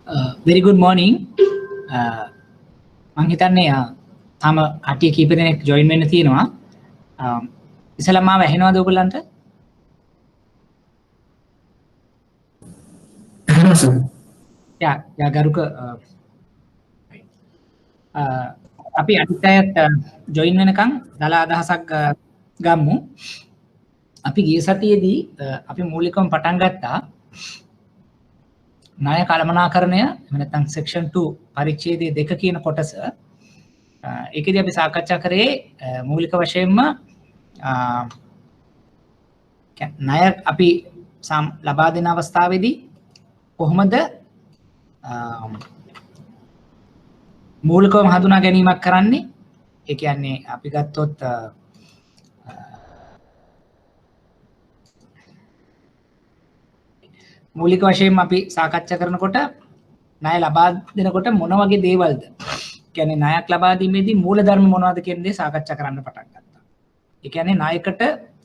Very good morning. මම හිතන්නේ තාම කට්ටිය කීප දෙනෙක් ජොයින් වෙන්න තියෙනවා. ඉතලම මාව ඇහෙනවද ඔයගොල්ලන්ට? යා ගරුක අපි අනිත් ජොයින් වෙනකන් දලා අදහසක් ගමු. අපි ගිය සතියේදී අපි මූලිකවම පටන් ගත්තා ණය කළමනාකරණය එහෙම නැත්නම් section 2 පරිච්ඡේදයේ 2 කියන කොටස. ඒකෙදී අපි සාකච්ඡා කරේ මූලික වශයෙන්ම ණය අපි ලබා දෙන අවස්ථාවේදී කොහොමද මූලිකවම හඳුනා ගැනීමක් කරන්නේ. ඒ කියන්නේ අපි ගත්තොත් මූලික වශයෙන් අපි සාකච්ඡා කරනකොට ණය ලබා දෙනකොට මොන වගේ දේවල්ද කියන්නේ ණයක් ලබා දීමේදී මූලධර්ම මොනවද කියන දේ සාකච්ඡා කරන්න පටන් ගත්තා. ඒ කියන්නේ ණයකට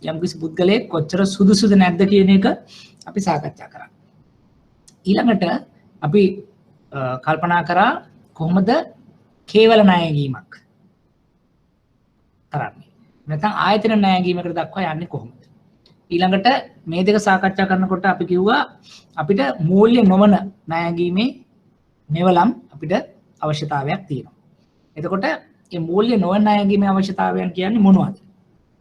යම්කිසි පුද්ගලයෙක් කොච්චර සුදුසුද නැද්ද කියන එක අපි සාකච්ඡා කරා. ඊළඟට අපි කල්පනා කරා කොහොමද කේවල ණය ගැනීමක් කරන්නේ. නැත්නම් ආයතන ණය ගැනීමකට දක්වා යන්නේ කොහොමද? ඊළඟට මේ දෙක සාකච්ඡා කරනකොට අපි කිව්වා අපිට මූල්‍ය නොවන ණය ගැනීමේ මෙවලම් අපිට අවශ්‍යතාවයක් තියෙනවා. එතකොට මේ මූල්‍ය නොවන ණය ගැනීමේ අවශ්‍යතාවයන් කියන්නේ මොනවද?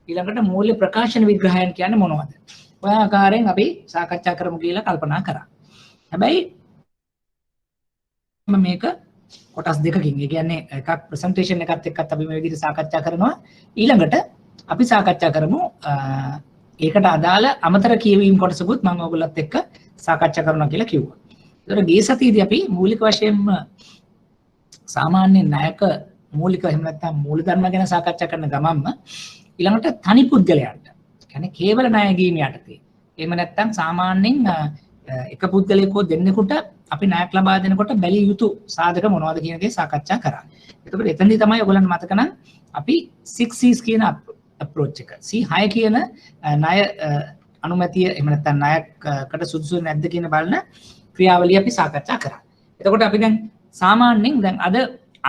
ඊළඟට මූල්‍ය ප්‍රකාශන විග්‍රහයන් කියන්නේ මොනවද? ඔය ආකාරයෙන් අපි සාකච්ඡා කරමු කියලා කල්පනා කරා. හැබැයි මේක කොටස් දෙකකින්. ඒ කියන්නේ එකක් ප්‍රසන්ටේෂන් එකත් එක්කත් අපි මේ විදිහට සාකච්ඡා කරනවා. ඊළඟට අපි සාකච්ඡා කරමු ඒකට අදාළ අමතර කියවීම් කොටසකුත් මම ඔයගොල්ලොත් එක්ක සාකච්ඡා කරනවා කියලා කිව්වා. ඒතර ගිය සතියේදී අපි මූලික වශයෙන්ම සාමාන්‍ය ණයක මූලික එහෙම නැත්නම් මූලධර්ම ගැන සාකච්ඡා කරන ගමන්ම ඊළඟට තනි පුද්ගලයන්ට කියන්නේ කේවල ණය ගැනීම යටතේ එහෙම නැත්නම් සාමාන්‍යයෙන් එක පුද්ගලයෙක් හෝ දෙන්නෙකුට අපි ණයක් ලබා දෙනකොට බැලිය යුතු සාධක මොනවද කියන දේ සාකච්ඡා කරා. එතකොට එතනදී තමයි ඔයගොල්ලන්ට මතක නම් අපි 6C's කියන approach එක C6 කියන ණය අනුමැතිය එහෙම නැත්නම් ණයකට සුදුසු නැද්ද කියන බලන ක්‍රියාවලිය අපි සාකච්ඡා කරා. එතකොට අපි දැන් සාමාන්‍යයෙන් දැන් අද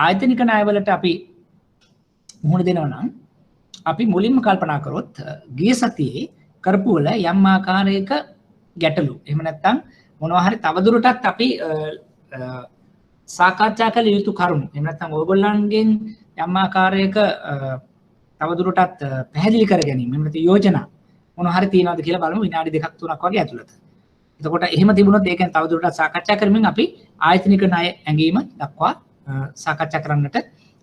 ආයතනික ණයවලට අපි මුහුණ දෙනවා නම් අපි මුලින්ම කල්පනා කරොත් ගිය සතියේ කරපු වල යම් ආකාරයක ගැටලු එහෙම නැත්නම් මොනවා හරි තවදුරටත් අපි සාකච්ඡා කළ යුතු කරුණු එහෙම නැත්නම් ඔයගොල්ලන්ගෙන් යම් ආකාරයක තවදුරටත් පැහැදිලි කර ගැනීම එහෙම නැත්නම් යෝජනා මොනවා හරි තියනවාද කියලා බලමු විනාඩි 2ක් 3ක් වගේ ඇතුළත. එතකොට එහෙම තිබුණොත් ඒකෙන් තවදුරටත් සාකච්ඡා කරමින් අපි ආයතනික ණය ඇඟීම දක්වා සාකච්ඡා කරන්නට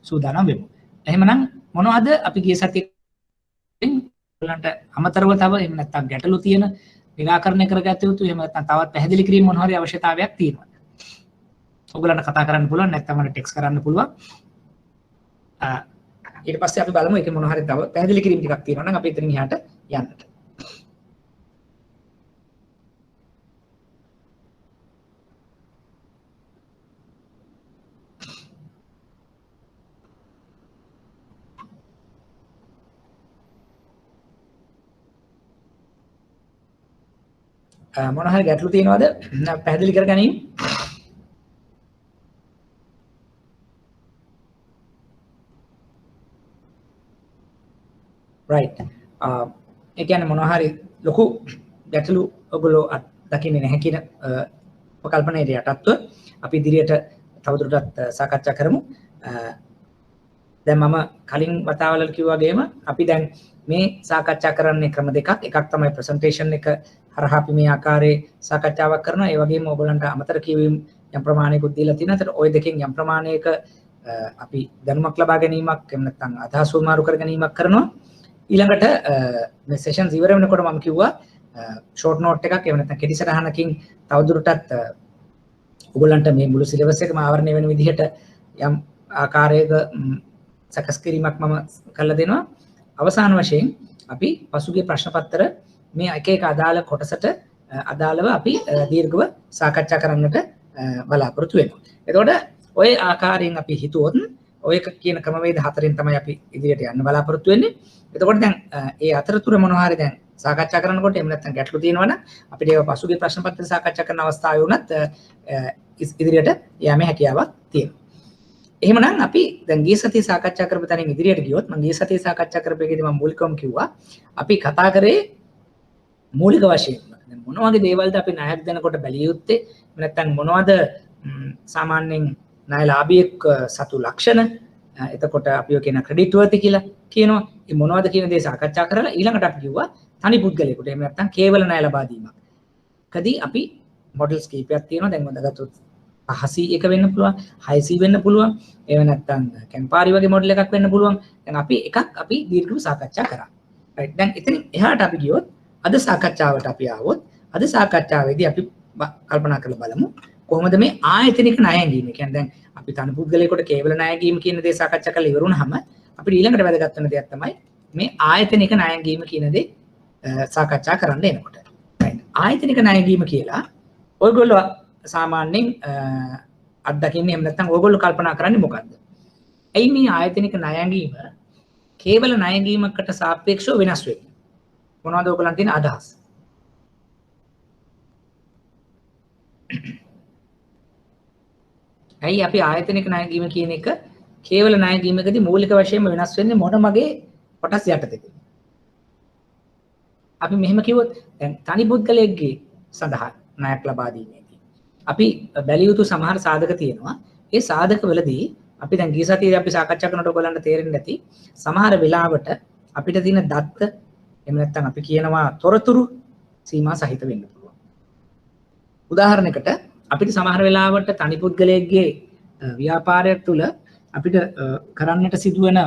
සූදානම් වෙමු. එහෙමනම් මොනවද අපි ගිය සතියේ ඔයගොල්ලන්ට අමතරව තව එහෙම නැත්නම් ගැටලු තියෙන නිරාකරණය කරගත යුතු එහෙම නැත්නම් තවත් පැහැදිලි කිරීම මොන හරි අවශ්‍යතාවයක් තියෙනවද? ඔයගොල්ලන්ට කතා කරන්න පුළුවන් නැත්නම් මට ටෙක්ස්ට් කරන්න පුළුවන්. ඊට පස්සේ අපි බලමු ඒකේ මොන හරි තව පැහැදිලි කිරීම ටිකක් තියෙනවා නම් අපි එතනින් එහාට යන්නට. මොන හරි ගැටලු තියෙනවද? පැහැදිලි කර ගැනීම. right. ඒ කියන්නේ මොනවා හරි ලොකු ගැටලු ඔයගොල්ලෝ දකින්නේ නැහැ කියන උපකල්පනයේ යටත්ව අපි ඉදිරියට තවදුරටත් සාකච්ඡා කරමු. දැන් මම කලින් වතාවල කිව්වා වගේම අපි දැන් මේ සාකච්ඡා කරන්නේ ක්‍රම දෙකක්. එකක් තමයි ප්‍රසන්ටේෂන් එක හරහා අපි මේ ආකාරයේ සාකච්ඡාවක් කරනවා. ඒ වගේම ඔයගොල්ලන්ට අමතර කියවීම් යම් ප්‍රමාණයකට දීලා තියෙනවා. ඒතර ওই දෙකෙන් යම් ප්‍රමාණයක අපි දැනුමක් ලබා ගැනීමක් එහෙම නැත්නම් අදහස් වමාරු කර ගැනීමක් කරනවා. ඊළඟට මේ සෙෂන්ස් ඉවර වෙනකොට මම කිව්වා ෂෝට් නෝට් එකක් එහෙම නැත්නම් කෙටි සටහනකින් තවදුරටත් ඔයගොල්ලන්ට මේ මුළු සිලබස් එකම ආවරණය වෙන විදිහට යම් ආකාරයක සකස් කිරීමක් මම කරලා දෙනවා. අවසාන වශයෙන් අපි පසුගිය ප්‍රශ්න පත්‍ර මේ එක එක අදාළ කොටසට අදාළව අපි දීර්ඝව සාකච්ඡා කරන්නට බලාපොරොත්තු වෙනවා. එතකොට ওই ආකාරයෙන් අපි හිතුවොත් ඔය කියන ක්‍රමවේද හතරෙන් තමයි අපි ඉදිරියට යන්න බලාපොරොත්තු වෙන්නේ. එතකොට දැන් ඒ අතරතුර මොනවා හරි දැන් සාකච්ඡා කරනකොට එහෙම නැත්නම් ගැටලු තියෙනවනම් අපිට ඒක පසුගිය ප්‍රශ්න පත්‍ර සාකච්ඡා කරන අවස්ථාවේ වුණත් ඉදිරියට යෑමේ හැකියාවක් තියෙනවා. එහෙමනම් අපි දැන් ගිය සතියේ සාකච්ඡා කරපු තැනින් ඉදිරියට ගියොත් මම ගිය සතියේ සාකච්ඡා කරපු එකේදී මම මූලිකවම කිව්වා අපි කතා කරේ මූලික වශයෙන්ම දැන් මොන වගේ දේවල්ද අපි ණයක් දෙනකොට බැලිය යුත්තේ නැත්නම් මොනවද සාමාන්‍යයෙන් ණයලාභියෙක් සතු ලක්ෂණ එතකොට අපි ඔය කියන ක්‍රෙඩිට් වර්ති කියලා කියනවා මේ මොනවද කියන දේ සාකච්ඡා කරලා ඊළඟට අපි කිව්වා තනි පුද්ගලයෙකුට එහෙම නැත්නම් කේවල ණය ලබා දීමක්. කදී අපි මොඩල්ස් කීපයක් තියෙනවා දැන් මොකද ගත්තොත් 5C එක වෙන්න පුළුවන් 6C වෙන්න පුළුවන් එහෙම නැත්නම් කැම්පාරි වගේ මොඩල් එකක් වෙන්න පුළුවන්. දැන් අපි එකක් අපි දීර්ඝව සාකච්ඡා කරා. රයිට් දැන් එතනින් එහාට අපි ගියොත් අද සාකච්ඡාවට අපි ආවොත් අද සාකච්ඡාවේදී අපි කල්පනා කරලා බලමු කොහොමද මේ ආයතනික ණය ඇඟීම කියන්නේ දැන් අපි තනි පුද්ගලයෙකුට කේවල ණය ඇඟීම කියන දේ සාකච්ඡා කරලා ඉවර වුණාම අපිට ඊළඟට වැදගත් වෙන දෙයක් තමයි මේ ආයතනික ණය ඇඟීම කියන දේ සාකච්ඡා කරන්න එනකොට. රයිට් ආයතනික ණය ඇඟීම කියලා ඔයගොල්ලෝ සාමාන්‍යයෙන් අත්දකින්නේ එහෙම නැත්නම් ඔයගොල්ලෝ කල්පනා කරන්නේ මොකද්ද? ඇයි මේ ආයතනික ණය ඇඟීම කේවල ණය ඇඟීමකට සාපේක්ෂව වෙනස් වෙන්නේ? මොනවද ඔයගොල්ලන් තියෙන අදහස්? ඇයි අපි ආයතනික ණය ඇඟීම කියන එක කේවල ණය ඇඟීමකදී මූලික වශයෙන්ම වෙනස් වෙන්නේ මොන මගේ කොටස් යටතේද? අපි මෙහෙම කිව්වොත් දැන් තනි පුද්ගලයෙක්ගේ සඳහා ණයක් ලබා දීමේදී අපි බැලිය යුතු සමහර සාධක තියෙනවා. ඒ සාධකවලදී අපි දැන් ගිය සතියේදී අපි සාකච්ඡා කරනකොට ඔයගොල්ලන්ට තේරෙන්නේ නැති සමහර වෙලාවට අපිට තියෙන දත්ත එහෙම නැත්නම් අපි කියනවා තොරතුරු සීමා සහිත වෙන්න පුළුවන්. උදාහරණයකට අපිට සමහර වෙලාවට තනි පුද්ගලයෙක්ගේ ව්‍යාපාරයක් තුළ අපිට කරන්නට සිදුවන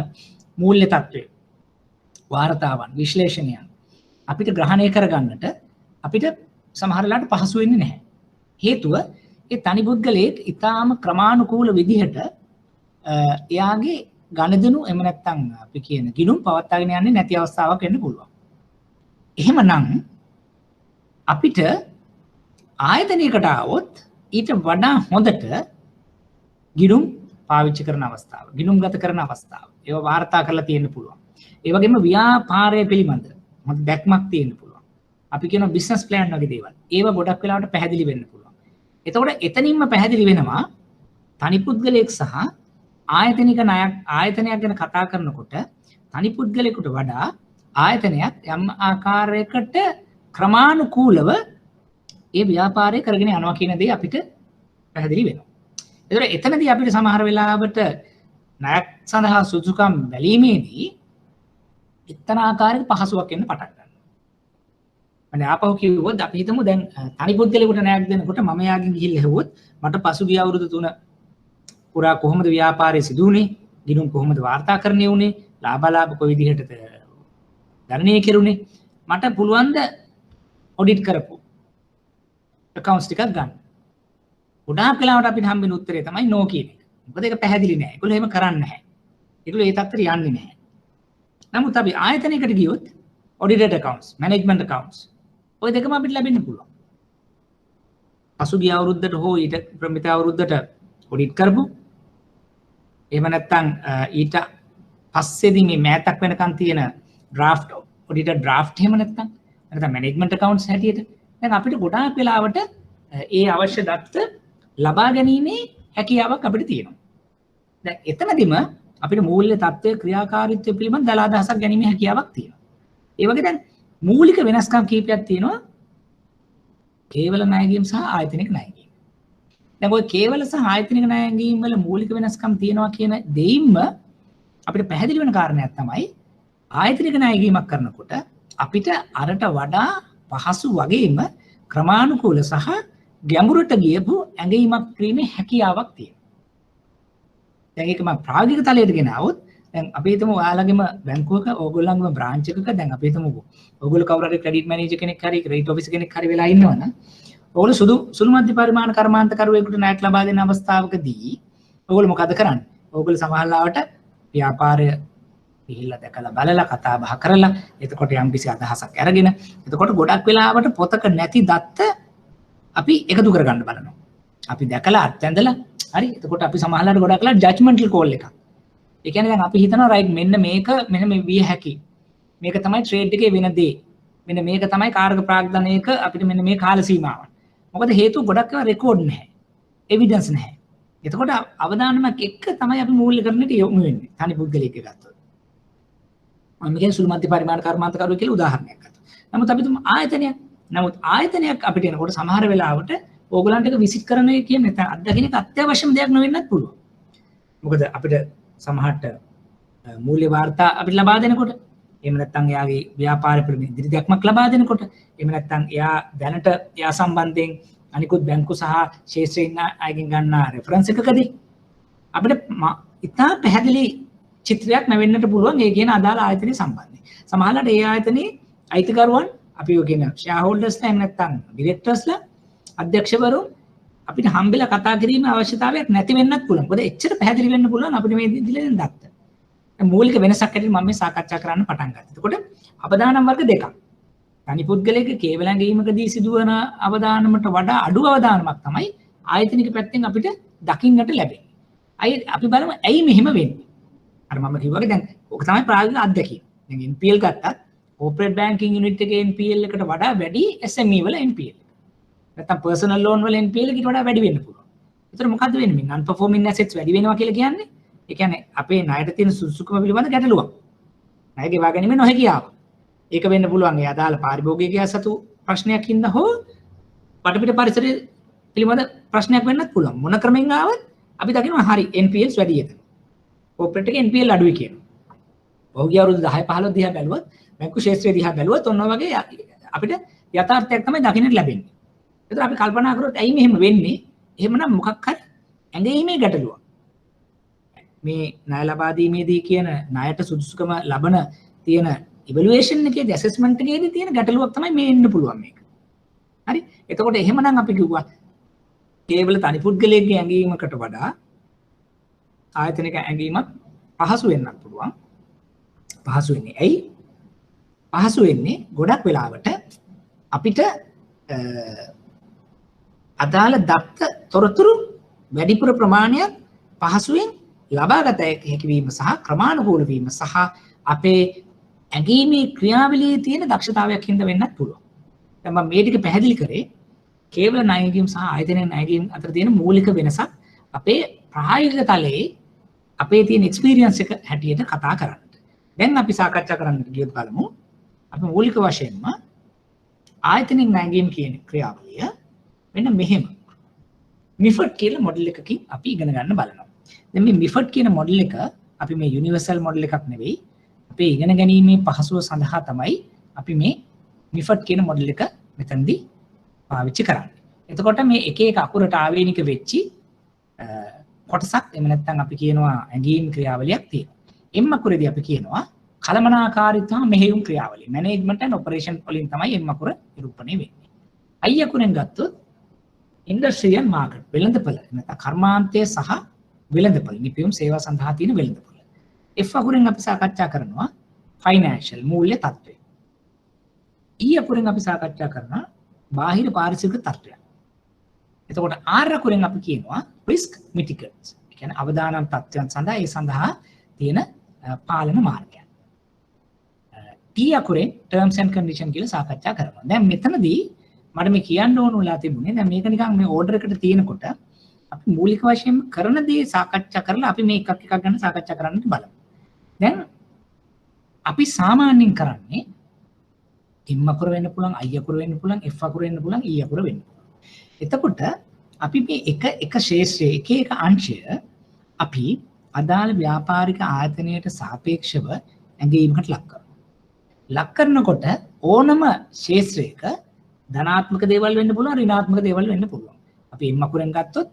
මූල්‍ය තත්ත්වය වාර්තාවන් විශ්ලේෂණයන් අපිට ග්‍රහණය කරගන්නට අපිට සමහර වෙලාවට පහසු වෙන්නේ නැහැ. හේතුව ඒ තනි පුද්ගලයෙක් ඊටාම ක්‍රමානුකූල විදිහට එයාගේ ගණදෙනු එහෙම නැත්නම් අපි කියන ගිණුම් පවත්වාගෙන යන්නේ නැති අවස්ථාවක් වෙන්න පුළුවන්. එහෙමනම් අපිට ආයතනයකට આવොත් ඊට වඩා හොඳට ගිණුම් පාවිච්චි කරන අවස්ථාව, ගිණුම් ගත කරන අවස්ථාව. ඒවා වාර්තා කරලා තියෙන්න පුළුවන්. ඒ වගේම ව්‍යාපාරය පිළිබඳ හොඳ දැක්මක් තියෙන්න පුළුවන්. අපි කියන බිස්නස් ප්ලෑන් වගේ දේවල්. ඒවා ගොඩක් වෙලාවට පැහැදිලි වෙන්න පුළුවන්. එතකොට එතනින්ම පැහැදිලි වෙනවා තනි පුද්ගලයෙක් සහ ආයතනයක් ගැන කතා කරනකොට තනි පුද්ගලයෙකුට වඩා ආයතනයක් යම් ආකාරයකට ක්‍රමානුකූලව ඒ ව්‍යාපාරය කරගෙන යනවා කියන දේ අපිට පැහැදිලි වෙනවා. ඒතර එතනදී අපිට සමහර වෙලාවට ණයක් සඳහා සුදුසුකම් බැලීමේදී එක්තරා ආකාරයක පහසුවක් එන්න පටන් ගන්නවා. මම ආපහු කිව්වොත් අපි හිතමු දැන් තනි පුද්ගලයෙකුට ණයක් දෙනකොට මම යාගෙන් ගිහිල්ලා හෙව්වොත් මට පසුගිය අවුරුදු 3 පුරා කොහොමද ව්‍යාපාරය සිදු වුනේ? ගිණුම් කොහොමද වාර්තාකරණය වුනේ? ලාභ කොයි විදිහටද ගණනය කෙරුණේ? මට පුළුවන් ද ඔඩිට් කරපො accounts ටිකක් ගන්න. ගොඩාක් වෙලාවට අපිට හම්බෙන උත්තරේ තමයි නෝ කියන එක. මොකද ඒක පැහැදිලි නෑ. ඒගොල්ලෝ එහෙම කරන්නේ නැහැ. ඒගොල්ලෝ ඒ තත්ත්වෙට යන්නේ නැහැ. නමුත් අපි ආයතනයකට ගියොත් audited accounts, management accounts ඔය දෙකම අපිට ලැබෙන්න පුළුවන්. පසුගිය අවුරුද්දට හෝ ඊට ප්‍රමිත අවුරුද්දට ඔඩිට් කරපු එහෙම නැත්නම් ඊට පස්සේදී මේ මෑතක් වෙනකන් තියෙන draft audited draft එහෙම නැත්නම් management accounts හැටියට දැන් අපිට ගොඩාක් වෙලාවට ඒ අවශ්‍ය දත්ත ලබා ගැනීමේ හැකියාවක් අපිට තියෙනවා. දැන් එතනදිම අපිට මූල්‍ය තත්ත්වයේ ක්‍රියාකාරීත්වය පිළිබඳ දල අදහසක් ගැනීමේ හැකියාවක් තියෙනවා. ඒ වගේ දැන් මූලික වෙනස්කම් කීපයක් තියෙනවා කේවල ණය ඇඟීම් සහ ආයතනික ණය ඇඟීම්. දැන් ඔය කේවල සහ ආයතනික ණය ඇඟීම් වල මූලික වෙනස්කම් තියෙනවා කියන දෙයින්ම අපිට පැහැදිලි වෙන කාරණයක් තමයි ආයතනික ණය ඇඟීමක් කරනකොට අපිට අරට වඩා පහසු වගේම ක්‍රමානුකූල සහ ගැඹුරට ගියපු ඇඟීමක් කිරීමේ හැකියාවක් තියෙනවා. දැන් ඒක මම ප්‍රායෝගික තලයට ගෙන આવොත් දැන් අපි හිතමු ඔයාලගේම බැංකුවක ඕගොල්ලන්ගේම බ්‍රාන්ච් එකක දැන් අපි හිතමු ඕගොල්ලෝ කවුරු හරි ක්‍රෙඩිට් මැනේජර් කෙනෙක් හරි ක්‍රෙඩිට් ඔෆිසර් කෙනෙක් හරි වෙලා ඉන්නවනම් ඕගොල්ලෝ සුළු මධ්‍ය පරිමාණ කර්මාන්තකරුවෙකුට ණයක් ලබා දෙන අවස්ථාවකදී ඕගොල්ලෝ මොකද කරන්නේ? ඕගොල්ලෝ සමහරවිට ව්‍යාපාරය ගිහිල්ලා දැකලා බලලා කතා බහ කරලා එතකොට යම් කිසි අදහසක් අරගෙන එතකොට ගොඩක් වෙලාවට පොතක නැති දත්ත අපි එකතු කරගන්න බලනවා. අපි දැකලා අත්ැඳලා හරි එතකොට අපි සමහරවිට ගොඩක් වෙලා ජජ්මන්ටල් කෝල් එකක්. ඒ කියන්නේ දැන් අපි හිතනවා රයිට් මෙන්න මේ විය හැකි. මේක තමයි ට්‍රේඩ් එකේ වෙන දේ. මෙන්න මේක තමයි කාර්ක ප්‍රාග්ධනයක අපිට මෙන්න මේ කාල සීමාව. මොකද හේතුව ගොඩක් ඒවා රෙකෝඩ් නැහැ. එවිඩන්ස් නැහැ. එතකොට අවදානමක් එක්ක තමයි අපි මූල්‍යකරණයට යොමු වෙන්නේ. තනි පුද්ගලයෙක් ගත්තොත්. මම කියන්නේ සුළු මධ්‍ය පරිමාණ කර්මාන්තකරුවෙක් කියලා උදාහරණයක් ගත්තා. නමුත් අපි තුමු ආයතනයක්. නමුත් ආයතනයක් අපිට එනකොට සමහර වෙලාවට ඕගලන්ට එක විසිට් කරන එක කියන්නේ නැත්නම් අත්දකින්න එක අත්‍යවශ්‍යම දෙයක් නොවෙන්නත් පුළුවන්. මොකද අපිට සමහරට මූල්‍ය වාර්තා අපිට ලබා දෙනකොට එහෙම නැත්නම් එයාගේ ව්‍යාපාර පිළිබඳ ඉදිරි දැක්මක් ලබා දෙනකොට එහෙම නැත්නම් එයා දැනට එයා සම්බන්ධයෙන් අනිකුත් බැංකු සහ ශේෂ්ත්‍රයේ ඉන්න අයගෙන් ගන්න රෙෆරන්ස් එකකදී අපිට ඉතා පැහැදිලි චිත්‍රයක් නැවෙන්නට පුළුවන් ඒ කියන අදාළ ආයතනයේ සම්බන්ධයෙන්. සමහරවිට ඒ ආයතනයේ අයිතිකරුවන් අපි ඔය කියන ෂෙයා හෝල්ඩර්ස්ලා එහෙම නැත්නම් ඩිරෙක්ටර්ස්ලා අධ්‍යක්ෂවරුන් අපිට හම්බෙලා කතා කිරීමේ අවශ්‍යතාවයක් නැති වෙන්නත් පුළුවන්. මොකද එච්චර පැහැදිලි වෙන්න පුළුවන් අපිට මේ දිලෙන් දත්ත. මූලික වෙනසක් ඇටින් මම මේ සාකච්ඡා කරන්න පටන් ගත්තා. එතකොට අවදානම් වර්ග දෙකක්. තනි පුද්ගලයෙක් කේවල ඇඟීමකදී සිදුවන අවදානමට වඩා අඩු අවදානමක් තමයි ආයතනික පැත්තෙන් අපිට දකින්නට ලැබෙන්නේ. අපි බලමු ඇයි මෙහෙම වෙන්නේ. අර මම කිව්වා වගේ දැන් ඔක තමයි ප්‍රායෝගික අත්දැකීම. දැන් NPL ගත්තත් corporate banking unit එකේ NPL එකට වඩා වැඩි SME වල NPL. නැත්නම් personal loan වල NPL එකට වඩා වැඩි වෙන්න පුළුවන්. ඒතර මොකද්ද වෙන්නේ? මේ non performing assets වැඩි වෙනවා කියලා කියන්නේ ඒ කියන්නේ අපේ ණයට තියෙන සුදුසුකම පිළිබඳ ගැටලුවක්. ණය ගෙවා ගැනීම නොහැකියාව. ඒක වෙන්න පුළුවන් ඒ අදාළ පාරිභෝගිකයා සතු ප්‍රශ්නයක් හින්දා හෝ වටපිට පරිසරය පිළිබඳ ප්‍රශ්නයක් වෙන්නත් පුළුවන්. මොන ක්‍රමෙන් ආවත් අපි දකිනවා හරි NPLs වැඩි එතන. corporate එකේ NPL අඩුයි කියනවා. පහුගිය අවුරුදු 10 15 දිහා බැලුවොත් බැංකු ශාස්ත්‍රය දිහා බැලුවොත් ඔන්න වගේ අපිට යථාර්ථයක් තමයි දකින්නට ලැබෙන්නේ. ඒතර අපි කල්පනා කරොත් ඇයි මෙහෙම වෙන්නේ? එහෙමනම් මොකක් හරි ඇඟීමේ ගැටලුවක්. මේ ණය ලබා දීමේදී කියන ණයට සුදුසුකම ලබන තියෙන ඉවලුවේෂන් එකේදී ඇසෙස්මන්ට් එකේදී තියෙන ගැටලුවක් තමයි මේ එන්න පුළුවන් මේක. හරි? එතකොට එහෙමනම් අපි කිව්වා කේවල තනි පුද්ගලයෙක්ගේ ඇඟීමකට වඩා ආයතනික ඇඟීමක් පහසු වෙන්නත් පුළුවන්. පහසු වෙන්නේ ඇයි? පහසු වෙන්නේ ගොඩක් වෙලාවට අපිට අදාළ දත්ත තොරතුරු වැඩිපුර ප්‍රමාණයක් පහසුවෙන් ලබාගත හැකි වීම සහ ක්‍රමානුකූල වීම සහ අපේ ඇඟීමේ ක්‍රියාවලියේ තියෙන දක්ෂතාවයක් හින්දා වෙන්නත් පුළුවන්. දැන් මම මේ ටික පැහැදිලි කරේ කේවල ණයගීම් සහ ආයතන ණයගීම් අතර තියෙන මූලික වෙනසක් අපේ ප්‍රායෝගික තලයේ අපේ තියෙන එක්ස්පීරියන්ස් එක හැටියට කතා කරන්නට. දැන් අපි සාකච්ඡා කරන්නට ගියොත් බලමු අපි මූලික වශයෙන්ම ආයතනික ණයගීම් කියන ක්‍රියාවලිය මෙන්න මෙහෙම මිෆඩ් කියලා මොඩල් එකකින් අපි ඉගෙන ගන්න බලනවා. දැන් මේ මිෆඩ් කියන මොඩල් එක අපි මේ යුනිවර්සල් මොඩල් එකක් නෙවෙයි අපේ ඉගෙන ගැනීමේ පහසුව සඳහා තමයි අපි මේ මිෆඩ් කියන මොඩල් එක මෙතනදී පාවිච්චි කරන්නේ. එතකොට මේ එක එක අකුරට ආවේනික වෙච්චි කොටසක් එහෙම නැත්නම් අපි කියනවා ඇඟීම් ක්‍රියාවලියක් තියෙනවා. එම් අකුරේදී අපි කියනවා කලමනාකාරීත්ව මෙහෙයුම් ක්‍රියාවලිය. මැනේජ්මන්ට් ඇන්ඩ් ඔපරේෂන් වලින් තමයි එම් අකුර නිරූපණය වෙන්නේ. අයි අකුරෙන් ගත්තොත් ඉන්ඩස්ට්‍රියල් මාකට් වෙළඳපොළ නැත්නම් කර්මාන්තය සහ වෙළඳපොළ නිපියුම් සේවා සඳහා තියෙන වෙළඳපොළ. F අකුරෙන් අපි සාකච්ඡා කරනවා ෆයිනෑන්ෂල් මූල්‍ය තත්ත්වය. E අකුරෙන් අපි සාකච්ඡා කරනවා බාහිර පාරිසරික තත්ත්වය. එතකොට R අකුරෙන් අපි කියනවා risk mitigants. ඒ කියන්නේ අවදානම් තත්ත්වයන් සඳහා ඒ සඳහා තියෙන පාලන මාර්ගයන්. T අකුරෙන් terms and condition කියලා සාකච්ඡා කරනවා. දැන් මෙතනදී මට මේ කියන්න ඕන උලා තිබුණේ දැන් මේක නිකන් මේ ඕඩර් එකට තියෙනකොට අපි මූලික වශයෙන් කරන දේ සාකච්ඡා කරලා අපි මේ එකක් ගැන සාකච්ඡා කරන්නට බලමු. දැන් අපි සාමාන්‍යයෙන් කරන්නේ M අකුර වෙන්න පුළුවන්, I අකුර වෙන්න පුළුවන්, F අකුර වෙන්න පුළුවන්, E අකුර වෙන්න පුළුවන්. එතකොට අපි මේ එක ශේෂ්ත්‍රයේ එක අංශය අපි අදාළ ව්‍යාපාරික ආයතනයට සාපේක්ෂව ඇඟීමකට ලක් කරනවා. ලක් කරනකොට ඕනම ශේෂ්ත්‍රයක ධනාත්මක දේවල් වෙන්න පුළුවන්, ඍණාත්මක දේවල් වෙන්න පුළුවන්. අපි M අකුරෙන් ගත්තොත්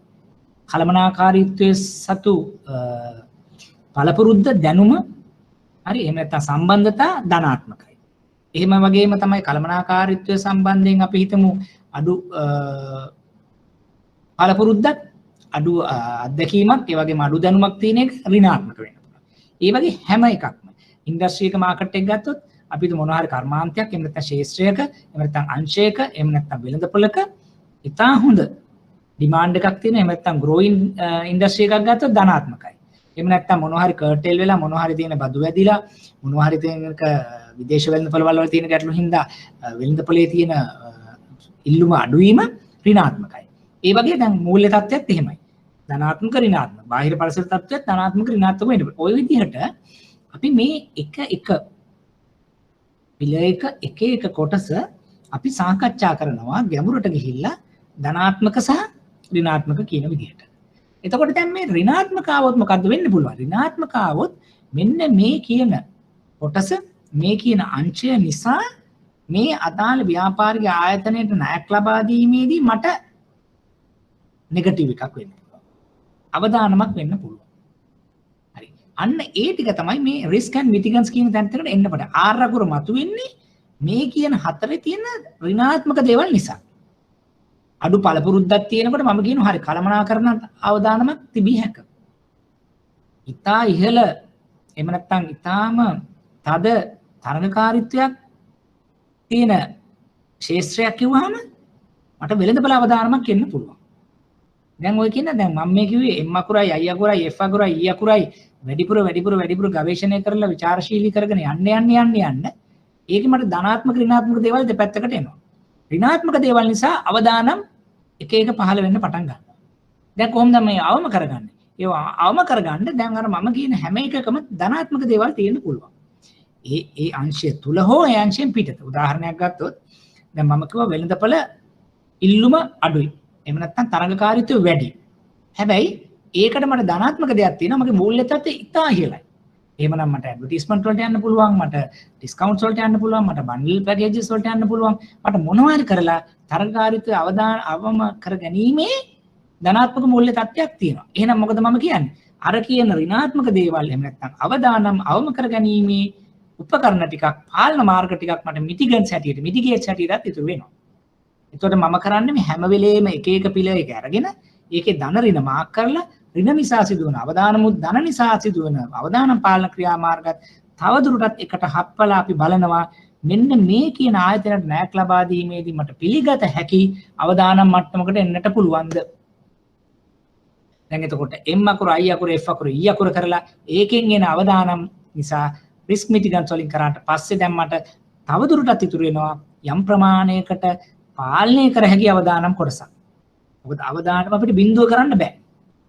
කලමනාකාරීත්වයේ සතු පළපුරුද්ද දැනුම හරි එහෙම නැත්නම් සම්බන්ධතා ධනාත්මකයි. එහෙම වගේම තමයි කලමනාකාරීත්වය සම්බන්ධයෙන් අපි හිතමු අඩු පළපුරුද්දක් අඩු අත්දැකීමක් ඒ වගේම අඩු දැනුමක් තියෙන එක ඍණාත්මක වෙන්න පුළුවන්. ඒ වගේ හැම එකක්ම ඉන්ඩස්ට්‍රි එක මාකට් එක ගත්තොත් අපිට මොනවා හරි කර්මාන්තයක් එහෙම නැත්නම් ශේෂ්ත්‍රයක එහෙම නැත්නම් අංශයක එහෙම නැත්නම් වෙළඳපොළක ඉතා හොඳ ඩිමාන්ඩ් එකක් තියෙන එහෙම නැත්නම් growing ඉන්ඩස්ට්‍රි එකක් ගත්තොත් ධනාත්මකයි. එහෙම නැත්නම් මොනවා හරි කර්ටෙල් වෙලා මොනවා හරි තියෙන බදු වැඩිලා මොනවා හරි තියෙනක විදේශ වෙළඳපොළ වල තියෙන ගැටලු හින්දා වෙළඳපොළේ තියෙන ඉල්ලුම අඩු වීම ඍණාත්මකයි. ඒ වගේ දැන් මූල්‍ය තත්ත්වයක් එහෙමයි. ධනාත්මක ඍණාත්මක. බාහිර පරිසර තත්ත්වයක් ධනාත්මක ඍණාත්මක වෙන්න පුළුවන්. ওই විදිහට අපි මේ එක පිළ එක කොටස අපි සාකච්ඡා කරනවා ගැඹුරට ගිහිල්ලා ධනාත්මක සහ ඍණාත්මක කියන විදිහට. එතකොට දැන් මේ ඍණාත්මක આવොත් මොකද්ද වෙන්න පුළුවන්? ඍණාත්මක આવොත් මෙන්න මේ කියන කොටස මේ කියන අංශය නිසා මේ අදාළ ව්‍යාපාරික ආයතනයට ණයක් ලබා දීමේදී මට නෙගටිව් එකක් වෙන්න පුළුවන්. අවදානමක් වෙන්න පුළුවන්. හරි. අන්න ඒ ටික තමයි මේ risk and mitigants කියන තැනට එන්න පටන්. ආර් අකුර මතුවෙන්නේ මේ කියන හතරේ තියෙන ඍණාත්මක දේවල් නිසා. අඩු පළපුරුද්දක් තියෙනකොට මම කියනවා හරි කලමනාකරන අවදානමක් තිබිය හැකියි. ඉතා ඉහළ එහෙම නැත්නම් ඊටාම තද තරඟකාරීත්වයක් තියෙන ශේෂ්ත්‍රයක් කිව්වහම මට වෙළඳපළ අවදානමක් එන්න පුළුවන්. දැන් ඔය කියන දැන් මම මේ කිව්වේ M අකුරයි I අකුරයි F අකුරයි E අකුරයි වැඩිපුර ගවේෂණය කරලා විචාරශීලී කරගෙන යන්න ඒකේ මට ධනාත්මක ඍණාත්මක දේවල් දෙපැත්තකට එනවා. ඍණාත්මක දේවල් නිසා අවදානම් එක පහළ වෙන්න පටන් ගන්නවා. දැන් කොහොමද මේ අවම කරගන්නේ? ඒවා අවම කරගන්න දැන් අර මම කියන හැම එකකම ධනාත්මක දේවල් තියෙන්න පුළුවන්. ඒ අංශය තුල හෝ ඒ අංශයෙන් පිටත. උදාහරණයක් ගත්තොත් දැන් මම කිව්වා වෙළඳපළ ඉල්ලුම අඩුයි. එහෙම නැත්නම් තරඟකාරීත්වය වැඩි. හැබැයි ඒකට මට ධනාත්මක දෙයක් තියෙනවා. මගේ මූල්‍ය තත්ත්වය ඉතා ඉහළයි. එහෙමනම් මට ඇඩ්වර්ටයිස්මන්ට් වලට යන්න පුළුවන්, මට ඩිස්කවුන්ට්ස් වලට යන්න පුළුවන්, මට බන්ඩල් පැකේජස් වලට යන්න පුළුවන්. මට මොනවා හරි කරලා තරඟකාරීත්වය අවම කර ගැනීමේ ධනාත්මක මූල්‍ය තත්ත්වයක් තියෙනවා. එහෙනම් මොකද මම කියන්නේ? අර කියන ඍණාත්මක දේවල් එහෙම නැත්නම් අවදානම් අවම කර ගැනීමේ උපකරණ ටිකක්, පාලන මාර්ග ටිකක් මට මිටිගන්ස් හැටියට, මිටිගේට්ස් හැටියටත් ඉතුරු වෙනවා. එතකොට මම කරන්නේ මේ හැම වෙලේම එක පිළ එක අරගෙන ඒකේ ධන ඍණ මාක් කරලා ඍණ නිසා සිදුවන අවදානමුත් ධන නිසා සිදුවන අවදානම් පාලන ක්‍රියාමාර්ගත් තවදුරටත් එකට හප්පලා අපි බලනවා මෙන්න මේ කියන ආයතනයට ණයක් ලබා දීමේදී මට පිළිගත හැකි අවදානම් මට්ටමකට එන්නට පුළුවන්ද? දැන් එතකොට M අකුර I අකුර F අකුර E අකුර කරලා ඒකෙන් එන අවදානම් නිසා risk mitigants වලින් කරාට පස්සේ දැන් මට තවදුරටත් ඉතුරු වෙනවා යම් ප්‍රමාණයකට පාලනය කර හැකි අවදානම් කොටසක්. මොකද අවදානම් අපිට බිඳුව කරන්න බෑ.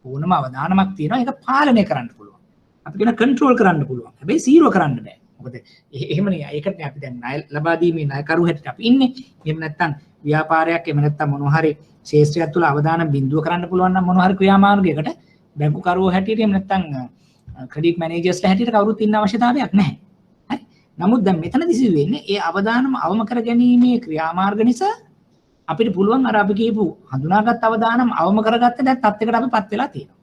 ඕනම අවදානමක් තියෙනවා ඒක පාලනය කරන්න පුළුවන්. අපි කියන කන්ට්‍රෝල් කරන්න පුළුවන්. හැබැයි සීරෝ කරන්න බෑ. මොකද එහෙමනේ ඒකටනේ අපි දැන් ණය ලබා දීමේ ණයකරු හැටියට අපි ඉන්නේ. එහෙම නැත්නම් ව්‍යාපාරයක් එහෙම නැත්නම් මොනවා හරි ශේෂ්ත්‍රයක් තුළ අවදානම් බිඳුව කරන්න පුළුවන් නම් මොනවා හරි ක්‍රියාමාර්ගයකට බැංකු කරුවෝ හැටියට එහෙම නැත්නම් ක්‍රෙඩිට් මැනේජර්ස්ලා හැටියට කවුරුත් ඉන්න අවශ්‍යතාවයක් නැහැ. හරි. නමුත් දැන් මෙතනදි සිදු වෙන්නේ ඒ අවදානම් අවම කර ගැනීමේ ක්‍රියාමාර්ග නිසා අපිට පුළුවන් අර අපි කියපු හඳුනාගත් අවදානම් අවම කරගත්ත දැන් තත්යකට අපිපත් වෙලා තියෙනවා.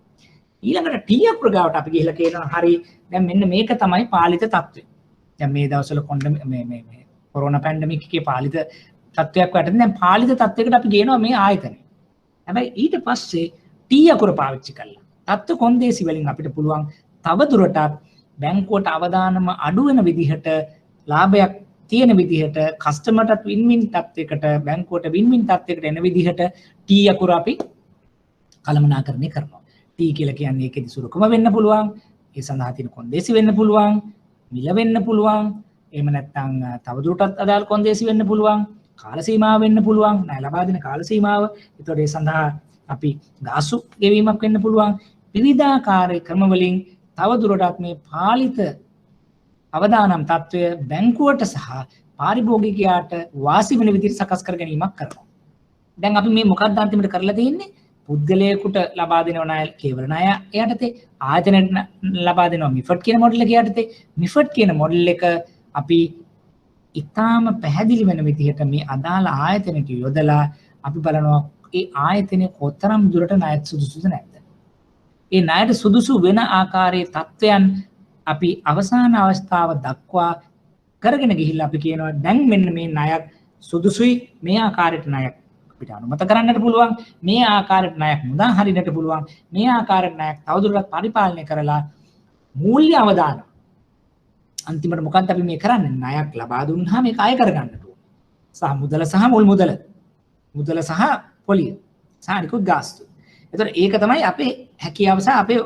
ඊළඟට T අකුර ගාවට අපි ගිහිල්ලා කියනවා හරි දැන් මෙන්න මේක තමයි පාලිත තත්ත්වය. දැන් මේ දවස්වල මේ කොරෝනා පැන්ඩමික් එකේ පාලිත තත්ත්වයක් වටදී දැන් පාලිත තත්ත්වයකට අපි ගේනවා මේ ආයතනය. හැබැයි ඊට පස්සේ T අකුර පාවිච්චි කළා. තත්ත්ව කොන්දේසි වලින් අපිට පුළුවන් තව දුරටත් බැංකුවට අවදානම අඩු වෙන විදිහට ලාභයක් තියෙන විදිහට කස්ටමර්ටත් වින්-වින් තත්යකට බැංකුවට වින්-වින් තත්යකට එන විදිහට T අකුර අපි කළමනාකරණය කරනවා. T කියලා කියන්නේ ඒකෙදි සුරුකම වෙන්න පුළුවන්, ඒ සඳහා තියෙන කොන්දේසි වෙන්න පුළුවන්, මිල වෙන්න පුළුවන්, එහෙම නැත්නම් තවදුරටත් අදාළ කොන්දේසි වෙන්න පුළුවන්, කාල සීමාව වෙන්න පුළුවන්, ණය ලබා දෙන කාල සීමාව. ඒතකොට ඒ සඳහා අපි ගාසු ගෙවීමක් වෙන්න පුළුවන්. විවිධාකාර ක්‍රම වලින් තවදුරටත් මේ පාලිත අවදානම් තත්ත්වය බැංකුවට සහ පාරිභෝගිකයාට වාසි වෙන විදිහට සකස් කර ගැනීමක් කරනවා. දැන් අපි මේ මොකක්ද අන්තිමට කරලා තියෙන්නේ? පුද්ගලයෙකුට ලබා දෙනව ණය කේවල ණය යටතේ, ආයතනයට ලබා දෙනවා මිෆඩ් කියන මොඩල් එක යටතේ. මිෆඩ් කියන මොඩල් එක අපි ඊටාම පැහැදිලි වෙන විදිහට මේ අදාළ ආයතනයට යොදලා අපි බලනවා ඒ ආයතනයේ කොතරම් දුරට ණයට සුදුසුද නැද්ද? ඒ ණයට සුදුසු වෙන ආකාරයේ තත්ත්වයන් අපි අවසාන අවස්ථාව දක්වා කරගෙන ගිහිල්ලා අපි කියනවා දැන් මෙන්න මේ ණයක් සුදුසුයි, මේ ආකාරයට ණයක් අපිට අනුමත කරන්නට පුළුවන්, මේ ආකාරයට ණයක් මුදා හරින්නට පුළුවන්, මේ ආකාරයට ණයක් තවදුරටත් පරිපාලනය කරලා මූල්‍ය අවදාන අන්තිමට මොකක්ද අපි මේ කරන්නේ? ණයක් ලබා දුන්නාම ඒක අය කරගන්නට ඕනේ. සහ මුදල සහ මුල් මුදල සහ පොලිය සහ නිකුත් ගාස්තු. ඒතර ඒක තමයි අපේ හැකියාව සහ අපේ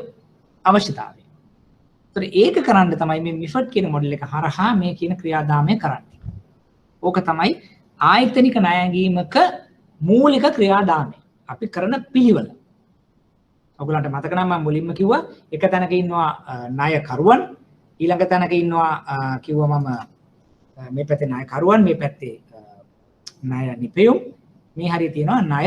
අවශ්‍යතාවය. ඒතර ඒක කරන්න තමයි මේ මිෆඩ් කියන මොඩල් එක හරහා මේ කියන ක්‍රියාදාමය කරන්නේ. ඕක තමයි ආයතනික ණය ගැනීමක මූලික ක්‍රියාදාමය. අපි කරන පිළිවෙල. ඔයගලන්ට මතක නම් මම මුලින්ම කිව්වා එක තැනක ඉන්නවා ණයකරුවන් ඊළඟ තැනක ඉන්නවා කිව්වා මම මේ පැත්තේ ණයකරුවන් මේ පැත්තේ ණය නිපැයුම් මේ හරිය තියෙනවා ණය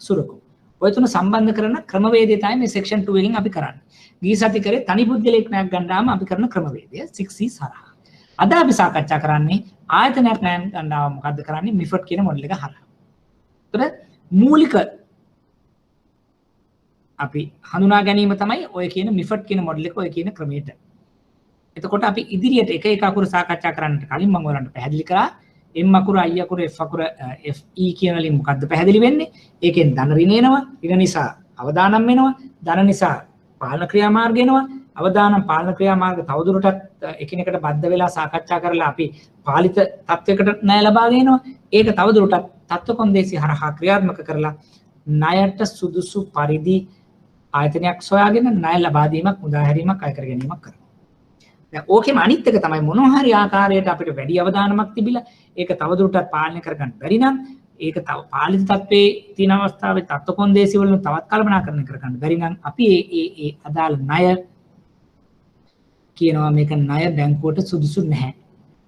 සුරුකු. ඔය තුන සම්බන්ධ කරන ක්‍රමවේදය තමයි මේ සෙක්ෂන් 2 එකෙන් අපි කරන්නේ. ගිය සති කරේ තනි පුද්ගලයෙක් ණයක් ගන්නාම අපි කරන ක්‍රමවේදය 6C හරහා. අද අපි සාකච්ඡා කරන්නේ ආයතනයක් ණයක් ගන්නාම මොකද්ද කරන්නේ මිෆට් කියන මොඩල් එක හරහා. ඒතර මූලික අපි හඳුනා ගැනීම තමයි ඔය කියන මිෆට් කියන මොඩල් එක ඔය කියන ක්‍රමයට. එතකොට අපි ඉදිරියට එක එක අකුරු සාකච්ඡා කරන්නට කලින් මම ඔයාලන්ට පැහැදිලි කරා M අකුර I අකුර F අකුර FE කියන වලින් මොකද්ද පැහැදිලි වෙන්නේ? ඒකෙන් ධන ඍණ එනවා. ඍණ නිසා අවදානම් වෙනවා. ධන නිසා පාලන ක්‍රියාමාර්ග එනවා. අවදානම් පාලන ක්‍රියාමාර්ග තවදුරටත් එකිනෙකට බද්ධ වෙලා සාකච්ඡා කරලා අපි පාලිත තත්වයකට ණය ලබා දෙනවා. ඒක තවදුරටත් තත්ත්ව කොන්දේසි හරහා ක්‍රියාත්මක කරලා ණයට සුදුසු පරිදි ආයතනයක් සොයාගෙන ණය ලබා දීමක් මුදා හැරීමක් අය කර ගැනීමක් කරනවා. දැන් ඕකෙම අනිත් එක තමයි මොනවා හරි ආකාරයකට අපිට වැඩි අවධානමක් තිබිලා ඒක තවදුරටත් පාලනය කරගන්න බැරි නම් ඒක තව පාලිත තත්ත්වයේ තියෙන අවස්ථාවේ තත්ත්ව කොන්දේසි වලින් තවත් කල්පනාකරණය කරගන්න බැරි නම් අපි ඒ අදාළ ණය කියනවා මේක ණය බැංකුවට සුදුසු නැහැ.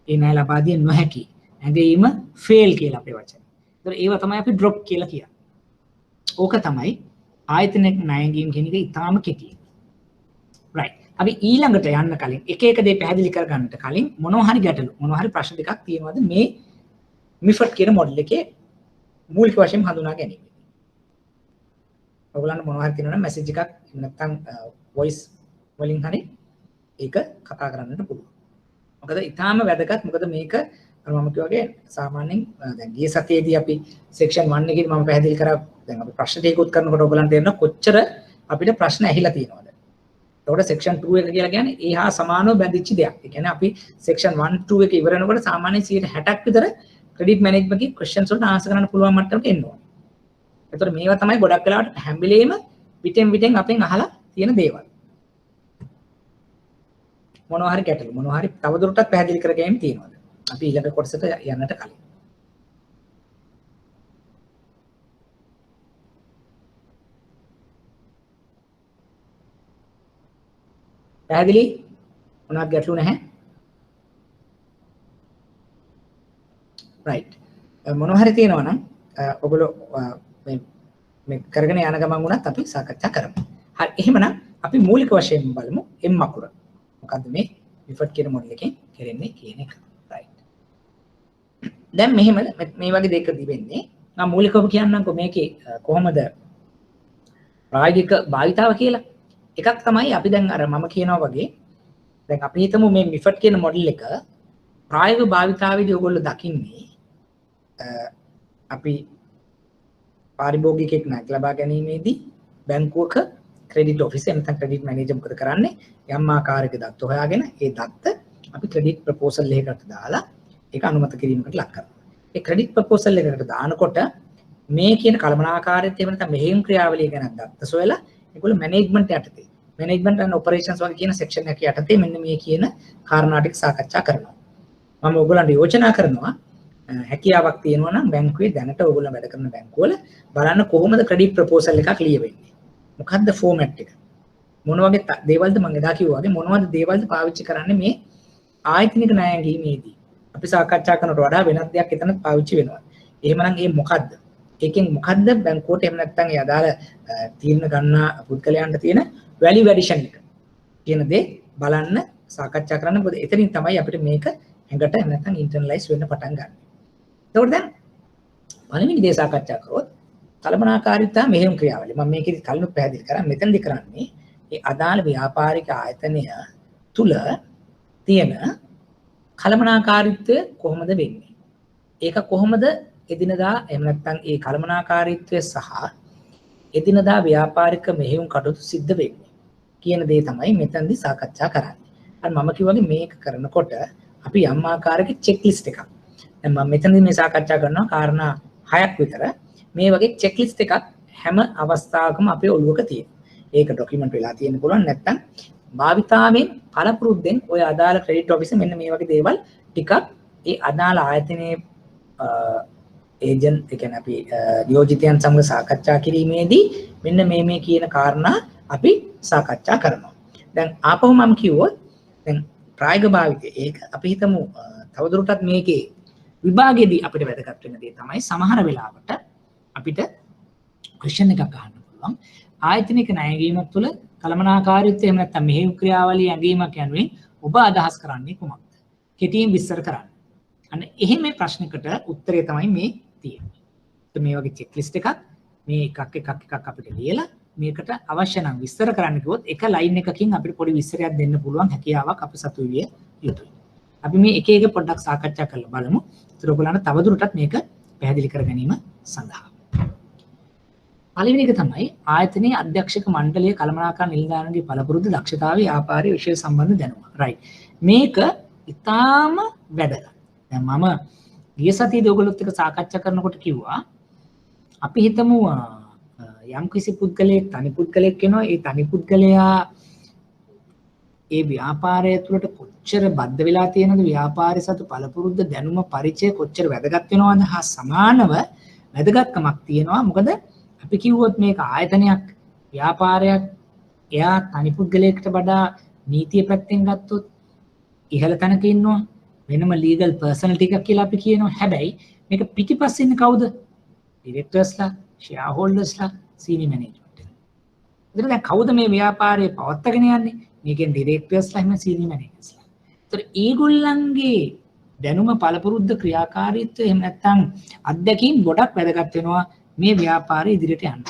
ඒ ණය ලබා දිය නොහැකි. ඇඟීම ෆේල් කියලා අපේ වචනේ. ඒතර ඒව තමයි අපි ඩ්‍රොප් කියලා කියන්නේ. ඕක තමයි ආයතනයක ණයගීම් කියන එක ඊටාම කෙටි. right. අපි ඊළඟට යන්න කලින් එක එක දේ පැහැදිලි කර ගන්නට කලින් මොනවා හරි ගැටලු මොනවා හරි ප්‍රශ්න දෙකක් තියෙනවද මේ මිෆට් කියන මොඩල් එකේ මූලික වශයෙන් හඳුනා ගැනීම. ඔයගොල්ලන්ට මොනවා හරි තියෙනවා නම් මැසේජ් එකක් නැත්නම් වොයිස් වලින් හරි ඒක කතා කරන්නට පුළුවන්. මොකද ඊටාම වැදගත් මොකද මේක මම කිව්වාගේ සාමාන්‍යයෙන් දැන් ගිය සතියේදී අපි සෙක්ෂන් 1 එකේදී මම පැහැදිලි කරා දැන් අපි ප්‍රශ්න ටිකකුත් කරනකොට ඔයගොල්ලන්ට තේරෙනවා කොච්චර අපිට ප්‍රශ්න ඇහිලා තියෙනවද. ඒකට සෙක්ෂන් 2 එක කියලා කියන්නේ ඒ හා සමානව බැඳිච්ච දෙයක්. ඒ කියන්නේ අපි සෙක්ෂන් 1 2 එක ඉවර වෙනකොට සාමාන්‍යයෙන් 60ක් විතර ක්‍රෙඩිට් මැනේජ්මන්ට් එකේ ක්වෙස්චන්ස් වලට ආන්සර් කරන්න පුළුවන් මට්ටමට එන්න ඕනේ. ඒතර මේවා තමයි ගොඩක් වෙලාවට හැම වෙලේම පිටෙන් අපෙන් අහලා තියෙන දේවල්. මොනවා හරි ගැටලු මොනවා හරි තවදුරටත් පැහැදිලි කර ගැනීම තියෙනවද? අපි ඊළඟ කොටසට යන්නට කලින්. පැහැදිලි? මොනවත් ගැටලු නැහැ? right. මොනවා හරි තියෙනවා නම් ඔයගොල්ලෝ මේ කරගෙන යන ගමන් වුණත් අපි සාකච්ඡා කරමු. හරි එහෙමනම් අපි මූලික වශයෙන් බලමු M අකුර. මොකද්ද මේ මිෆට් කියන මොඩල් එකෙන් කරන්නේ කියන එක. right. දැන් මෙහෙම මේ වගේ දෙයක දිවෙන්නේ මම මූලිකව කියන්නම්කෝ මේකේ කොහොමද ප්‍රායෝගික භාවිතාව කියලා. එකක් තමයි අපි දැන් අර මම කියනවා වගේ දැන් අපි හිතමු මේ මිෆට් කියන මොඩල් එක ප්‍රායෝගික භාවිතාවේදී ඔයගොල්ලෝ දකින්නේ අපි පාරිභෝගිකයෙක් ණයක් ලබා ගැනීමේදී බැංකුවක ක්‍රෙඩිට් ඔෆිසර් නැත්නම් ක්‍රෙඩිට් මැනේජර් මොකද කරන්නේ යම් ආකාරයක දත්ත හොයාගෙන ඒ දත්ත අපි ක්‍රෙඩිට් ප්‍රොපෝසල් එකකට දාලා ඒක අනුමත කිරීමකට ලක් කරනවා. ඒ ක්‍රෙඩිට් ප්‍රොපෝසල් එකකට දානකොට මේ කියන කළමනාකාරීත්වය එහෙම නැත්නම් මෙහෙයුම් ක්‍රියාවලිය ගැන දත්ත සොයලා ඒගොල්ලෝ මැනේජ්මන්ට් යටතේ මැනේජ්මන්ට් ඇන්ඩ් ඔපරේෂන්ස් වගේ කියන සෙක්ෂන් එක යටතේ මෙන්න මේ කියන කාරණා ටික සාකච්ඡා කරනවා. මම ඔයගොල්ලන්ට යෝජනා කරනවා හැකියාවක් තියෙනවා නම් බැංකුවේ දැනට ඔයගොල්ලෝ වැඩ කරන බැංකුවල බලන්න කොහොමද ක්‍රෙඩිට් ප්‍රොපෝසල් එකක් ලියවෙන්නේ. මොකක්ද ෆෝමැට් එක? මොන වගේ දේවල්ද මම එදා කිව්වා වගේ මොනවද දේවල්ද පාවිච්චි කරන්නේ මේ ආයතනික ණය ගැනීමේදී. අපි සාකච්ඡා කරනකොට වඩා වෙනත් දෙයක් එතන පාවිච්චි වෙනවා. එහෙමනම් ඒ මොකද්ද? ඒකෙන් මොකද්ද බැංකුවට එහෙම නැත්නම් ඒ අදාළ තීරණ ගන්නා පුද්ගලයන්ට තියෙන වැලියු ඇඩිෂන් එක කියන දේ බලන්න සාකච්ඡා කරන්න. මොකද එතනින් තමයි අපිට මේක ඇඟට එහෙම නැත්නම් ඉන්ටර්නලයිස් වෙන්න පටන් ගන්න. එතකොට දැන් පළවෙනි දේ සාකච්ඡා කරොත් කළමනාකාරීත්වය මෙහෙයුම් ක්‍රියාවලිය. මම මේකෙදි කලින් පැහැදිලි කරා. මෙතනදි කරන්නේ ඒ අදාළ ව්‍යාපාරික ආයතනය තුල තියෙන කළමනාකාරීත්වය කොහොමද වෙන්නේ? ඒක කොහොමද එදිනදා එහෙම නැත්නම් ඒ කළමනාකාරීත්වය සහ එදිනදා ව්‍යාපාරික මෙහෙයුම් කටයුතු සිද්ධ වෙන්නේ කියන දේ තමයි මෙතනදි සාකච්ඡා කරන්නේ. අර මම කිව්වාගේ මේක කරනකොට අපි යම් ආකාරයක චෙක් ලිස්ට් එකක්. දැන් මම මෙතනදි මේ සාකච්ඡා කරනවා කාරණා 6ක් විතර. මේ වගේ චෙක් ලිස්ට් එකක් හැම අවස්ථාවකම අපේ ඔළුවක තියෙනවා. ඒක ડોකියුමන්ට් වෙලා තියෙන්න පුළුවන් නැත්නම් භාවිතාවෙන් පළපුරුද්දෙන් ඔය අදාළ ක්‍රෙඩිට් ඔෆිසර් මෙන්න මේ වගේ දේවල් ටිකක් ඒ අදාළ ආයතනයේ ඒජන්ට් ඒ කියන්නේ අපි නියෝජිතයන් සමග සාකච්ඡා කිරීමේදී මෙන්න මේ කියන කාරණා අපි සාකච්ඡා කරනවා. දැන් ආපහු මම කිව්වොත් දැන් ප්‍රායෝගික භාවිතය ඒක අපි හිතමු තවදුරටත් මේකේ විභාගයේදී අපිට වැදගත් වෙන දේ තමයි සමහර වෙලාවට අපිට ක්වෙස්චන් එකක් අහන්න පුළුවන්. ආයතනික ණයගැනීමක් තුළ කළමනාකාරීත්වය එහෙම නැත්නම් මෙහෙයුම් ක්‍රියාවලිය ඇඟීමක් යනුවෙන් ඔබ අදහස් කරන්නේ කුමක්ද? කෙටියෙන් විස්තර කරන්න. අන්න එහෙම ප්‍රශ්නකට උත්තරය තමයි මේ තියෙන්නේ. මේ වගේ චෙක් ලිස්ට් එකක් මේ එකක් අපිට ලියලා මේකට අවශ්‍ය නම් විස්තර කරන්න කිව්වොත් එක ලයින් එකකින් අපිට පොඩි විස්තරයක් දෙන්න පුළුවන් හැකියාවක් අප සතු විය යුතුයි. අපි මේ එක එක පොඩ්ඩක් සාකච්ඡා කරලා බලමු. ඒතර ඔයගොල්ලන්ට තවදුරටත් මේක පැහැදිලි කර ගැනීම සඳහා. පළවෙනි එක තමයි ආයතනයේ අධ්‍යක්ෂක මණ්ඩලයේ කළමනාකාර නිලධාරීන්ගේ පළපුරුදු දක්ෂතාවය ව්‍යාපාරයේ විශේෂ සම්බන්ධ දැනුම. right. මේක ඉතාම වැදගත්. දැන් මම ගිය සතියේදී ඔයගොල්ලොත් එක්ක සාකච්ඡා කරනකොට කිව්වා අපි හිතමු යම් කිසි පුද්ගලයෙක් තනි පුද්ගලයෙක් වෙනවා. ඒ තනි පුද්ගලයා ඒ ව්‍යාපාරය තුළට කොච්චර බද්ධ වෙලා තියෙනවද, ව්‍යාපාරය සතු පළපුරුද්ද දැනුම පරිචය කොච්චර වැදගත් වෙනවද හා සමානව වැදගත්කමක් තියෙනවා. මොකද අපි කිව්වොත් මේක ආයතනයක් ව්‍යාපාරයක් එයා තනි පුද්ගලයෙක්ට වඩා නීතිය පැත්තෙන් ගත්තොත් ඉහළ තැනක ඉන්නවා. වෙනම ලීගල් පර්සනැලිටි එකක් කියලා අපි කියනවා. හැබැයි මේක පිටිපස්සේ ඉන්නේ කවුද? ඩිරෙක්ටර්ස්ලා, ෂෙයා හෝල්ඩර්ස්ලා, සීනියර් මැනේජ්මන්ට් එක. එතන දැන් කවුද මේ ව්‍යාපාරය පවත්වාගෙන යන්නේ? මේකෙන් ඩිරෙක්ටර්ස්ලා එහෙම සීනියර් මැනේජර්ස්ලා. ඒතර ඒගොල්ලන්ගේ දැනුම පළපුරුද්ද ක්‍රියාකාරීත්වය එහෙම නැත්නම් අත්දැකීම් ගොඩක් වැදගත් වෙනවා මේ ව්‍යාපාරය ඉදිරියට යන්න.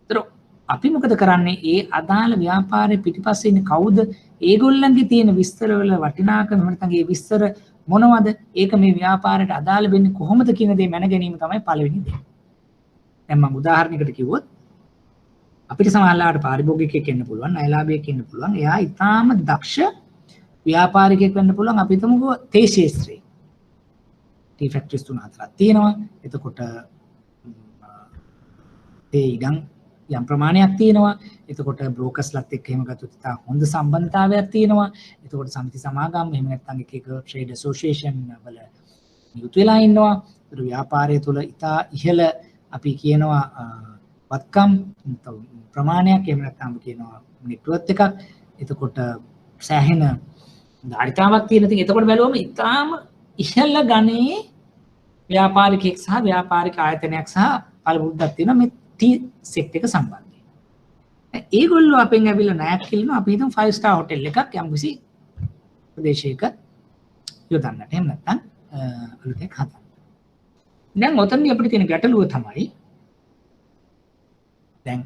ඒතර අපි මොකද කරන්නේ? ඒ අදාළ ව්‍යාපාරයේ පිටිපස්සේ ඉන්නේ කවුද? ඒගොල්ලන්ගේ තියෙන විස්තරවල වටිනාකම නැත්නම් ඒ විස්තර මොනවද? ඒක මේ ව්‍යාපාරයට අදාළ වෙන්නේ කොහොමද කියන දේ මැන ගැනීම තමයි පළවෙනි දේ. දැන් මම උදාහරණයකට කිව්වොත් අපිට සමහරවිට පාරිභෝගිකයෙක් වෙන්න පුළුවන්, ණයලාභියෙක් වෙන්න පුළුවන්. එයා ඊටාම දක්ෂ ව්‍යාපාරිකයෙක් වෙන්න පුළුවන්. අපි හිතමුකෝ තේ ශාස්ත්‍රයේ. ටී ෆැක්ටරිස් 3-4ක් තියෙනවා. එතකොට ඒ ඉඩම් යම් ප්‍රමාණයක් තියෙනවා. එතකොට බ්‍රෝකර්ස්ලත් එක්ක එහෙම ගත්තොත් ඉතා හොඳ සම්බන්ධතාවයක් තියෙනවා. එතකොට සමිති සමාගම් එහෙම නැත්නම් එක ට්‍රේඩ් ඇසෝසියේෂන් වල නියුත් වෙලා ඉන්නවා. ඒ ව්‍යාපාරය තුළ ඉතා ඉහළ අපි කියනවා වත්කම් ප්‍රමාණයක් එහෙම නැත්නම් කියනවා නෙට්වර්ක් එකක්. එතකොට සෑහෙන ධාරිතාවක් තියෙන ඉතින් එතකොට බැලුවම ඉතාම ඉහළ ගණයේ ව්‍යාපාරිකයෙක් සහ ව්‍යාපාරික ආයතනයක් සහ පළපුරුද්දක් තියෙනවා මේ ටී සෙක්ටර් එක සම්බන්ධයෙන්. ඒගොල්ලෝ අපෙන් ඇවිල්ලා ණයක් කිලිනවා. අපි හිතමු 5 star hotel එකක් යම් කිසි ප්‍රදේශයක යොදන්නට. එහෙම නැත්නම් අලුතෙන් හදන්න. දැන් ඔතනදී අපිට තියෙන ගැටලුව තමයි දැන්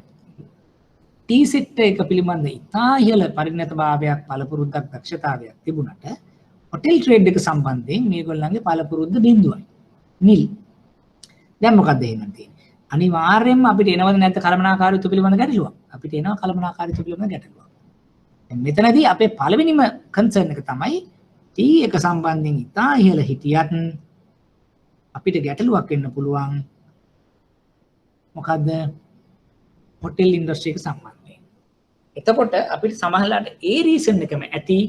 ටී සෙක්ටර් එක පිළිබඳ ඉතා ඉහළ පරිණතභාවයක් පළපුරුද්දක් දක්ෂතාවයක් තිබුණට හොටෙල් ට්‍රේඩ් එක සම්බන්ධයෙන් මේගොල්ලන්ගේ පළපුරුද්ද බිඳුවයි. නිල්. දැන් මොකක්ද එහෙනම් තියෙන්නේ? අනිවාර්යයෙන්ම අපිට එනවද නැද්ද කළමනාකාරීත්වය පිළිබඳ ගැටලුවක්. අපිට එනවා කළමනාකාරීත්වය පිළිබඳ ගැටලුවක්. දැන් මෙතනදී අපේ පළවෙනිම කන්සර්න් එක තමයි ටී එක සම්බන්ධයෙන් ඉතා ඉහළ හිටියත් අපිට ගැටලුවක් වෙන්න පුළුවන්. මොකද්ද? හොටෙල් ඉන්ඩස්ට්‍රි එක සම්බන්ධයෙන්. එතකොට අපිට සමහරවිට ඒ රීසන් එකම ඇති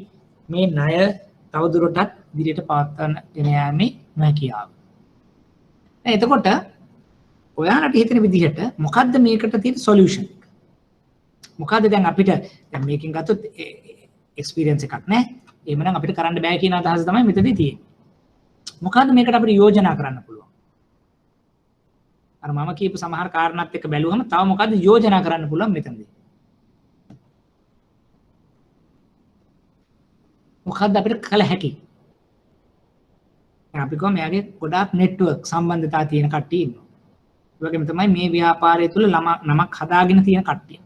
මේ ණය තවදුරටත් ඉදිරියට පවත්වාගෙන යෑමේ නොහැකියාව. එතකොට ඔයාලට හිතෙන විදිහට මොකද්ද මේකට තියෙන සොලියුෂන් එක? මොකද්ද දැන් අපිට දැන් මේකෙන් ගත්තොත් එක්ස්පීරියන්ස් එකක් නැහැ. එහෙමනම් අපිට කරන්න බෑ කියන අදහස තමයි මෙතනදී තියෙන්නේ. මොකද්ද මේකට අපිට යෝජනා කරන්න පුළුවන්? අර මම කියපු සමහර කාරණාත් එක්ක බැලුවම තව මොකද්ද යෝජනා කරන්න පුළුවන් මෙතනදී? මොකද්ද අපිට කළ හැකි? අපි කොහොම මෙයාගේ ගොඩාක් නෙට්වර්ක් සම්බන්ධතා තියෙන කට්ටිය ඉන්නවා. ඒ වගේම තමයි මේ ව්‍යාපාරය තුළ නමක් හදාගෙන තියෙන කට්ටිය.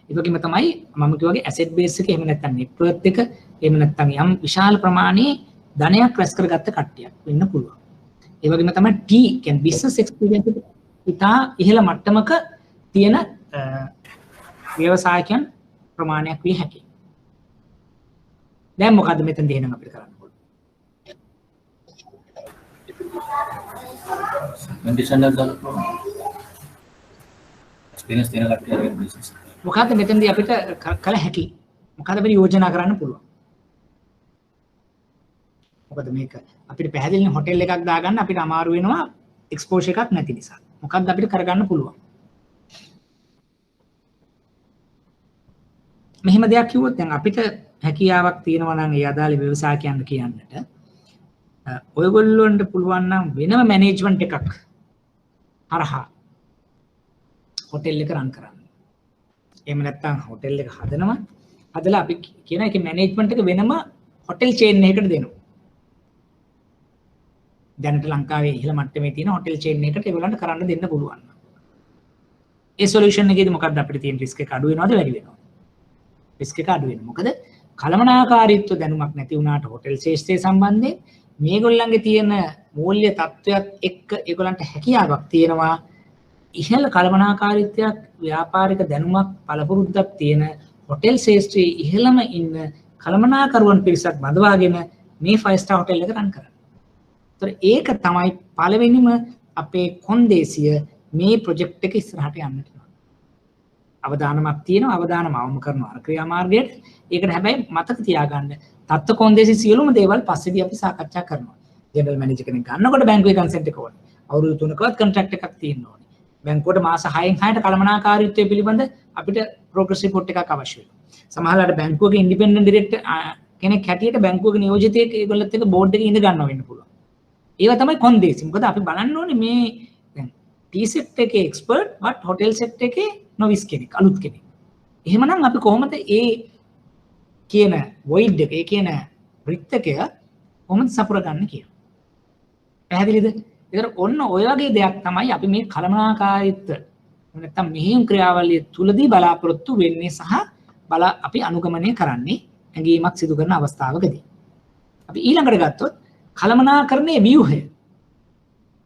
ඒ වගේම තමයි මම කිව්වාගේ ඇසෙට් බේස් එක එහෙම නැත්නම් නෙට්වර්ක් එක එහෙම නැත්නම් යම් විශාල ප්‍රමාණයේ ධනයක් රැස් කරගත්ත කට්ටියක් වෙන්න පුළුවන්. ඒ වගේම තමයි ටී කියන්නේ බිස්නස් එක්ස්පීරියන්ස් එක ඉතා ඉහළ මට්ටමක තියෙන ව්‍යවසායකයන් ප්‍රමාණයක් විය හැකියි. දැන් මොකද්ද මෙතනදී එහෙනම් අපිට කරන්න ඕනේ? conditional experience තියෙන කට්ටියගේ business. මොකද්ද මෙතනදී අපිට කළ හැකි? මොකද්ද අපිට යෝජනා කරන්න පුළුවන්? මොකද මේක අපිට පැහැදිලිව හොටෙල් එකක් දාගන්න අපිට අමාරු වෙනවා එක්ස්පෝෂර් එකක් නැති නිසා. මොකක්ද අපිට කරගන්න පුළුවන්? මෙහෙම දෙයක් කිව්වොත් දැන් අපිට හැකියාවක් තියෙනවා නම් ඒ අදාළ ව්‍යවසායකයන්ට කියන්නට ඔයගොල්ලොන්ට පුළුවන් නම් වෙනම මැනේජ්මන්ට් එකක් හරහා හොටෙල් එක රන් කරන්න. එහෙම නැත්නම් හොටෙල් එක හදනවා. හදලා අපි කියන එකේ මැනේජ්මන්ට් එක වෙනම හොටෙල් චේන් එකකට දෙනවා. දැනට ලංකාවේ ඉහළ මට්ටමේ තියෙන හොටෙල් චේන් එකකට ඒගොල්ලන්ට කරන්න දෙන්න පුළුවන්. ඒ සොලියුෂන් එකේදී මොකක්ද අපිට තියෙන රිස්ක් එක අඩු වෙනවද වැඩි වෙනවද? රිස්ක් එක අඩු වෙනවා. මොකද කළමනාකාරීත්ව දැනුමක් නැති වුණාට හොටෙල් ශාස්ත්‍රය සම්බන්ධයෙන් මේගොල්ලන්ගේ තියෙන මූල්‍ය තත්ත්වයක් එක්ක ඒගොල්ලන්ට හැකියාවක් තියෙනවා. ඉහළ කළමනාකාරීත්වයක් ව්‍යාපාරික දැනුමක් පළපුරුද්දක් තියෙන හොටෙල් ශාස්ත්‍රයේ ඉහළම ඉන්න කළමනාකරුවන් පිරිසක් බඳවාගෙන මේ 5 star හොටෙල් එක රන් කරන්නේ. ඒතර ඒක තමයි පළවෙනිම අපේ කොන්දේසිය මේ ප්‍රොජෙක්ට් එක ඉස්සරහට යන්නට. අවදානමක් තියෙනවා, අවදානම අවම කරනවා අර ක්‍රියාමාර්ගයට. ඒකට හැබැයි මතක තියාගන්න තත්ත්ව කොන්දේසි සියලුම දේවල් පස්සේදී අපි සාකච්ඡා කරනවා. ජෙනරල් මැනේජර් කෙනෙක් ගන්නකොට බැංකුවේ කන්සෙන්ට් එක ඕනේ. අවුරුදු 3කවත් කොන්ට්‍රැක්ට් එකක් තියෙන්න ඕනේ. බැංකුවට මාස 6න් 6ට කළමනාකාරීත්වය පිළිබඳ අපිට ප්‍රෝග්‍රස් රිපෝට් එකක් අවශ්‍ය වෙනවා. සමහරවිට බැංකුවගේ ඉන්ඩිපෙන්ඩන්ට් ඩිරෙක්ටර් කෙනෙක් හැටියට බැංකුවගේ නියෝජිතයෙක් ඒගොල්ලත් එක්ක බෝඩ් එකේ ඉඳ ගන්නවා වෙන්න පුළුවන්. ඒවා තමයි කොන්දේසි. මොකද අපි බලන්න ඕනේ මේ දැන් ටී සෙට් එකේ එක්ස්පර්ට් බට් හොටෙල් සෙට් එකේ නොවිස් කෙනෙක්, අලුත් කෙනෙක්. එහෙමනම් අපි කොහොමද ඒ කියන වොයිඩ් එක, ඒ කියන වෘත්තකය කොහොමද සපුරගන්නේ කියලා. පැහැදිලිද? ඒතර ඔන්න ඔය වගේ දෙයක් තමයි අපි මේ කළමනාකාරීත්ව නැත්තම් මෙහෙයුම් ක්‍රියාවලිය තුලදී බලාපොරොත්තු වෙන්නේ සහ අපි අනුගමනය කරන්නේ ඇඟීමක් සිදු කරන අවස්ථාවකදී. අපි ඊළඟට ගත්තොත් කළමනාකරණයේ ව්‍යුහය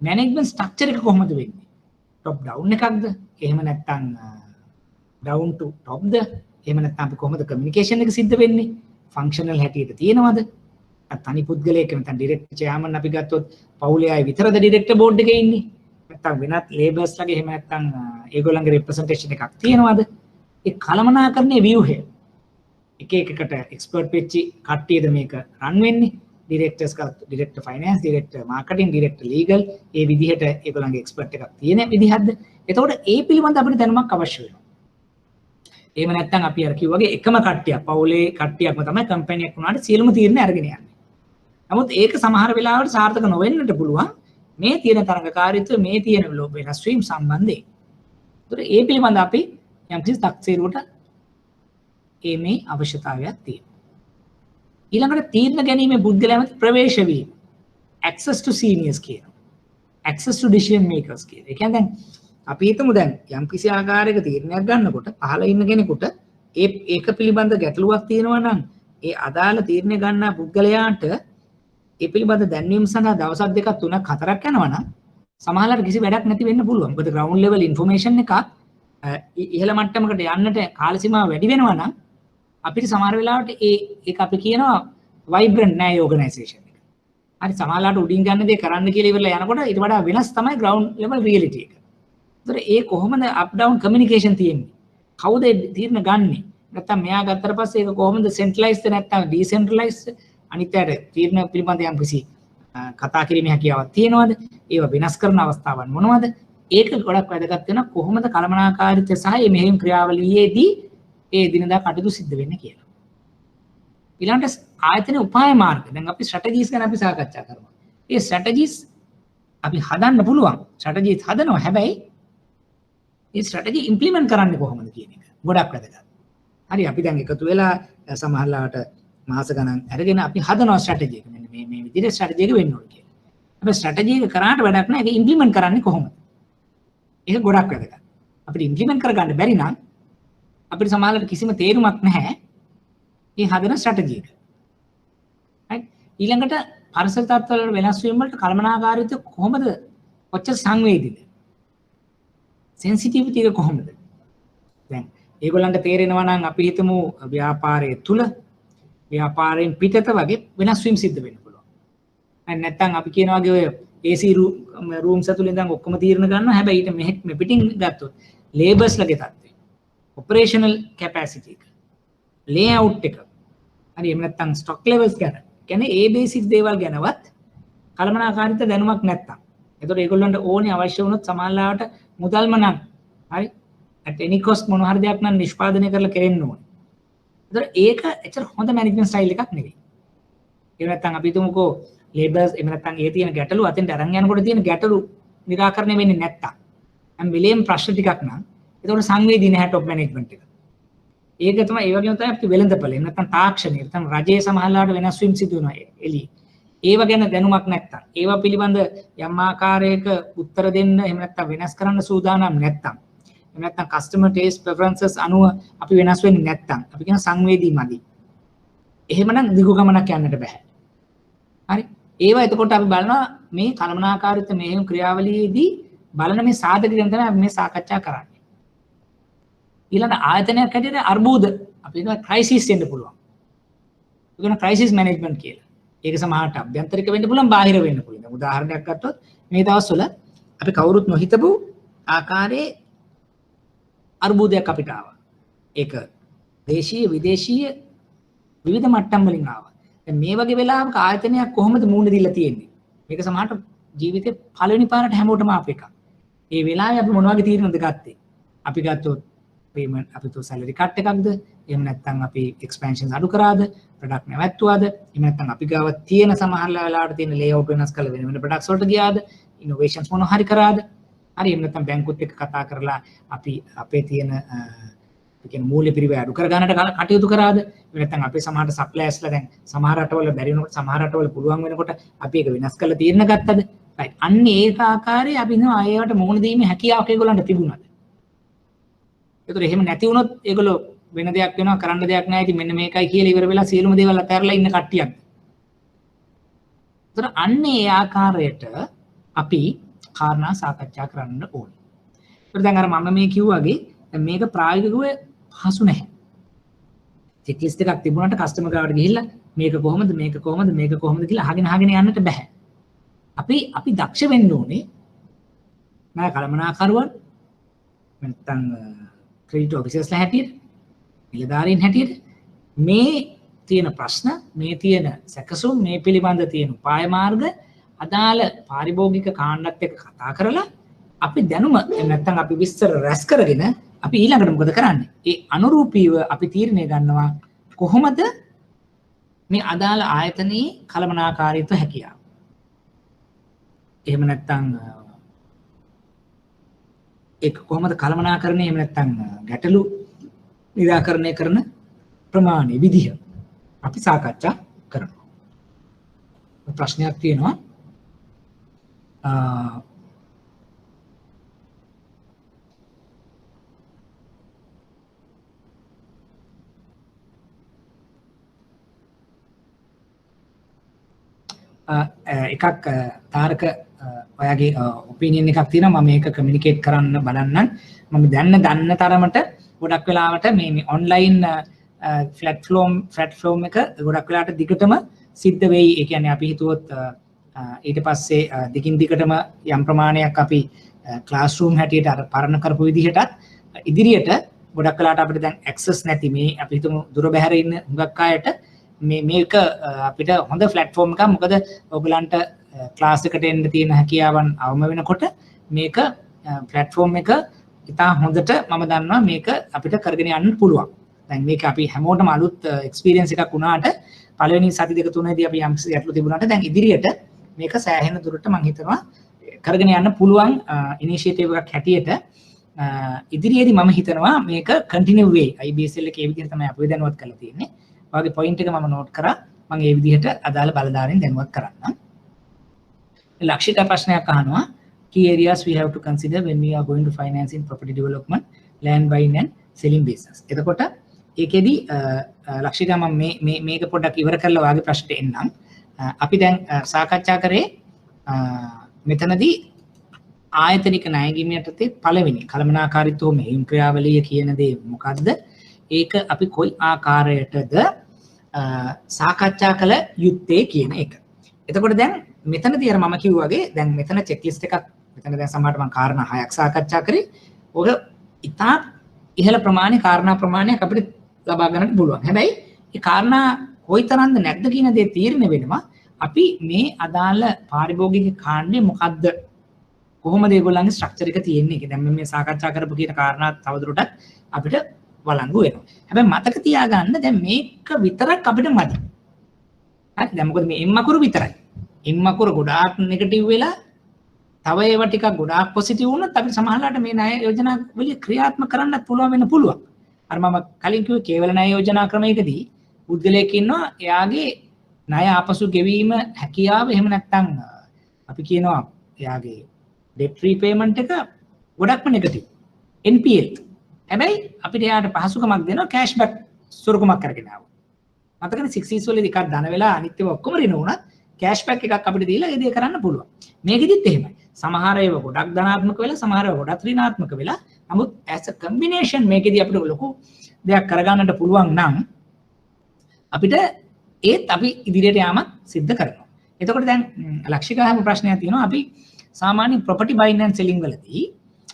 මැනේජ්මන්ට් ස්ට්‍රක්චර් එක කොහොමද වෙන්නේ? টপ ඩවුන් එකක්ද? එහෙම නැත්නම් ඩවුන් ටු টොප්ද? එහෙම නැත්නම් අපි කොහොමද කමියුනිකේෂන් එක සිද්ධ වෙන්නේ? ෆන්ක්ෂනල් හැටියට තියෙනවද? තනි පුද්ගලයෙක් නැත්නම් ඩිරෙක්ටර් චෙයාමන් අපි ගත්තොත් පවුලේ අය විතරද ඩිරෙක්ටර් බෝඩ් එකේ ඉන්නේ? නැත්නම් වෙනත් ලේබර්ස්ලාගේ එහෙම නැත්නම් ඒගොල්ලන්ගේ රෙප්‍රසන්ටේෂන් එකක් තියෙනවද? ඒ කළමනාකරණයේ ව්‍යුහය එක එකකට එක්ස්පර්ට් වෙච්චි කට්ටියද මේක රන් වෙන්නේ? ඩිරෙක්ටර්ස් කරත් director finance, director marketing, director legal ඒ විදිහට ඒගොල්ලන්ගේ එක්ස්පර්ට් එකක් තියෙන විදිහක්ද? එතකොට ඒ පිළිබඳ අපිට දැනුමක් අවශ්‍ය වෙනවා. එහෙම නැත්නම් අපි අර කිව්වාගේ එකම කට්ටියක් පවුලේ කට්ටියක්ම තමයි කම්පැනි එකක් වුණාට සියලුම තීරණ අරගෙන යන්නේ. නමුත් ඒක සමහර වෙලාවට සාර්ථක නොවෙන්නට පුළුවන් මේ තියෙන තරඟකාරීත්වය, මේ තියෙන වෙනස් වීම සම්බන්ධයෙන්. ඒතර ඒ පිළිබඳ අපි යම්කිසි තක්සේරුවට මේ අවශ්‍යතාවයක් තියෙනවා. ඊළඟට තීරණ ගැනීමේ පුද්ගලයා මත ප්‍රවේශ වීම, access to seniors කියනවා, access to decision makers කියනවා. ඒ කියන්නේ දැන් අපි හිතමු දැන් යම්කිසි ආකාරයක තීරණයක් ගන්නකොට පහළ ඉන්න කෙනෙකුට ඒක පිළිබඳ ගැටලුවක් තියෙනවා නම් ඒ අදාළ තීරණය ගන්නා පුද්ගලයාට ඒ පිළිබඳ දැන්වීම සඳහා දවසක් දෙකක් තුනක් හතරක් යනවා නම් සමහරවිට කිසි වැඩක් නැති වෙන්න පුළුවන්. මොකද ග්‍රවුන්ඩ් ලෙවල් ඉන්ෆර්මේෂන් එකක් ඉහළ මට්ටමකට යන්නට කාල සීමාව වැඩි වෙනවා නම් අපිට සමහර වෙලාවට ඒක අපි කියනවා වයිබ්‍රන්ට් නෑ ඕගනයිසේෂන් එක. හරි සමහරවිට උඩින් ගන්න දේ කරන්න කියලා ඉවරලා යනකොට ඊට වඩා වෙනස් තමයි ග්‍රවුන්ඩ් ලෙවල් රියැලිටි එක. ඒතර ඒ කොහොමද අප් ඩවුන් කමියුනිකේෂන් තියෙන්නේ? කවුද තීරණ ගන්නෙ? නැත්තම් මෙයා ගත්තට පස්සේ ඒක කොහොමද සෙන්ට්‍රලයිස්ඩ් නැත්තම් ඩිසෙන්ට්‍රලයිස්ඩ්? අනිත් අයට තීරණ පිළිබඳ යම් කිසි කතා කිරීමේ හැකියාවක් තියෙනවද? ඒව වෙනස් කරන අවස්ථාවන් මොනවද? ඒක ගොඩක් වැදගත් වෙනවා කොහොමද කළමනාකාරීත්වය සහ මේ මෙහෙයුම් ක්‍රියාවලියේදී ඒ දිනදා කටයුතු සිද්ධ වෙන්නේ කියලා. ඊළඟට ආයතන උපාය මාර්ග. දැන් අපි ස්ට්‍රැටජිස් ගැන අපි සාකච්ඡා කරමු. මේ ස්ට්‍රැටජිස් අපි හදන්න පුළුවන්. ස්ට්‍රැටජිස් හදනවා. හැබැයි මේ ස්ට්‍රැටජි ඉම්ප්ලිමන්ට් කරන්නේ කොහොමද කියන එක ගොඩක් වැදගත්. හරි අපි දැන් එකතු වෙලා සමහරලාට මාස ගණන් අරගෙන අපි හදනවා ස්ට්‍රැටජි එක. මෙන්න මේ විදිහට ස්ට්‍රැටජි එක වෙන්න ඕනේ කියලා. හැබැයි ස්ට්‍රැටජි එක කරාට වැඩක් නැහැ. ඒක ඉම්ප්ලිමන්ට් කරන්නේ කොහොමද? ඒක ගොඩක් වැදගත්. අපිට ඉම්ප්ලිමන්ට් කරගන්න බැරි නම් අපිට සමහරවිට කිසිම තේරුමක් නැහැ මේ හදන ස්ට්‍රැටජි එක. right? ඊළඟට පරිසර තත්ත්වවල වෙනස් වීම වලට කළමනාකාරීත්වය කොහොමද කොච්චර සංවේදීද? සෙන්සිටිවිටි එක කොහොමද? දැන් ඒගොල්ලන්ට තේරෙනවා නම් අපි හිතමු ව්‍යාපාරයේ තුල ව්‍යාපාරයෙන් පිටත වගේ වෙනස් වීම සිද්ධ වෙන්න පුළුවන්. නැත්නම් අපි කියනවා වගේ ඔය AC rooms ඇතුළේ ඉඳන් ඔක්කොම තීරණ ගන්නවා. හැබැයි ඊට මෙහෙ පිටින් ගත්තොත් ලේබර්ස්ලගේ තත්ත්වය, ඔපරේෂනල් කැපැසිටි එක, ලේඅවුට් එක, හරි එහෙම නැත්නම් ස්ටොක් ලෙවල්ස් ගැන කියන්නේ ඒ බේසික් දේවල් ගැනවත් කළමනාකාරීත්ව දැනුමක් නැත්තම්. ඒතකොට ඒගොල්ලන්ට ඕනේ අවශ්‍ය වුණොත් සමාජලාවට මුදල්ම නම් හරි at any cost මොන හරි දෙයක් නම් නිෂ්පාදනය කරලා කෙරෙන්න ඕනේ. ඒතකොට ඒක ඇත්තට හොඳ මැනේජ්මන්ට් ස්ටයිල් එකක් නෙවෙයි. ඒ නැත්තම් අපි හිතමුකෝ ලේබර්ස් එහෙම නැත්තම් ඒ තියෙන ගැටලු අතෙන්ට අරන් යනකොට තියෙන ගැටලු निराකරණය වෙන්නේ නැත්තම් නම් වෙලෙම ප්‍රශ්න ටිකක් නම් ඒතකොට සංවේදී නැහැ টොප් මැනේජ්මන්ට් එක. ඒක තමයි ඒ වගේම තමයි අපි වෙළඳපළ එහෙම නැත්තම් තාක්ෂණය නැත්තම් රජයේ සමහරලාට වෙනස් වීම සිදු වෙනවා එළියේ. ඒව ගැන දැනුමක් නැත්තම් ඒවා පිළිබඳ යම් ආකාරයක උත්තර දෙන්න එහෙම නැත්තම් වෙනස් කරන්න සූදානම් නැත්තම් එහෙම නැත්තම් කස්ටමර් ටේස්ට් ප්‍රෙෆරන්සස් අනුව අපි වෙනස් වෙන්නේ නැත්තම් අපි කියන සංවේදී මදි. එහෙමනම් දිගු ගමනක් යන්නට බෑ. හරි. ඒවා එතකොට අපි බලනවා මේ කළමනාකාරීත්ව මෙහෙයුම් ක්‍රියාවලියේදී බලන මේ සාධක ගැන තමයි අපි මේ සාකච්ඡා කරන්නේ. ඊළඟ ආයතනයක් හැටියට අර්බුද අපි කියනවා ක්‍රයිසිස් වෙන්න පුළුවන්. ඒක කියන ක්‍රයිසිස් මැනේජ්මන්ට් කියලා. ඒක සමහරට අභ්‍යන්තරික වෙන්න පුළුවන් බාහිර වෙන්න පුළුවන්. උදාහරණයක් ගත්තොත් මේ දවස්වල අපි කවුරුත් නොහිතපු ආකාරයේ අර්බුදයක් අපිට ආවා. ඒක දේශීය විදේශීය විවිධ මට්ටම් වලින් ආවා. දැන් මේ වගේ වෙලාවක ආයතනයක් කොහොමද මූණ දීලා තියෙන්නේ? මේක සමහරට ජීවිතේ පළවෙනි පාරට හැමෝටම ආපු එකක්. ඒ වෙලාවේ අපි මොන වගේ තීරණද ගත්තේ? අපි ගත්තොත් payment අපි તો salary cut එකක්ද? එහෙම නැත්නම් අපි expansion අඩු කරාද? product නැවැත්තුවාද? එහෙම නැත්නම් අපි ගාව තියෙන සමහර වෙලාවට තියෙන layout වෙනස් කරලා වෙන වෙන products වලට ගියාද? innovations මොන හරි කරාද? හරි එහෙම නැත්නම් බැංකුත් එක්ක කතා කරලා අපි අපේ තියෙන කියන මූල්‍ය පිරිවැය අඩු කර ගන්නට කටයුතු කරාද? එහෙම නැත්නම් අපේ සමහර සප්ලයර්ස්ලා දැන් සමහර රටවල බැරි වෙනකොට සමහර රටවල පුළුවන් වෙනකොට අපි ඒක වෙනස් කරලා තීරණ ගත්තද? right. අන්න ඒක ආකාරයේ අපි හිතනවා ආයෙකට මොන දීමේ හැකියාවක් ඒගොල්ලන්ට තිබුණාද? ඒතර එහෙම නැති වුණොත් ඒගොල්ලෝ වෙන දෙයක් වෙනවා කරන්න දෙයක් නැහැ. ඉතින් මෙන්න මේකයි කියලා ඉවර වෙලා සියලුම දේවල් අතහැරලා ඉන්න කට්ටියක්. ඒතර අන්න ඒ ආකාරයට අපි කාරණා සාකච්ඡා කරන්න ඕනේ. ඒතර දැන් අර මම මේ කිව්වාගේ දැන් මේක ප්‍රායෝගිකව පහසු නැහැ. චෙක්ලිස්ට් එකක් තිබුණාට කස්ටමර් ගාවට ගිහිල්ලා මේක කොහොමද මේක කොහොමද මේක කොහොමද කියලා අහගෙන යන්නට බෑ. අපි දක්ෂ වෙන්න ඕනේ. මම කළමනාකරුවන් නැත්නම් ක්‍රෙඩිට් ඔෆිසර්ස්ලා හැටියට නිලධාරීන් හැටියට මේ තියෙන ප්‍රශ්න මේ තියෙන සැකසුම් මේ පිළිබඳ තියෙන උපාය මාර්ග අදාළ පාරිභෝගික කාණ්ඩත් එක්ක කතා කරලා අපි දැනුම නැත්නම් අපි විස්තර රැස් කරගෙන අපි ඊළඟට මොකද කරන්නේ? ඒ අනුරූපීව අපි තීරණය ගන්නවා කොහොමද මේ අදාළ ආයතනයේ කළමනාකාරීත්ව හැකියාව. එහෙම නැත්නම් ඒක කොහොමද කළමනාකරණය එහෙම නැත්නම් ගැටලු निराකරණය කරන ප්‍රමාණය විදිහ අපි සාකච්ඡා කරනවා. ප්‍රශ්නයක් තියෙනවා එකක් තාරක ඔයාගේ ඔපිනියන් එකක් තියෙනවා මම මේක කමියුනිකේට් කරන්න බලන්නම් මම දන්න තරමට ගොඩක් වෙලාවට මේ ඔන්ලයින් ෆ්ලැට්ෆෝම් එක ගොඩක් වෙලාවට දිගටම සිද්ධ වෙයි. ඒ කියන්නේ අපි හිතුවොත් ඊට පස්සේ දිගින් දිගටම යම් ප්‍රමාණයක් අපි ක්ලාස්රූම් හැටියට අර පරණ කරපු විදිහටත් ඉදිරියට ගොඩක් වෙලාවට අපිට දැන් ඇක්සස් නැති මේ අපි හිතමු දුර බැහැර ඉන්න හුඟක් අයට මේක අපිට හොඳ ප්ලැට්ෆෝම් එකක්. මොකද ඔයගලන්ට ක්ලාස් එකට එන්න තියෙන හැකියාවන් අවම වෙනකොට මේක ප්ලැට්ෆෝම් එක ඉතා හොඳට මම දන්නවා මේක අපිට කරගෙන යන්න පුළුවන්. දැන් මේක අපි හැමෝටම අලුත් එක්ස්පීරියන්ස් එකක් වුණාට පළවෙනි සති දෙක තුනේදී අපි යම් ගැටලු තිබුණාට දැන් ඉදිරියට මේක සෑහෙන දුරට මම හිතනවා කරගෙන යන්න පුළුවන් ඉනිෂියේටිව් එකක් හැටියට ඉදිරියේදී මම හිතනවා මේක කන්ටිනියු වෙයි. IBSL එකේ ඒ විදිහට තමයි අපි දැනුවත් කරලා තියෙන්නේ. ඔයගේ පොයින්ට් එක මම නෝට් කරා. මම ඒ විදිහට අදාළ බලධාරීන් දැනුවත් කරන්නම්. ලක්ෂිත ප්‍රශ්නයක් අහනවා key areas we have to consider when we are going to finance in property development land buying and selling business. එතකොට ඒකෙදි ලක්ෂිත මම මේක පොඩ්ඩක් ඉවර කරලා ඔයාගේ ප්‍රශ්නට එන්නම්. අපි දැන් සාකච්ඡා කරේ මෙතනදී ආයතනික ණය ගැනීම යටතේ පළවෙනි කළමනාකාරීත්වය මෙහිම් ක්‍රියාවලිය කියන දේ මොකද්ද? ඒක අපි කොයි ආකාරයටද සාකච්ඡා කළ යුත්තේ කියන එක. එතකොට දැන් මෙතනදී අර මම කිව්වාගේ දැන් මෙතන චෙක්ලිස්ට් එකක් මෙතන දැන් සමහරට මම කාරණා 6ක් සාකච්ඡා කරේ. ඔක ඉතා ඉහළ ප්‍රමාණයේ කාරණා ප්‍රමාණයක් අපිට ලබා ගන්නට පුළුවන්. හැබැයි මේ කාරණා කොයිතරම්ද නැද්ද කියන දේ තීරණය වෙනවා අපි මේ අදාළ පාරිභෝගික කාණ්ඩේ මොකද්ද කොහොමද ඒගොල්ලන්ගේ ස්ට්‍රක්චර් එක තියෙන්නේ කියලා. දැන් මේ සාකච්ඡා කරපු කියන කාරණා තවදුරටත් අපිට වළංගු වෙනවා. හැබැයි මතක තියාගන්න දැන් මේක විතරක් අපිට මදි. හරි දැන් මොකද මේ එම් අකුරු විතරයි. එම් අකුරු ගොඩාක් නෙගටිව් වෙලා තව ඒවා ටිකක් ගොඩාක් පොසිටිව් වුණොත් අපිට සමහරවිට මේ ණය යෝජනා වලින් ක්‍රියාත්මක කරන්නත් පුළුවන් වෙන්න පුළුවන්. අර මම කලින් කිව්වේ කේවල ණය යෝජනා ක්‍රමයකදී පුද්ගලයෙක් ඉන්නවා එයාගේ ණය ආපසු ගෙවීම හැකියාව එහෙම නැත්නම් අපි කියනවා එයාගේ debt repayment එක ගොඩක්ම නෙගටිව් NPL. හැබැයි අපිට එයාට පහසුකමක් දෙනවා කෑෂ්බැක් සුරුකමක් කරගෙන ආවොත්. මතකනේ 6Cs වලදී එකක් ධන වෙලා අනිත් ඒවා ඔක්කොම රින වුණත් කෑෂ්බැක් එකක් අපිට දීලා ඒ දේ කරන්න පුළුවන්. මේකෙදිත් එහෙමයි. සමහර ඒවා ගොඩක් ධනාත්මක වෙලා සමහර ඒවා ගොඩක් ඍණාත්මක වෙලා නමුත් as a combination මේකෙදී අපිට ලොකු දෙයක් කරගන්නට පුළුවන් නම් අපිට ඒත් අපි ඉදිරියට යාමක් සිද්ධ කරනවා. එතකොට දැන් ලක්ෂිකාම ප්‍රශ්නයක් තියෙනවා අපි සාමාන්‍ය property buying and selling වලදී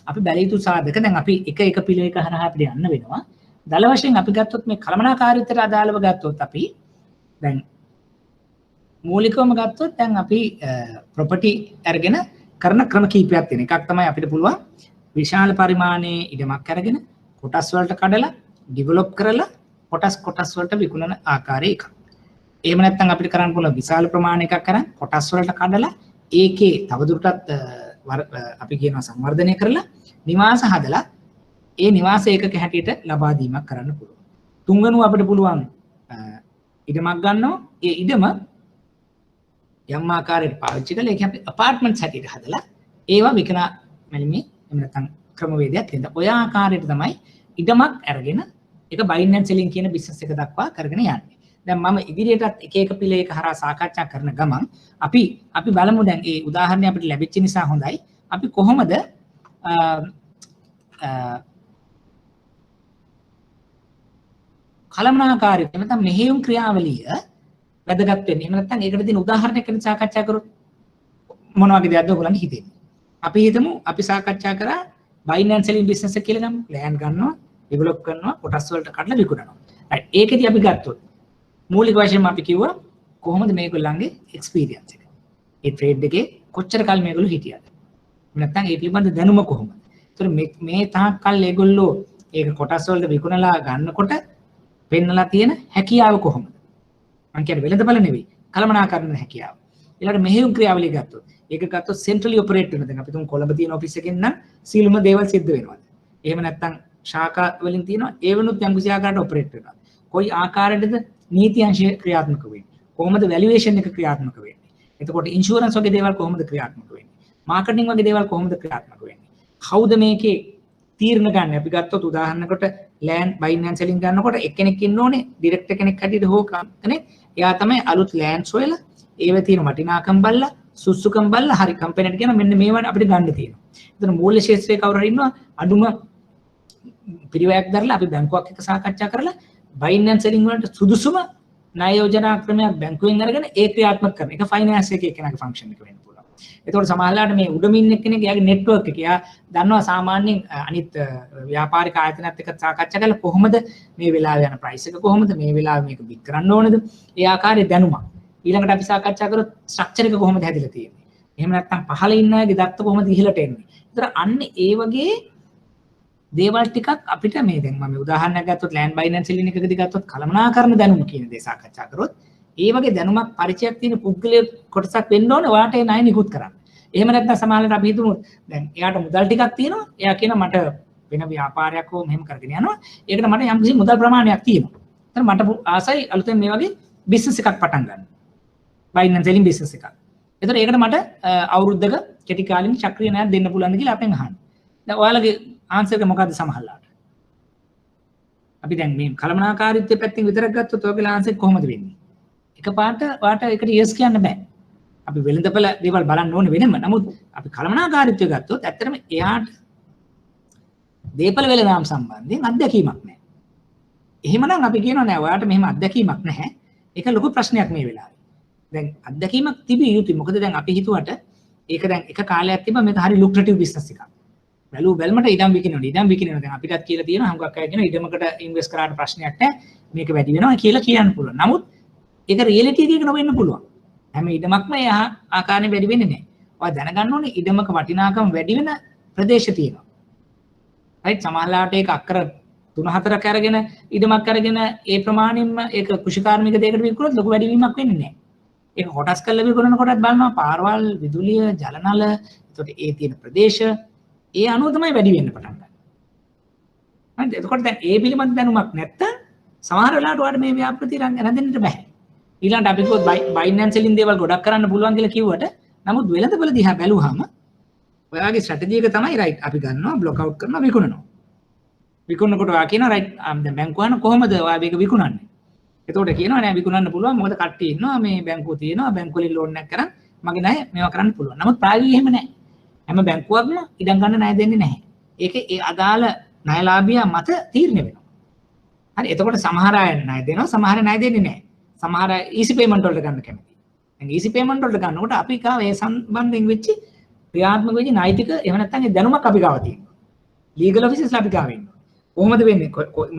අපි බැලිය යුතු සාධක දැන් අපි එක පිළිවෙලක හරහා අපිට යන්න වෙනවා. දල වශයෙන් අපි ගත්තොත් මේ කළමනාකාරීත්වයට අදාළව ගත්තොත් අපි දැන් මූලිකවම ගත්තොත් දැන් අපි property අරගෙන කරන ක්‍රම කීපයක් තියෙන. එකක් තමයි අපිට පුළුවන් විශාල පරිමාණයේ ඉඩමක් අරගෙන කොටස් වලට කඩලා ඩෙවලොප් කරලා කොටස් වලට විකුණන ආකාරය එකක්. එහෙම නැත්නම් අපිට කරන්න පුළුවන් විශාල ප්‍රමාණයක කරන් කොටස් වලට කඩලා ඒකේ තවදුරටත් අපි කියනවා සංවර්ධනය කරලා නිවාස හදලා ඒ නිවාස ඒකක හැටියට ලබා දීමක් කරන්න පුළුවන්. තුන්වෙනුව අපිට පුළුවන් ඉඩමක් ගන්නවා ඒ ඉඩම යම් ආකාරයකට පාවිච්චි කරලා ඒක අපි අපාර්ට්මන්ට්ස් හැටියට හදලා ඒවා විකනා මෙලිමේ එහෙම නැත්නම් ක්‍රමවේදයක් තියෙනවා. ඔය ආකාරයට තමයි ඉඩමක් අරගෙන ඒක බයින් ඇන්ඩ් සෙලින් කියන බිස්නස් එක දක්වා කරගෙන යන්නේ. දැන් මම ඉදිරියටත් එක පිළිවෙලක හරහා සාකච්ඡා කරන ගමන් අපි බලමු දැන් ඒ උදාහරණය අපිට ලැබෙච්ච නිසා හොඳයි. අපි කොහොමද කළමනාකාරීත්වය නැත්නම් මෙහෙයුම් ක්‍රියාවලිය වැදගත් වෙන්නේ. එහෙම නැත්නම් ඒකට තියෙන උදාහරණයක් ගැන සාකච්ඡා කරොත් මොන වගේ දෙයක්ද ඔයගොල්ලන්ට හිතෙන්නේ? අපි හිතමු අපි සාකච්ඡා කරා බයින් ඇන්ඩ් සෙලින් බිස්නස් එක කියලා ගමු. ලෑන්ඩ් ගන්නවා, ඩෙවලොප් කරනවා, කොටස් වලට කඩලා විකුණනවා. රයිට්. ඒකෙදි අපි ගත්තොත් මූලික වශයෙන්ම අපි කිව්වා කොහොමද මේගොල්ලන්ගේ එක්ස්පීරියන්ස් එක. ඒ ට්‍රේඩ් එකේ කොච්චර කල් මේගොල්ලෝ හිටියද? නැත්නම් ඒ පිළිබඳ දැනුම කොහොමද? ඒතර මේ තාක් කල් ඒගොල්ලෝ ඒක කොටස් වලට විකුණලා ගන්නකොට පෙන්නලා තියෙන හැකියාව කොහොමද? මම කියන්නේ වෙළඳපළ නෙවෙයි කළමනාකරන හැකියාව. ඊළඟට මෙහෙයුම් ක්‍රියාවලිය ගත්තොත් ඒක ගත්තොත් සෙන්ට්‍රලි ඔපරේට් වෙන දැන් අපි තුන් කොළඹ තියෙන ඔෆිස් එකෙන් නම් සීලම දේවල් සිද්ධ වෙනවා. එහෙම නැත්නම් ශාඛා වලින් තියෙනවා ඒ වෙනුත් යම් කිසි ආකාරයකට ඔපරේට් වෙනවා. කොයි ආකාරයකටද නීති අංශය ක්‍රියාත්මක වෙන්නේ? කොහොමද වැලියුේෂන් එක ක්‍රියාත්මක වෙන්නේ? එතකොට ඉන්ෂුරන්ස් වගේ දේවල් කොහොමද ක්‍රියාත්මක වෙන්නේ? මාකටිං වගේ දේවල් කොහොමද ක්‍රියාත්මක වෙන්නේ? කවුද මේකේ තීරණ ගන්න? අපි ගත්තොත් උදාහරණයකට ලෑන්ඩ් බයින් ඇන්ඩ් සෙලින් ගන්නකොට එක්කෙනෙක් ඉන්න ඕනේ ඩිරෙක්ටර් කෙනෙක් හැටියට හෝ කෙනෙක්. එයා තමයි අලුත් ලෑන්ඩ්ස් හොයලා ඒවේ තියෙන වටිනාකම් බලලා සුසුකම් බලලා හරි කම්පැනිට කියන මෙන්න මේවා අපිට ගන්න තියෙනවා. එතන මූල්‍ය ශාස්ත්‍රයේ කවුරු හරි ඉන්නවා අඩුම පිරිවැයක් දරලා අපි බැංකුවක් එක්ක සාකච්ඡා කරලා බයින් ඇන්ඩ් සෙලින් වලට සුදුසුම ණය යෝජනා ක්‍රමයක් බැංකුවෙන් අරගෙන ඒ ක්‍රියාත්මක කරන එක ෆයිනෑන්ස් එකේ කෙනාගේ ෆන්ක්ෂන් එක වෙන්න පුළුවන්. ඒතකොට සමහරවිට මේ උඩමින් ඉන්න කෙනෙක් එයාගේ නෙට්වර්ක් එක එයා දන්නවා සාමාන්‍යයෙන් අනිත් ව්‍යාපාරික ආයතනත් එක්ක සාකච්ඡා කරලා කොහොමද මේ වෙලාවේ යන ප්‍රයිස් එක කොහොමද මේ වෙලාවේ මේක බිට් කරන්න ඕනද? ඒ ආකාරයේ දැනුමක්. ඊළඟට අපි සාකච්ඡා කරොත් ස්ට්‍රක්චර් එක කොහොමද හැදිලා තියෙන්නේ? එහෙම නැත්නම් පහළ ඉන්න අයගේ දත්ත කොහොමද ඉහළට එන්නේ? ඒතර අන්න ඒ වගේ දේවල් ටිකක් අපිට මේ දැන් මම උදාහරණයක් ගත්තොත් ලෑන්ඩ් බයින් ඇන්ඩ් සෙලින් එකකදී ගත්තොත් කළමනාකරන දැනුම කියන දේ සාකච්ඡා කරොත් ඒ වගේ දැනුමක් පරිචයක් තියෙන පුද්ගලයෙක් කොටසක් වෙන්න ඕනේ ඔයාට ඒ ණය නිකුත් කරන්න. එහෙම නැත්නම් සමහරවිට අපි හිතමු දැන් එයාට මුදල් ටිකක් තියෙනවා. එයා කියනවා මට වෙන ව්‍යාපාරයක් හෝ මෙහෙම කරගෙන යනවා. ඒකට මට යම්කිසි මුදල් ප්‍රමාණයක් තියෙනවා. එතන මට ආසයි අලුතෙන් මේ වගේ බිස්නස් එකක් පටන් ගන්න. බයින් ඇන්ඩ් සෙලින් බිස්නස් එකක්. ඒතර ඒකට මට අවුරුද්දක කෙටි කාලින චක්‍රීය ණයක් දෙන්න පුළුවන්ද කියලා අපෙන් අහන්න. දැන් ඔයාලගේ ආන්සර් එක මොකද්ද සමහරලාට? අපි දැන් මේ කළමනාකාරීත්වයේ පැත්තෙන් විතරක් ගත්තොත් ඔයගොල්ලෝ ආන්සර් කොහොමද වෙන්නේ? එකපාරට ඔයාට ඒකට යස් කියන්න බෑ. අපි වෙළඳපළ දේවල් බලන්න ඕනේ වෙනම. නමුත් අපි කළමනාකාරීත්වය ගත්තොත් ඇත්තටම එයාට දීපල වෙළඳාම් සම්බන්ධයෙන් අත්දැකීමක් නැහැ. එහෙමනම් අපි කියනවා නෑ ඔයාට මෙහෙම අත්දැකීමක් නැහැ. ඒක ලොකු ප්‍රශ්නයක් මේ වෙලාවේ. දැන් අත්දැකීමක් තිබිය යුතුයි. මොකද දැන් අපි හිතුවට ඒක දැන් එක කාලයක් තිබ්බා මේක හරි ලුක්‍රටිව් බිස්නස් එකක්. වැලු බැලමට ඉඩම් විකිනවනේ. ඉඩම් විකිනනවා. දැන් අපිටත් කියලා තියෙනවා හුඟක් අය කියන ඉඩමකට ඉන්වෙස්ට් කරාට ප්‍රශ්නයක් නැහැ. මේක වැඩි වෙනවා කියලා කියන්න පුළුවන්. නමුත් ඒක රියැලිටි එකක නොවෙන්න පුළුවන්. හැම ඉඩමක්ම ඒ ආකාරයෙන් වැඩි වෙන්නේ නැහැ. ඔය දැනගන්න ඕනේ ඉඩමක වටිනාකම වැඩි වෙන ප්‍රදේශ තියෙනවා. රයිට් සමහරලාට ඒක අක්කර 3-4ක් අරගෙන ඉඩමක් අරගෙන ඒ ප්‍රමාණයෙන්ම ඒක කෘෂිකාර්මික දෙයකට විකුණුවොත් ලොකු වැඩිවීමක් වෙන්නේ නැහැ. ඒක කොටස් කරලා විකුණනකොටත් බලනවා පාරවල්, විදුලිය, ජල නල, එතකොට ඒ තියෙන ප්‍රදේශ ඒ අනුව තමයි වැඩි වෙන්න පටන් ගන්නේ. හරිද? එතකොට දැන් ඒ පිළිබඳ දැනුමක් නැත්තම් සමහර වෙලාවට ඔයාලට මේ ව්‍යාපෘති රැඳෙන්නට බෑ. ඊළඟට අපි කිව්වොත් බයින් ඇන්ඩ් සෙලින් දේවල් ගොඩක් කරන්න පුළුවන් කියලා කිව්වට නමුත් වෙළඳපොළ දිහා බැලුවාම ඔයාගේ ස්ට්‍රැටජි එක තමයි රයිට් අපි ගන්නවා බ්ලොක් අවුට් කරනවා විකුණනවා. විකුණනකොට ඔයා කියනවා රයිට් දැන් බැංකුව යන කොහොමද ඔයා මේක විකුණන්නේ? එතකොට කියනවා නෑ විකුණන්න පුළුවන් මොකද කට්ටිය ඉන්නවා මේ බැංකුව තියෙනවා බැංකුව වලින් ලෝන් එකක් කරන් මගේ ණය මේවා කරන්න පුළුවන්. නමුත් ප්‍රායෝගිකව එහෙම නෑ. හැම බැංකුවක්ම ඉඩම් ගන්න ණය දෙන්නේ නැහැ. ඒකේ ඒ අදාළ ණයලාභියා මත තීරණය වෙනවා. හරි එතකොට සමහර අය ණය දෙනවා සමහර ණය දෙන්නේ නැහැ. සමහර අය ඊසි පේමන්ට් වලට ගන්න කැමතියි. දැන් ඊසි පේමන්ට් වලට ගන්නකොට අපි කාව ඒ සම්බන්ධයෙන් වෙච්ච ක්‍රියාත්මක වෙච්ච නෛතික එහෙම නැත්නම් ඒ දැනුමක් අපි ගාව තියෙනවා. ලීගල් ඔෆිසර්ස්ලා අපි ගාව ඉන්නවා. කොහොමද වෙන්නේ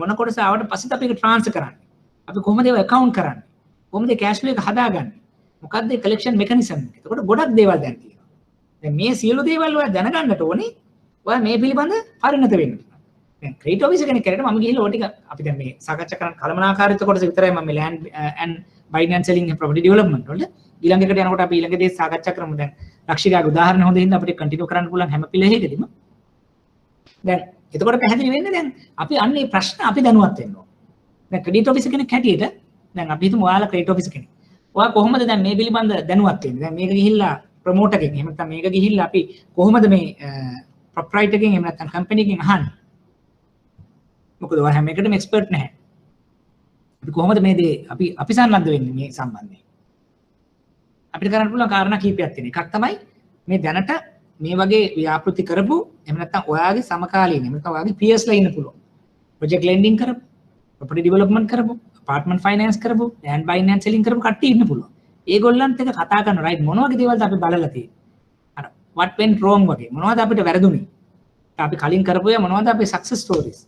මොන කොටස ආවට පස්සෙත් අපි ඒක ට්‍රාන්ස්ෆර් කරන්නේ. අපි කොහොමද ඒක account කරන්නේ? කොහොමද කැෂ් ෆ්ලෝ එක හදාගන්නේ? මොකක්ද ඒ collection mechanism එක? එතකොට ගොඩක් දේවල් දැන් තියෙනවා. දැන් මේ සියලු දේවල් ඔයා දැනගන්නට ඕනේ. ඔයා මේ පිළිබඳ පරිණත වෙන්න. දැන් ක්‍රෙඩිට් ඔෆිසර් කෙනෙක් කරේට මම ගිහිල්ලා ඔය ටික අපි දැන් මේ සාකච්ඡා කරන කළමනාකාරීත්ව කොටස විතරයි මම මේ land and buying and selling and property development වල ඊළඟ එකට යනකොට අපි ඊළඟ දේ සාකච්ඡා කරමු. දැන් ලක්ෂිකාගේ උදාහරණ හොඳ හින්දා අපිට කන්ටිනියු කරන්න පුළුවන් හැම පිළෙහෙකදීම. දැන් එතකොට පැහැදිලි වෙන්නේ දැන් අපි අන්න මේ ප්‍රශ්න අපි දැනුවත් වෙන්න ඕන. දැන් ක්‍රෙඩිට් ඔෆිසර් කෙනෙක් හැටියට දැන් අපි හිතමු ඔයාලා ක්‍රෙඩිට් ඔෆිසර් කෙනෙක්. ඔයා කොහොමද දැන් මේ පිළිබඳ දැනුවත් වෙන්නේ? දැන් මේක ගිහිල්ලා ප්‍රොමෝටර් කෙනෙක් එහෙම නැත්නම් මේක ගිහිල්ලා අපි කොහොමද මේ ප්‍රොප්‍රයිටර් කෙනෙක් එහෙම නැත්නම් කම්පැනි එකෙන් අහන්නේ? මොකද ඔයා හැම එකටම එක්ස්පර්ට් නැහැ. අපි කොහොමද මේ දේ අපි සම්බන්ධ වෙන්නේ මේ සම්බන්ධයෙන්? අපිට කරන්න පුළුවන් කාරණා කීපයක් තියෙනවා. එකක් තමයි මේ දැනට මේ වගේ ව්‍යාපෘති කරපු එහෙම නැත්නම් ඔයාගේ සමකාලීන එහෙම නැත්නම් ඔයාගේ peersලා ඉන්න පුළුවන්. project lending කරපු, property development කරපු, apartment finance කරපු, land buying and selling කරපු කට්ටිය ඉන්න පුළුවන්. ඒගොල්ලන්ත් එක කතා කරනවා right මොන වගේ දේවල්ද අපි බලලා තියෙන්නේ. අර what went wrong වගේ මොනවද අපිට වැරදුනේ? අපි කලින් කරපු ඒවා මොනවද අපේ success stories?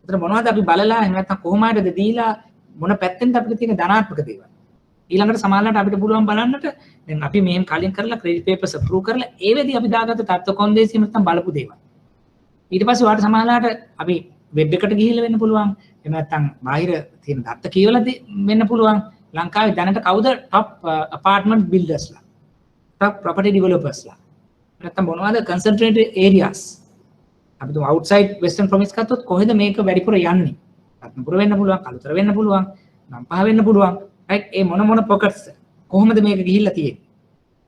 එතන මොනවද අපි බලලා එහෙම නැත්නම් කොහොම හරිද දීලා මොන පැත්තෙන්ද අපිට තියෙන ධනාත්මක දේවල්. ඊළඟට සමානලට අපිට පුළුවන් බලන්නට දැන් අපි මෙහෙම කලින් කරලා ක්‍රෙඩිට් පේපර්ස් අප්‍රූව් කරලා ඒ වෙදී අපි දාගත්ත තත්ත්ව කොන්දේසිය නැත්නම් බලපු දේවල්. ඊට පස්සේ ඔයාලට සමානලට අපි වෙබ් එකට ගිහිල්ලා වෙන්න පුළුවන්. එහෙම නැත්නම් බාහිර තියෙන දත්ත කියවලා වෙන්න පුළුවන්. ලංකාවේ දැනට කවුද top apartment buildersලා? top property developersලා? නැත්නම් මොනවද concentrated areas? අපි තුමු outside western province ගත්තොත් කොහෙද මේක වැඩිපුර යන්නේ? රත්නපුර වෙන්න පුළුවන්, කළුතර වෙන්න පුළුවන්, නම්පහ වෙන්න පුළුවන්. right ඒ මොන pockets කොහොමද මේක ගිහිල්ලා තියෙන්නේ?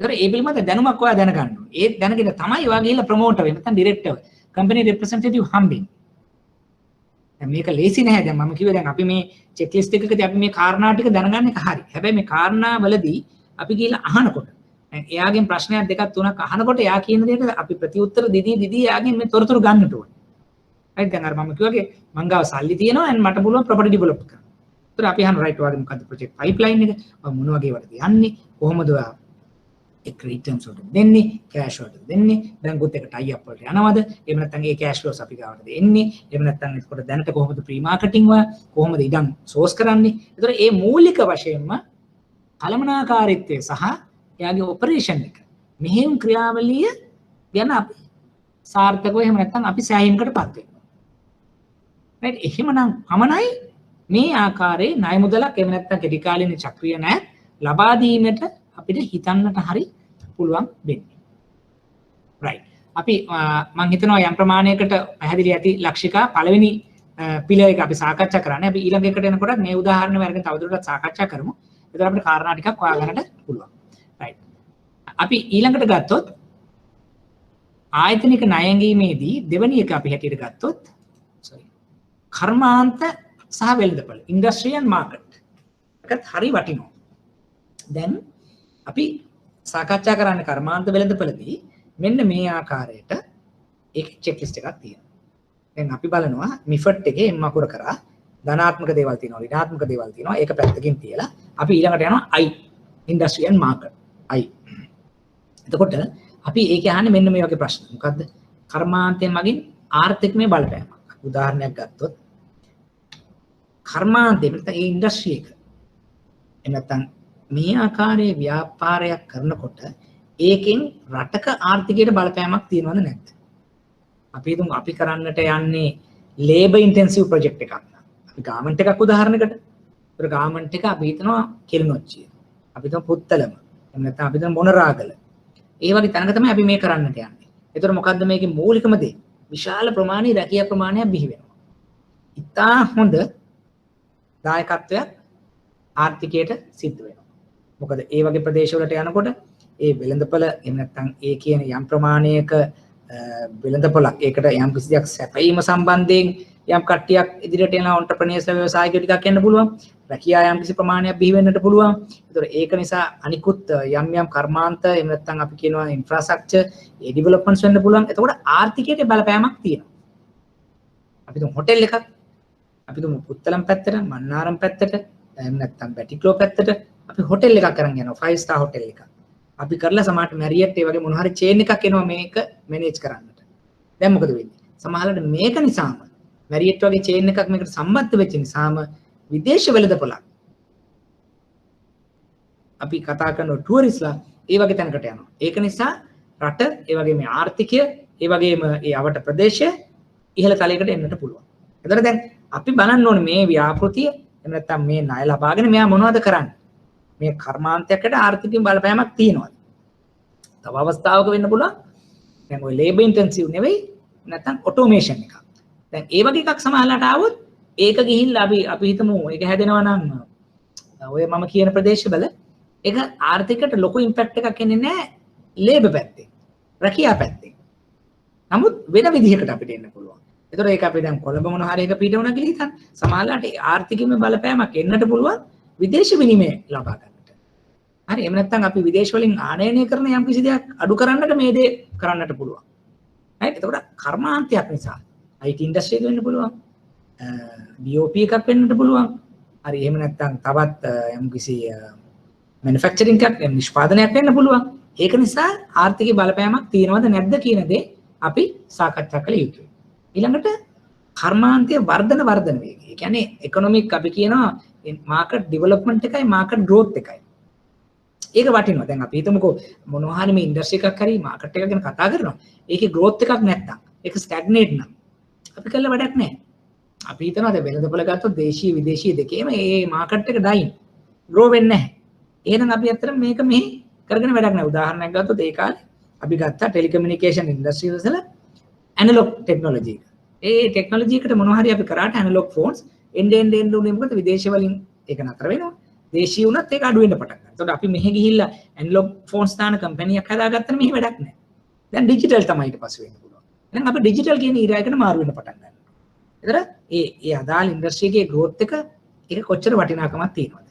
ඒතර ඒ පිළිබඳ දැනුමක් ඔයා දැනගන්න ඕනේ. ඒ දැනගෙන තමයි ඔයා ගිහිල්ලා ප්‍රොමෝටර් වෙන්න නැත්නම් ඩිරෙක්ටර්, කම්පැනි රෙප්‍රසන්ටේටිව් හම්බෙන්නේ. දැන් මේක ලේසි නැහැ. දැන් මම කිව්වේ දැන් අපි මේ චෙක් ලිස්ට් එකකදී අපි මේ කාරණා ටික දැනගන්න එක හරි. හැබැයි මේ කාරණා වලදී අපි ගිහිල්ලා අහනකොට දැන් එයාගෙන් ප්‍රශ්නයක් දෙකක් තුනක් අහනකොට එයා කියන දෙයට අපි ප්‍රතිඋත්තර දෙදී එයාගෙන් මේ තොරතුරු ගන්නට ඕනේ. right දැන් අර මම කිව්වාගේ මං ගාව සල්ලි තියෙනවා and මට පුළුවන් property develop කරන්න. ඒතර අපි අහන right ඔයාගේ මොකද්ද project pipeline එක? ඔය මොන වගේ වලද යන්නේ? කොහොමද ඔයා ඒ credit terms වලට දෙන්නේ? cash වලට දෙන්නේ? බැංකුවත් එක්ක tie up වලට යනවද? එහෙම නැත්නම් ඒ cash flows අපි ගාවට දෙන්නේ? එහෙම නැත්නම් ඒකට දැනට කොහොමද pre marketing වල කොහොමද ඉඩම් source කරන්නේ? ඒතර ඒ මූලික වශයෙන්ම කළමනාකාරීත්වය සහ එයාගේ ඔපරේෂන් එක මෙහෙම ක්‍රියාවලිය ගැන අපි සාර්ථකව එහෙම නැත්නම් අපි සෑහීමකටපත් වෙනවා. right එහෙමනම් පමණයි මේ ආකාරයේ ණය මුදලක් එහෙම නැත්නම් කෙටි කාලින චක්‍රීය ණය ලබා දීමට අපිට හිතන්නට හරි පුළුවන් වෙන්නේ. right අපි මම හිතනවා යම් ප්‍රමාණයකට පැහැදිලි ඇති ලක්ෂිකා පළවෙනි පිළ එක අපි සාකච්ඡා කරන්නේ. අපි ඊළඟ එකට එනකොට මේ උදාහරණ වර්ගෙන් තවදුරටත් සාකච්ඡා කරමු. එතකොට අපිට කාරණා ටිකක් හොයාගන්නට පුළුවන්. right අපි ඊළඟට ගත්තොත් ආයතනික ණයගීමේදී දෙවෙනි එක අපි හැටියට ගත්තොත් කර්මාන්ත සහ වෙළඳපොළ industry and market එකත් හරි වටිනවා. දැන් අපි සාකච්ඡා කරන්නේ කර්මාන්ත වෙළඳපොළදී මෙන්න මේ ආකාරයට ඒක චෙක් ලිස්ට් එකක් තියෙනවා. දැන් අපි බලනවා මිෆට් එකේ එම් අකුර කරා ධනාත්මක දේවල් තියෙනවා ඍණාත්මක දේවල් තියෙනවා ඒක පැත්තකින් තියලා අපි ඊළඟට යනවා I industry and market I. එතකොට අපි ඒක අහන්නේ මෙන්න මේ වගේ ප්‍රශ්න. මොකද්ද? කර්මාන්තයෙන් මගින් ආර්ථිකමය බලපෑමක්. උදාහරණයක් ගත්තොත් කර්මාන්තේ නැත්නම් ඒ ඉන්ඩස්ට්‍රි එක එනතන් මේ ආකාරයේ ව්‍යාපාරයක් කරනකොට ඒකෙන් රටක ආර්ථිකයට බලපෑමක් තියෙනවද නැද්ද? අපි හිතමු අපි කරන්නට යන්නේ ලේබර් ඉන්ටෙන්සිව් ප්‍රොජෙක්ට් එකක්. අපි ගාමන්ට් එකක් උදාහරණයකට. ඒතර ගාමන්ට් එක අපි හිතනවා කෙලිනොච්චිය. අපි හිතමු පුත්තලම. එහෙම නැත්නම් අපි හිතමු මොනරාගල. ඒ වගේ තැනක තමයි අපි මේ කරන්නට යන්නේ. ඒතර මොකද්ද මේකේ මූලිකම දේ? විශාල ප්‍රමාණයේ රැකියා ප්‍රමාණයක් බිහි වෙනවා. ඉතා හොඳ දායකත්වයක් ආර්ථිකයට සිද්ධ වෙනවා. මොකද ඒ වගේ ප්‍රදේශවලට යනකොට ඒ වෙළඳපොළ එහෙම නැත්නම් ඒ කියන යම් ප්‍රමාණයක වෙළඳපොළක් ඒකට යම් කිසි දෙයක් සැපයීම සම්බන්ධයෙන් යම් කට්ටියක් ඉදිරියට එන ඔන්ටර්ප්‍රෙනියර්ස් ව්‍යවසායිකයෝ ටිකක් එන්න පුළුවන්. රැකියා යම් කිසි ප්‍රමාණයක් බිහි වෙන්නට පුළුවන්. ඒතර ඒක නිසා අනිකුත් යම් කර්මාන්ත එහෙම නැත්නම් අපි කියනවා ඉන්ෆ්‍රාස්ට්‍රක්චර් ඒ ඩෙවලොප්මන්ට්ස් වෙන්න පුළුවන්. එතකොට ආර්ථිකයට බලපෑමක් තියෙනවා. අපි තුන් හොටෙල් එකක් අපි තුන් පුත්තලම් පැත්තට මන්නාරම් පැත්තට එහෙම නැත්නම් බැටික්ලෝ පැත්තට අපි හොටෙල් එකක් අරන් යනවා 5 star හොටෙල් එකක්. අපි කරලා සමහරට මැරියට් ඒ වගේ මොන හරි චේන් එකක් එනවා මේක මැනේජ් කරන්නට. දැන් මොකද වෙන්නේ? සමහරවිට මේක නිසාම මැරියට් වගේ චේන් එකක් මේකට සම්බන්ධ වෙච්ච නිසාම විදේශ වෙළඳපොළක් අපි කතා කරන ටුවරිස්ලා ඒ වගේ තැනකට යනවා. ඒක නිසා රට ඒ වගේ මේ ආර්ථිකය ඒ වගේම ඒ අවට ප්‍රදේශය ඉහළ තලයකට එන්නට පුළුවන්. එතකොට දැන් අපි බලන්න ඕනේ මේ ව්‍යාපෘතිය එහෙම නැත්නම් මේ ණය ලබාගෙන මෙයා මොනවද කරන්නේ? මේ කර්මාන්තයකට ආර්ථික බලපෑමක් තියෙනවා. තව අවස්ථාවක වෙන්න පුළුවන්. දැන් ඔය ලේබර් ඉන්ටෙන්සිව් නෙවෙයි නැත්නම් ඔටෝමේෂන් එකක්. දැන් ඒ වගේ එකක් සමහරලාට ආවොත් ඒක ගිහිල්ලා අපි හිතමු ඒක හැදෙනවා නම් ඔය මම කියන ප්‍රදේශවල ඒක ආර්ථිකයට ලොකු ඉම්පැක්ට් එකක් එන්නේ නැහැ ලේබර් පැත්තේ. රැකියා පැත්තේ. නමුත් වෙන විදිහකට අපිට එන්න පුළුවන්. ඒතකොට ඒක අපි දැන් කොළඹ මොන හරි එක පිට වුණා කියලා හිතන්න. සමහරලාට ආර්ථිකීය බලපෑමක් එන්නට පුළුවන් විදේශ විනිමය ලබා ගන්නට. හරි එහෙම නැත්නම් අපි විදේශ වලින් ආනයනය කරන යම් කිසි දෙයක් අඩු කරන්නට මේ දේ කරන්නට පුළුවන්. right එතකොට කර්මාන්තයක් නිසා IT ඉන්ඩස්ට්‍රි එක වෙන්න පුළුවන්. BOP එකක් වෙන්නට පුළුවන්. හරි එහෙම නැත්නම් තවත් යම් කිසි මැනුෆැක්චරින් එකක් නිෂ්පාදනයක් වෙන්න පුළුවන්. ඒක නිසා ආර්ථික බලපෑමක් තියෙනවද නැද්ද කියන දේ අපි සාකච්ඡා කළ යුතුයි. ඊළඟට කර්මාන්තයේ වර්ධන වේගය. ඒ කියන්නේ ඉකොනොමික් අපි කියනවා මාකට් ඩෙවලොප්මන්ට් එකයි මාකට් ග්‍රෝත් එකයි. ඒක වටිනවා. දැන් අපි හිතමුකෝ මොනවා හරි මේ ඉන්ඩස්ට්‍රි එකක් හරි මාකට් එකක් ගැන කතා කරනවා. ඒකේ ග්‍රෝත් එකක් නැත්තම් ඒක ස්ටැග්නේට් නම් අපි කළ වැඩක් නැහැ. අපි හිතනවා දැන් වෙළඳපොළ ගත්තොත් දේශීය විදේශීය දෙකේම මේ මාකට් එක ඩයින් ග්‍රෝ වෙන්නේ නැහැ. එහෙනම් අපි අතර මේක මෙහි කරගෙන වැඩක් නැහැ. උදාහරණයක් ගත්තොත් ඒ කාලේ අපි ගත්තා ටෙලිකමියුනිකේෂන් ඉන්ඩස්ට්‍රි වල ඇනලොග් ටෙක්නොලොජි එක. ඒ ටෙක්නොලොජි එකට මොනවා හරි අපි කරාට ඇනලොග් ෆෝන්ස් එන්න උනේ මොකද විදේශ වලින් ඒක නතර වෙනවා. දේශීය වුණත් ඒක අඩු වෙන්න පටන් ගන්නවා. ඒතකොට අපි මෙහෙ ගිහිල්ලා ඇනලොග් ෆෝන්ස් දාන කම්පැනියක් හදාගත්තම මෙහෙ වැඩක් නැහැ. දැන් ඩිජිටල් තමයි ඊට පස්සේ වෙන්න පුළුවන්. එහෙනම් අපි ඩිජිටල් කියන ඊරායකට මාරු වෙන්න පටන් ගන්නවා. ඒතර ඒ අදාළ ඉන්ඩස්ට්‍රි එකේ growth එක ඒක කොච්චර වටිනාකමක් තියෙනවද?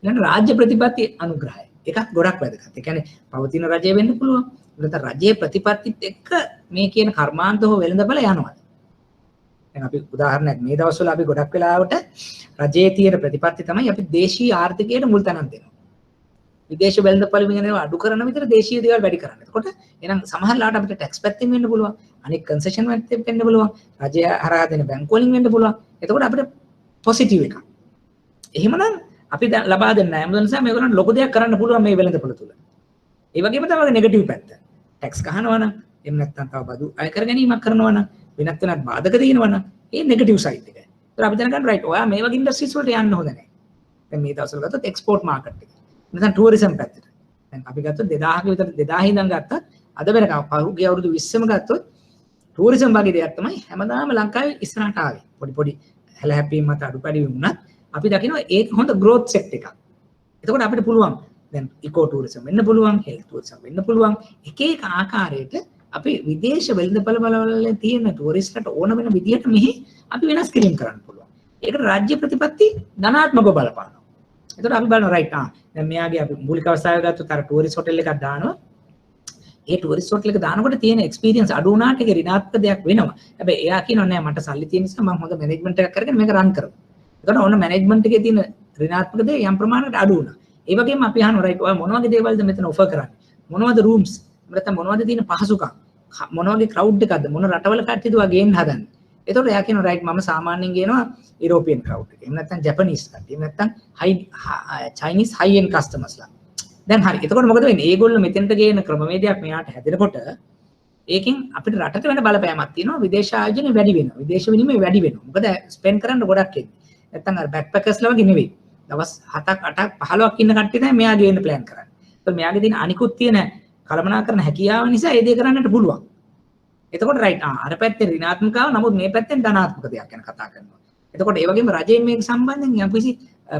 ඊළඟ රාජ්‍ය ප්‍රතිපත්ති අනුග්‍රහය. එකක් ගොඩක් වැදගත්. ඒ කියන්නේ පවතින රජය වෙන්න පුළුවන්. නැත්නම් රජයේ ප්‍රතිපත්තිත් එක්ක මේ කියන කර්මාන්ත හෝ වෙළඳපළ යනවා. දැන් අපි උදාහරණයක් මේ දවස්වල අපි ගොඩක් වෙලාවට රජයේ තියෙන ප්‍රතිපත්ති තමයි අපි දේශීය ආර්ථිකයට මුල් තැනක් දෙනවා. විදේශ වෙළඳපළ විදිහට අඩු කරන විතර දේශීය දේවල් වැඩි කරන්න. එතකොට එහෙනම් සමහරවිට අපිට ටැක්ස් පැත්තෙන් වෙන්න පුළුවන්. අනෙක් කන්සෙෂන් පැත්තෙන් වෙන්න පුළුවන්. රජය හරහා දෙන බැංකු වලින් වෙන්න පුළුවන්. එතකොට අපිට පොසිටිව් එකක්. එහෙමනම් අපි ලබා දෙන්න ඇමසෝන් නිසා මේගොල්ලන් ලොකු දෙයක් කරන්න පුළුවන් මේ වෙළඳපොළ තුල. ඒ වගේම තමයි නෙගටිව් පැත්ත. ටැක්ස් ගහනවා නම් එහෙම නැත්නම් තව බදු අය කර ගැනීමක් කරනවා නම් වෙනත් වෙනත් බාධක තියෙනවා නම් ඒ නෙගටිව් සයිඩ් එක. ඒතර අපි දැනගන්න රයිට් ඔයා මේ වගේ ඉන්ඩස්ට්‍රීස් වලට යන්න හොඳ නැහැ. දැන් මේ දවස්වල ගත්තොත් එක්ස්පෝර්ට් මාකට් එක. නැත්නම් ටුවරිසම් පැත්තට. දැන් අපි ගත්තොත් 2000ක විතර 2000 ඉඳන් ගත්තත් අද වෙනකම් පහුගිය අවුරුදු 20ම ගත්තොත් ටුවරිසම් වගේ දෙයක් තමයි හැමදාම ලංකාවේ ඉස්සරහට ආවේ. පොඩි හැල හැප්පීම් මත අඩුපාඩු වුණත් අපි දකිනවා ඒක හොඳ growth sector එකක්. එතකොට අපිට පුළුවන් දැන් ඉකෝ ටුවරිසම් වෙන්න පුළුවන්, හෙල්ත් ටුවරිසම් වෙන්න පුළුවන්. එක එක ආකාරයට අපි විදේශ වෙළඳපළ වල තියෙන ටුවරිස්ට්ලට ඕන වෙන විදිහට මෙහි අපි වෙනස් කිරීම කරන්න පුළුවන්. ඒකට රාජ්‍ය ප්‍රතිපත්ති ධනාත්මකව බලපානවා. එතකොට අපි බලනවා රයිට් දැන් මෙයාගේ අපි මූලික අවස්ථාවේ ගත්තොත් අර ටුවරිස්ට් හොටෙල් එකක් දානවා. ඒ ටුවරිස්ට් හොටෙල් එක දානකොට තියෙන එක්ස්පීරියන්ස් අඩු වුණාට ඒක ඍණාත්මක දෙයක් වෙනවා. හැබැයි එයා කියනවා නෑ මට සල්ලි තියෙන නිසා මම හොඳ මැනේජ්මන්ට් එකක් කරගෙන මේක රන් කරමු. එතකොට ඕන මැනේජ්මන්ට් එකේ තියෙන ඍණාත්මක දේ යම් ප්‍රමාණයකට අඩු වුණා. ඒ වගේම අපි අහනවා රයිට් ඔය මොන වගේ දේවල්ද මෙතන ඔෆර් කරන්නේ? මොනවද රූම්ස්? නැත්නම් මොනවද තියෙන පහසුකම්? මොන වගේ ක්‍රවුඩ් එකක්ද? මොන රටවල කට්ටියද ඔය ගේන්න හදන්නේ? එතකොට එයා කියනවා රයිට් මම සාමාන්‍යයෙන් ගේනවා යුරෝපියන් ක්‍රවුඩ් එක. එහෙම නැත්නම් ජපනීස් කට්ටිය. එහෙම නැත්නම් චයිනීස් හයි එන්ඩ් කස්ටමර්ස්ලා. දැන් හරි. එතකොට මොකද වෙන්නේ? ඒගොල්ලෝ මෙතෙන්ට ගේන ක්‍රමවේදයක් මෙයාට හැදෙනකොට ඒකෙන් අපිට රටට වෙන බලපෑමක් තියෙනවා. විදේශ ආයෝජන වැඩි වෙනවා. විදේශ විනිමය වැඩි වෙනවා. මොකද ස්පෙන්ඩ් කරන්න ගොඩක් එන්නේ. නැත්නම් අර බෑක්පැකර්ස්ලා වගේ නෙවෙයි. දවස් 7ක් 8ක් 15ක් ඉන්න කට්ටිය තමයි මෙයා ගේන්න ප්ලෑන් කරන්නේ. ඒත් මෙයාගේ තියෙන අනිකුත් තියෙන කළමනාකරන හැකියාව නිසා ඒ දේ කරන්නට පුළුවන්. එතකොට රයිට් අර පැත්තේ ඍණාත්මකව නමුත් මේ පැත්තෙන් ධනාත්මක දෙයක් ගැන කතා කරනවා. එතකොට ඒ වගේම රජයෙන් මේක සම්බන්ධයෙන් යම්කිසි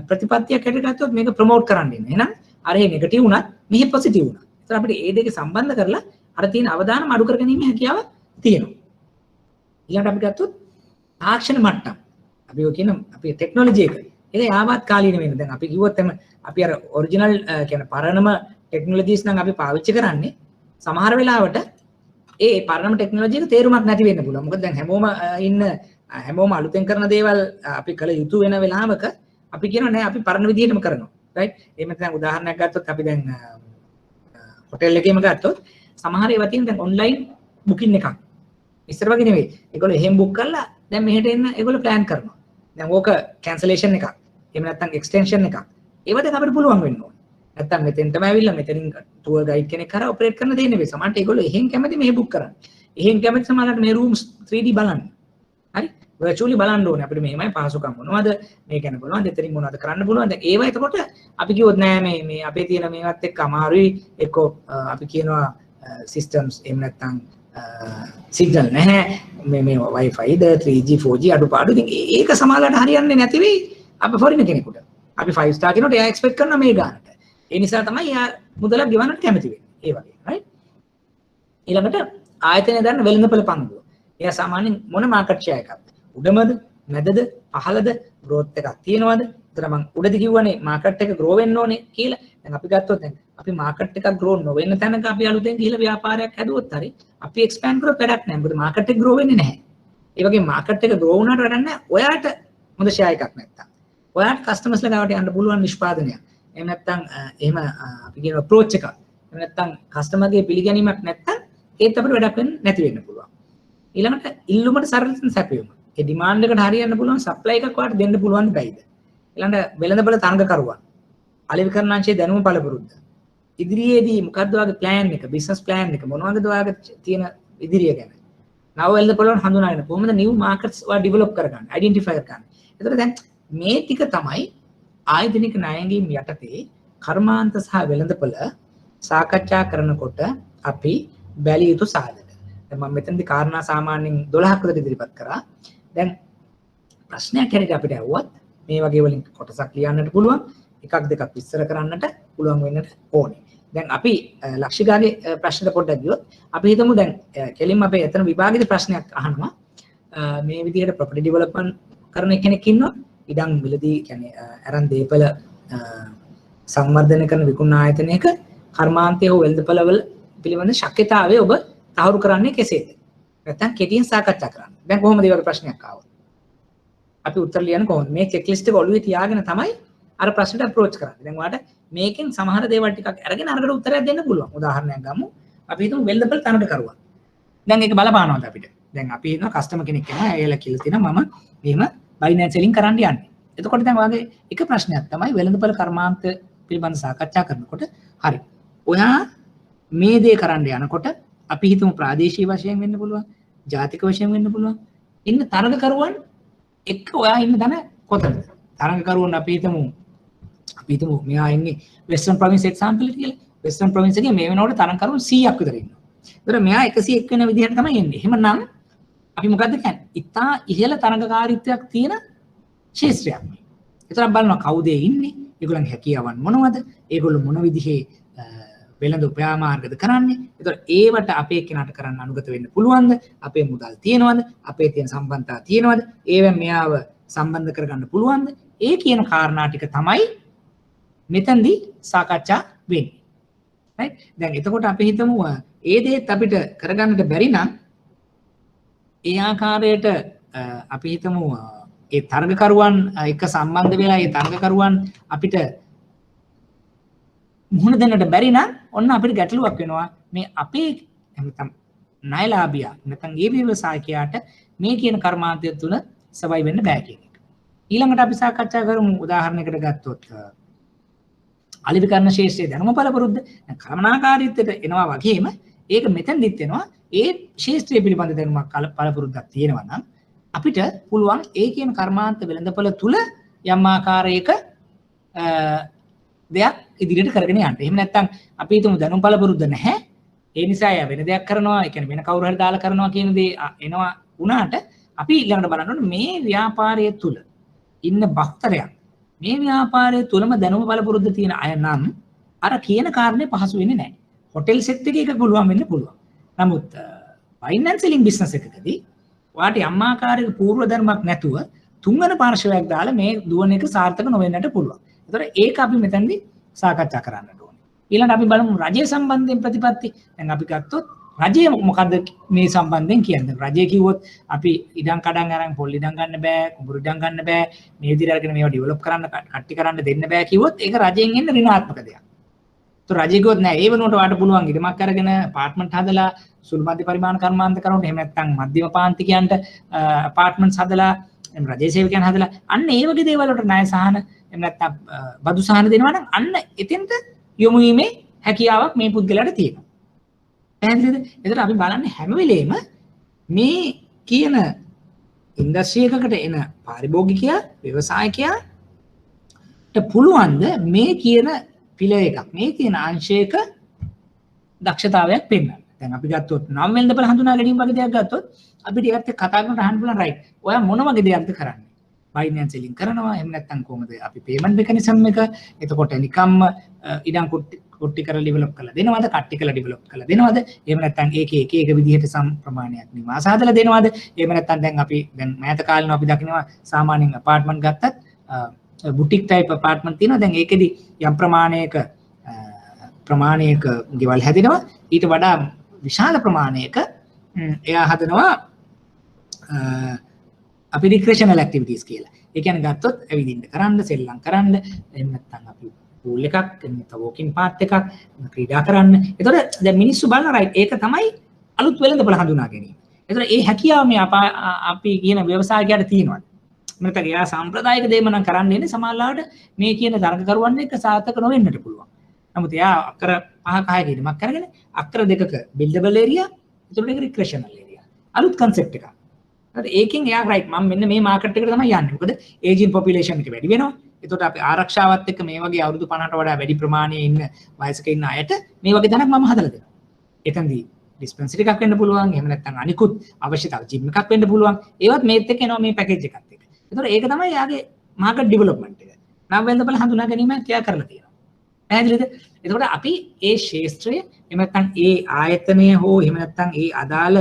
ප්‍රතිපත්තියක් හැටියට ගත්තොත් මේක ප්‍රොමෝට් කරන්න ඉන්නේ. එහෙනම් අර ඒ නෙගටිව් උනත් මෙහි පොසිටිව් උනත්. ඒතර අපිට මේ දෙක සම්බන්ධ කරලා අර තියෙන අවදානම අඩු කරගැනීමේ හැකියාව තියෙනවා. ඊළඟට අපි ගත්තොත් තාක්ෂණ මට්ටම්. අපි ඔය කියන අපේ ටෙක්නොලොජි එක. ඒක යාවත් කාලීන වෙන. දැන් අපි කිව්වොත් එම අපි අර ඔරිජිනල් කියන්නේ පරණම ටෙක්නොලොජිස් නම් අපි පාවිච්චි කරන්නේ සමහර වෙලාවට ඒ පරණම ටෙක්නොලොජි එක තේරුමක් නැති වෙන්න පුළුවන්. මොකද දැන් හැමෝම අලුතෙන් කරන දේවල් අපි කළ යුතු වෙන වෙලාවක අපි කියනවා නෑ අපි පරණ විදිහටම කරනවා. රයිට්? එහෙම නැත්නම් උදාහරණයක් ගත්තොත් අපි දැන් හොටෙල් එකේම ගත්තොත් සමහර ඒවා තියෙන දැන් ඔන්ලයින් බුකින් එකක්. ඉස්සර වගේ නෙවෙයි. ඒගොල්ලෝ එහෙම බුක් කරලා දැන් මෙහෙට එන්න ඒගොල්ලෝ ප්ලෑන් කරනවා. දැන් ඕක කැන්සලේෂන් එකක්. එහෙම නැත්නම් එක්ස්ටෙන්ෂන් එකක්. ඒව දැන් අපිට පුළුවන් වෙන්න ඕනේ. නැත්නම් මෙතෙන්ටම ඇවිල්ලා මෙතනින් ටුවර් ගයිඩ් කෙනෙක් කරා ඔපරේට් කරන්න දෙන්නේ නෙවෙයි. සමහරට ඒගොල්ලෝ එහෙන් කැමති මෙහෙ බුක් කරන්න. එහෙන් කැමති සමහරට මේ රූම්ස් 3D බලන්න. හරි? virtually බලන්න ඕනේ. අපිට මෙහෙමයි පහසුකම් මොනවද? මේ ගැන බලන්න දෙතරින් මොනවද කරන්න පුළුවන්. දැන් ඒවා එතකොට අපි කිව්වොත් නෑ මේ අපේ තියෙන මේවත් එක්ක අමාරුයි. එක්කෝ අපි කියනවා systems එහෙම නැත්නම් සිග්නල් නැහැ. මේ Wi-Fi ද 3G 4G අඩුපාඩු. ඉතින් ඒක සමහරවිට හරියන්නේ නැති වෙයි. අපි ෆොරින් කෙනෙකුට. අපි 5 star කෙනෙකුට එයා එක්ස්පෙක්ට් කරනවා මේ ගානට. ඒ නිසා තමයි එයා මුදලක් ගෙවන්නට කැමති වෙන්නේ. ඒ වගේ. right? ඊළඟට ආයතනය දන්න වෙළඳපොළ පංගුව. එයා සාමාන්‍යයෙන් මොන මාකට් ෂෙයා එකක්ද? උඩමද? මැදද? පහළද? growth එකක් තියෙනවද? ඒතර මම උඩද කිව්වනේ මාකට් එක grow වෙන්න ඕනේ කියලා. දැන් අපි ගත්තොත් දැන් අපි මාකට් එකක් grow නොවෙන්න තැනක අපි අලුතෙන් ගිහිල්ලා ව්‍යාපාරයක් හැදුවොත් හරි අපි expand කරොත් වැඩක් නැහැ. මොකද මාකට් එක grow වෙන්නේ නැහැ. ඒ වගේ මාකට් එක grow වුණාට වැඩක් නැහැ. ඔයාට හොඳ ෂෙයා එකක් නැත්තම්. ඔයාට කස්ටමර්ස්ලා ගාවට යන්න පුළුවන් නිෂ්පාදනයක්. එහෙම නැත්නම් එහෙම අපි කියන අප්‍රෝච් එකක්. එහෙම නැත්නම් කස්ටමර්ගේ පිළිගැනීමක් නැත්නම් ඒත් අපිට වැඩක් වෙන්නේ නැති වෙන්න පුළුවන්. ඊළඟට ඉල්ලුමට සරලතන සැපයුම. ඒ ඩිමාන්ඩ් එකට හරියන්න පුළුවන් සප්ලයි එකක් ඔයාලට දෙන්න පුළුවන් බෑයිද? ඊළඟට වෙළඳපොළ තරඟකරුවන්. අලෙවිකරණ අංශයේ දැනුම පළපුරුද්ද. ඉදිරියේදී මොකද්ද ඔයාගේ ප්ලෑන් එක, බිස්නස් ප්ලෑන් එක මොනවද ඔයාගේ තියෙන ඉදිරිය ගැන? නව වෙළඳපොළවල හඳුනාගෙන කොහොමද නිව් මාකට්ස් ඔයා ඩෙවලොප් කරගන්නේ, අයිඩෙන්ටිෆයි කරගන්නේ. එතකොට දැන් මේ ටික තමයි ආයතනික ණයගැනීම් යටතේ කර්මාන්ත සහ වෙළඳපොළ සාකච්ඡා කරනකොට අපි බැලිය යුතු සාධක. දැන් මම මෙතනදී කාරණා සාමාන්‍යයෙන් 12ක් විතර ඉදිරිපත් කරා. දැන් ප්‍රශ්නයක් හැටියට අපිට ඇහුවත් මේ වගේ වලින් කොටසක් ලියන්නට පුළුවන්. එකක් දෙකක් විස්තර කරන්නට පුළුවන් වෙන්නට ඕනේ. දැන් අපි ලක්ෂිකාගේ ප්‍රශ්නෙට පොඩ්ඩක් ගියොත් අපි හිතමු දැන් කෙලින්ම අපේ එතන විභාගෙදී ප්‍රශ්නයක් අහනවා. මේ විදිහට ප්‍රොපර්ටි ඩෙවලොප්මන්ට් කරන කෙනෙක් ඉන්නවා. ඉඩම් මිලදී කියන්නේ අරන් දීපල සංවර්ධනය කරන විකුණන ආයතනයක කර්මාන්තයේ හෝ වෙළඳපළවල පිළිබඳ ශක්්‍යතාවය ඔබ තහවුරු කරන්නේ කෙසේද? නැත්නම් කෙටියෙන් සාකච්ඡා කරන්න. දැන් කොහොමද මේ වගේ ප්‍රශ්නයක් ආවොත්? අපි උත්තර ලියන්න කොහොමද? මේ චෙක් ලිස්ට් එක ඔළුවේ තියාගෙන තමයි අර ප්‍රශ්නට අප්‍රෝච් කරන්නේ. දැන් ඔයාලට මේකෙන් සමහර දේවල් ටිකක් අරගෙන අරකට උත්තරයක් දෙන්න පුළුවන්. උදාහරණයක් ගමු. අපි හිතමු වෙළඳපළ තරඟකරුවා. දැන් ඒක බලපානවාද අපිට? දැන් අපි හිතනවා කස්ටමර් කෙනෙක් කෙනා එයාලා කියලා තියෙනවා මම මෙහෙම බයි නැට් සෙලින් කරන්න යන්නේ. එතකොට දැන් ඔයාගේ එක ප්‍රශ්නයක් තමයි වෙළඳපළ කර්මාන්ත පිළිබඳ සාකච්ඡා කරනකොට හරි. ඔයා මේ දේ කරන්න යනකොට අපි හිතමු ප්‍රාදේශීය වශයෙන් වෙන්න පුළුවන්, ජාතික වශයෙන් වෙන්න පුළුවන්. ඉන්න තරඟකරුවන් එක්ක ඔයා ඉන්න තැන කොතනද? තරඟකරුවන් අපි හිතමු මෙයා ඉන්නේ වෙස්ටර්න් ප්‍රොවින්ස් එක්සැම්පල් එක කියලා. වෙස්ටර්න් ප්‍රොවින්ස් එකේ මේ වෙනකොට තරඟකරුවන් 100ක් විතර ඉන්නවා. ඒතර මෙයා 101 වෙන විදිහට තමයි එන්නේ. එහෙමනම් අපි මොකද්ද කියන්නේ? ඉතා ඉහළ තරඟකාරීත්වයක් තියෙන ශේෂ්ත්‍රයක්. ඒතර බලනවා කවුද ඉන්නේ? ඒගොල්ලන්ගේ හැකියාවන් මොනවද? ඒගොල්ලෝ මොන විදිහේ වෙළඳ උපයාමාර්ගද කරන්නේ? ඒතර ඒවට අපේ කෙනාට කරන්න අනුගත වෙන්න පුළුවන්ද? අපේ මුදල් තියෙනවද? අපේ තියෙන සම්බන්ධතා තියෙනවද? ඒවෙන් මෙයාව සම්බන්ධ කරගන්න පුළුවන්ද? ඒ කියන කාරණා ටික තමයි මෙතනදී සාකච්ඡා වෙන්නේ. right? දැන් එතකොට අපි හිතමු ඒ දේත් අපිට කරගන්නට බැරි නම් ඒ ආකාරයට අපි හිතමු ඒ තරඟකරුවන් එක්ක සම්බන්ධ වෙලා ඒ තරඟකරුවන් අපිට මුහුණ දෙන්නට බැරි නම් ඔන්න අපිට ගැටලුවක් වෙනවා. මේ අපේ නැත්නම් ණයලාභියා නැත්නම් ඒ ව්‍යවසායකයාට මේ කියන කර්මාන්තය තුළ සබයි වෙන්න බෑ කියන එක. ඊළඟට අපි සාකච්ඡා කරමු උදාහරණයකට ගත්තොත් අලිවිකරණ ශේෂ්ත්‍රයේ දැනුම පළපුරුද්ද කළමනාකාරීත්වයට එනවා වගේම ඒක මෙතනදිත් එනවා ඒ ශේෂ්ත්‍රය පිළිබඳ දැනුමක් පළපුරුද්දක් තියෙනවා නම් අපිට පුළුවන් ඒ කියන කර්මාන්ත වෙළඳපොළ තුල යම් ආකාරයක දෙයක් ඉදිරියට කරගෙන යන්න. එහෙම නැත්නම් අපි හිතමු දැනුම් පළපුරුද්ද නැහැ. ඒ නිසා යා වෙන දෙයක් කරනවා, ඒ කියන්නේ වෙන කවුරු හරි දාලා කරනවා කියන දේ එනවා වුණාට අපි ඊළඟට බලන්න ඕනේ මේ ව්‍යාපාරය තුල ඉන්න බක්තරයක් මේ ව්‍යාපාරය තුලම දැනුම පළපුරුද්ද තියෙන අය නම් අර කියන කාරණේ පහසු වෙන්නේ නැහැ. හොටෙල් සෙට් එකේ එක පුළුවන් වෙන්න පුළුවන්. නමුත් ෆයිනෑන්සියලින් බිස්නස් එකකදී වාට යම් ආකාරයක පූර්ව ධර්මයක් නැතුව තුන්වන පාර්ශවයක් දාලා මේ දුවන එක සාර්ථක නොවෙන්නට පුළුවන්. ඒතර ඒක අපි මෙතනදී සාකච්ඡා කරන්නට ඕනේ. ඊළඟට අපි බලමු රජය සම්බන්ධයෙන් ප්‍රතිපත්ති. දැන් අපි ගත්තොත් රජය මොකද්ද මේ සම්බන්ධයෙන් කියන්නේ? රජය කිව්වොත් අපි ඉඩම් කඩම් අරන් පොල් ඉඩම් ගන්න බෑ, කුඹුරු ඉඩම් ගන්න බෑ, මේ විදිහට අරගෙන මේවා ඩෙවලොප් කරන්න කට්ටි කරන්න දෙන්න බෑ කිව්වොත් ඒක රජයෙන් එන්න ඍණාත්මක දෙයක්. ඒතර රජය කිව්වොත් නෑ ඒ වෙනුවට වාට පුළුවන් ඉඩමක් අරගෙන අපාර්ට්මන්ට් හදලා සුළු මධ්‍ය පරිමාණ කර්මාන්ත කරනකොට එහෙම නැත්නම් මධ්‍යම පාන්තිකයන්ට අපාර්ට්මන්ට්ස් හදලා රජයේ සේවකයන් හදලා අන්න ඒ වගේ දේවල් වලට ණය සහන එහෙම නැත්නම් බදු සහන දෙනවා නම් අන්න එතෙන්ට යොමු වීමේ හැකියාවක් මේ පුද්ගලයාට තියෙනවා. පැහැදිලිද? එතකොට අපි බලන්නේ හැම වෙලේම මේ කියන ඉන්ඩස්ට්‍රි එකකට එන පාරිභෝගිකයා ව්‍යවසායකයාට පුළුවන්ද මේ කියන පිළ එකක් මේ කියන අංශයක දක්ෂතාවයක් පෙන්වන්න. දැන් අපි ගත්තොත් නම් වෙළඳපොළ හඳුනා ගැනීම වගේ දෙයක් ගත්තොත් අපිට ඒකත් එක්ක කතා කරනකොට අහන්න පුළුවන් රයිට්. ඔයා මොන වගේ දෙයක්ද කරන්නේ? ෆයිනෑන්සියලින් කරනවා එහෙම නැත්නම් කොහොමද අපි පේමන්ට් මෙකනිසම් එක එතකොට නිකම්ම ඉඩම් කුට්ටි කරලා ඩෙවලොප් කරලා දෙනවද කට්ටි කරලා ඩෙවලොප් කරලා දෙනවද එහෙම නැත්නම් ඒකේ එක විදිහට සම් ප්‍රමාණයක් නිවාස හදලා දෙනවද එහෙම නැත්නම් දැන් අපි දැන් මෑත කාලේන අපි දකිනවා සාමාන්‍යයෙන් අපාර්ට්මන්ට් ගත්තත් බුටික් ටයිප් අපාර්ට්මන්ට් තියෙනවා දැන් ඒකෙදි යම් ප්‍රමාණයක ගෙවල් හැදෙනවා ඊට වඩා විශාල ප්‍රමාණයක එයා හදනවා අපි රික්‍රේෂනල් ඇක්ටිවිටීස් කියලා. ඒ කියන්නේ ගත්තොත් ඇවිදින්න කරන්න, සෙල්ලම් කරන්න, එහෙම නැත්නම් අපි පූල් එකක්, නැත්නම් වෝකින් පාත් එකක් ක්‍රීඩා කරන්න. ඒතකොට දැන් මිනිස්සු බලන රයිට් ඒක තමයි අලුත් වෙළඳපොළ හඳුනා ගැනීම. ඒතකොට ඒ හැකියාව මේ අපි කියන ව්‍යවසායකයාට තියෙනවා. නැත්නම් එයා සාම්ප්‍රදායික දේම නම් කරන්න ඉන්නේ සමාජලාට මේ කියන තරඟකරුවන් එක්ක සාර්ථක නොවෙන්නට පුළුවන්. නමුත් එයා අක්කර 5ක 6ක ඉදමක් කරගෙන අක්කර 2ක බිල්ඩබල් ඒරියා, ඒතකොට ඒක රික්‍රේෂනල් ඒරියා. අලුත් කන්සෙප්ට් එකක්. ඒකෙන් එයා රයිට් මම මෙන්න මේ මාකට් එකට තමයි යන්නේ. මොකද ඒජින් පොපියුලේෂන් එක වැඩි වෙනවා. ඒකට අපි ආරක්ෂාවත් එක්ක මේ වගේ අවුරුදු 50ට වඩා වැඩි ප්‍රමාණයේ ඉන්න වයසක ඉන්න අයට මේ වගේ තැනක් මම හදලා දෙනවා. එතනදී ඩිස්පෙන්සරි එකක් වෙන්න පුළුවන්. එහෙම නැත්නම් අනිකුත් අවශ්‍යතාව ජිම් එකක් වෙන්න පුළුවන්. ඒවත් මේත් එක්ක එනවා මේ පැකේජ් එකත් එක්ක. ඒතකොට ඒක තමයි යාගේ මාකට් ඩෙවලොප්මන්ට් එක. නම් වෙළඳපොළ හඳුනා ගැනීමක් එයා කරලා තියෙනවා. පැහැදිලිද? එතකොට අපි ඒ ශාස්ත්‍රය එහෙම නැත්නම් ඒ ආයතනය හෝ එහෙම නැත්නම් ඒ අදාළ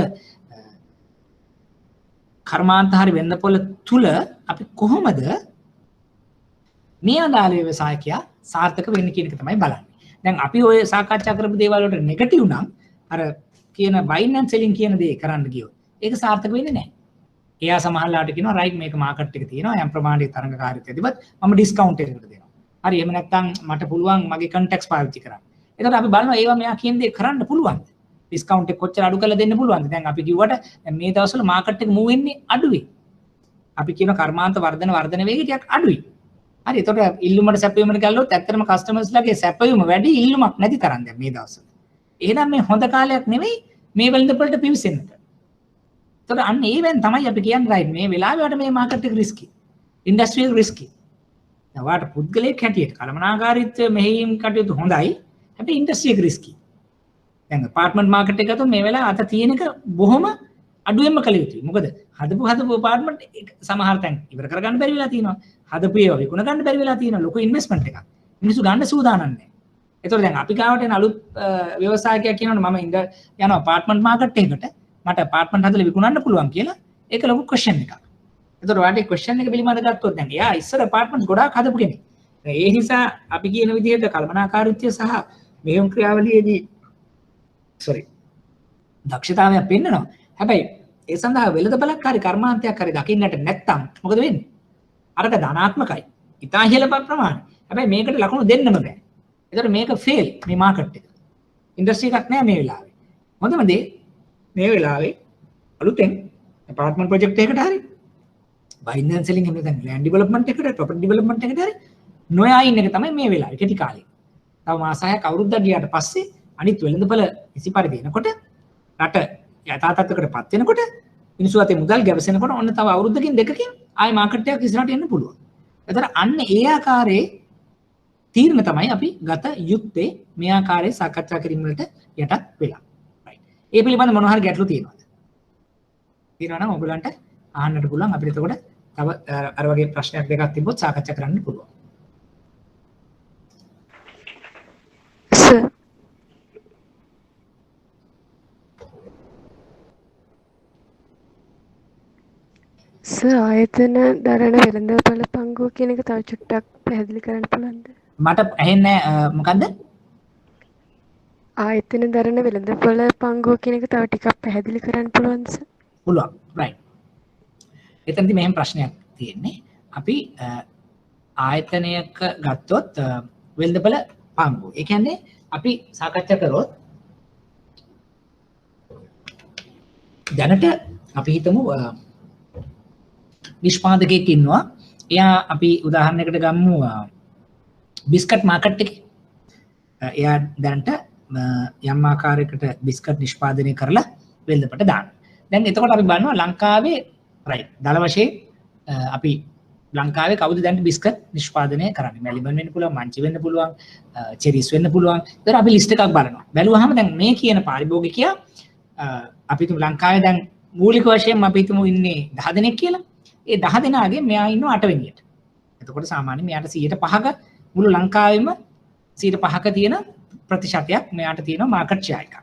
කර්මාන්ත හරි වෙළඳපොළ තුල අපි කොහොමද මේ අදාළ ව්‍යවසායකයා සාර්ථක වෙන්නේ කියන එක තමයි බලන්නේ. දැන් අපි ඔය සාකච්ඡා කරපු දේවල් වලට නෙගටිව් නම් අර කියන බයින් ඇන්ඩ් සෙලින් කියන දේ කරන්න ගියොත් ඒක සාර්ථක වෙන්නේ නැහැ. එයා සමහරලාට කියනවා රයිට් මේක මාකට් එක තියෙනවා යම් ප්‍රමාණයක තරඟකාරීත්වය තිබ්බත් මම ඩිස්කවුන්ට් එකකට දෙනවා. හරි එහෙම නැත්නම් මට පුළුවන් මගේ කන්ටැක්ට්ස් පාවිච්චි කරන්න. එතකොට අපි බලනවා ඒවා මෙයා කියන දේ කරන්න පුළුවන්ද? ඩිස්කවුන්ට් එක කොච්චර අඩු කරලා දෙන්න පුළුවන්ද? දැන් අපි කිව්වට මේ දවස්වල මාකට් එක මූව් වෙන්නේ අඩුයි. අපි කියන කර්මාන්ත වර්ධන වේගය ටිකක් අඩුයි. හරි එතකොට ඉල්ලුමට සැපයීමට ගල්ලොත් ඇත්තටම කස්ටමර්ස්ලාගේ සැපයීම වැඩි ඉල්ලුමක් නැති තරම් දැන් මේ දවස්වල. එහෙනම් මේ හොඳ කාලයක් නෙවෙයි මේ වෙළඳපොළට පිවිසෙන්නට. එතකොට අන්න ඒවෙන් තමයි අපි කියන්නේ රයිට් මේ වෙලාවට මේ මාකට් එක රිස්කි. ඉන්ඩස්ට්‍රි එක රිස්කි. දැන් වාට පුද්ගලයෙක් හැටියට කළමනාකාරීත්වය මෙහෙයීම් කටයුතු හොඳයි. හැබැයි ඉන්ඩස්ට්‍රි එක රිස්කි. දැන් අපාර්ට්මන්ට් මාකට් එක ගත්තොත් මේ වෙලාව අත තියෙන එක බොහොම අඩුවෙන්ම කළ යුතුයි. මොකද හදපු අපාර්ට්මන්ට් සමහර තැන් ඉවර කරගන්න බැරි වෙලා තියෙනවා. හදපු ඒවා විකුණ ගන්න බැරි වෙලා තියෙනවා. ලොකු ඉන්වෙස්ට්මන්ට් එකක්. මිනිස්සු ගන්න සූදානම් නැහැ. ඒතකොට දැන් අපි ගාවට එන අලුත් ව්‍යවසායකයෙක් කියනවනේ මම යනවා අපාර්ට්මන්ට් මාකට් එකකට මට අපාර්ට්මන්ට් හදලා විකුණන්න පුළුවන් කියලා. ඒක ලොකු ක්වෙස්චන් එකක්. ඒතකොට ඔයාලට ක්වෙස්චන් එක පිළිබඳව ගත්තොත් දැන් එයා ඉස්සර අපාර්ට්මන්ට් ගොඩාක් හදපු කෙනෙක්. ඒ නිසා අපි කියන විදිහට කල්පනාකාරීත්වය සහ මෙහෙයුම් ක්‍රියාවලියේදී දක්ෂතාවයක් පෙන්නනවා. හැබැයි ඒ සඳහා වෙළඳපළක් හරි කර්මාන්තයක් හරි දකින්නට නැත්තම් මොකද වෙන්නේ? අරක ධනාත්මකයි. ඉතා ඉහළ ප්‍රමාණය. හැබැයි මේකට ලකුණු දෙන්නම බෑ. ඒතර මේක ෆේල් මේ මාකට් එක. ඉන්ඩස්ට්‍රි එකක් නෑ මේ වෙලාවේ. හොඳම දේ මේ වෙලාවේ අලුතෙන් apartment project එකකට හරි buying and selling එහෙම නැත්නම් land development එකට property development එකට හරි නොයා ඉන්න එක තමයි මේ වෙලාවේ කෙටි කාලේ. තව මාස 6ක් අවුරුද්දක් ගියාට පස්සේ අනිත් වෙළඳපළ ඉසි පරිදි එනකොට රට යථා තත්ත්වයකටපත් වෙනකොට මිනිස්සු අතේ මුදල් ගැවසෙනකොට ඔන්න තව අවුරුද්දකින් දෙකකින් ආයි මාකට් එකක් ඉස්සරහට එන්න පුළුවන්. ඒතර අන්න ඒ ආකාරයේ තීරණ තමයි අපි ගත යුත්තේ මේ ආකාරයේ සාකච්ඡා කිරීම වලට යටත් වෙලා. right. ඒ පිළිබඳ මොනවා හරි ගැටලු තියෙනවද? තියෙනවා නම් ඔයගලන්ට අහන්නට පුළුවන්. අපිට එතකොට තව අර වගේ ප්‍රශ්නයක් දෙකක් තිබ්බොත් සාකච්ඡා කරන්න පුළුවන්. සර් ආයතන දරන වෙළඳපළ පංගුව කියන එක තව චුට්ටක් පැහැදිලි කරන්න පුළුවන්ද? මට ඇහෙන්නේ මොකද්ද? ආයතන දරන වෙළඳපළ පංගුව කියන එක තව ටිකක් පැහැදිලි කරන්න පුළුවන්ද සර්? පුළුවන්. right. එතනදී මෙහෙම ප්‍රශ්නයක් තියෙන්නේ. අපි ආයතනයක ගත්තොත් වෙළඳපළ පංගුව. ඒ කියන්නේ අපි සාකච්ඡා කරොත් දැනට අපි හිතමු නිෂ්පාදකයෙක් ඉන්නවා. එයා අපි උදාහරණයකට ගමු බිස්කට් මාකට් එකේ. එයා දැනට යම් ආකාරයකට බිස්කට් නිෂ්පාදනය කරලා වෙළඳපොළට දානවා. දැන් එතකොට අපි බලනවා ලංකාවේ right දල වශයෙන් අපි ලංකාවේ කවුද දැන් බිස්කට් නිෂ්පාදනය කරන්නේ? මැලිබන් වෙන්න පුළුවන්, මංචි වෙන්න පුළුවන්, චෙරිස් වෙන්න පුළුවන්. ඒතර අපි ලිස්ට් එකක් බලනවා. බැලුවාම දැන් මේ කියන පාරිභෝගිකයා අපි තුමු ලංකාවේ දැන් මූලික වශයෙන් අපි තුමු ඉන්නේ 10 දෙනෙක් කියලා. ඒ 10 දෙනාගේ මෙයා ඉන්නවා 8 වෙනියට. එතකොට සාමාන්‍යයෙන් මෙයාට 105ක මුළු ලංකාවෙම 105ක තියෙන ප්‍රතිශතයක් මෙයාට තියෙනවා මාකට් ෂෙයා එකක්.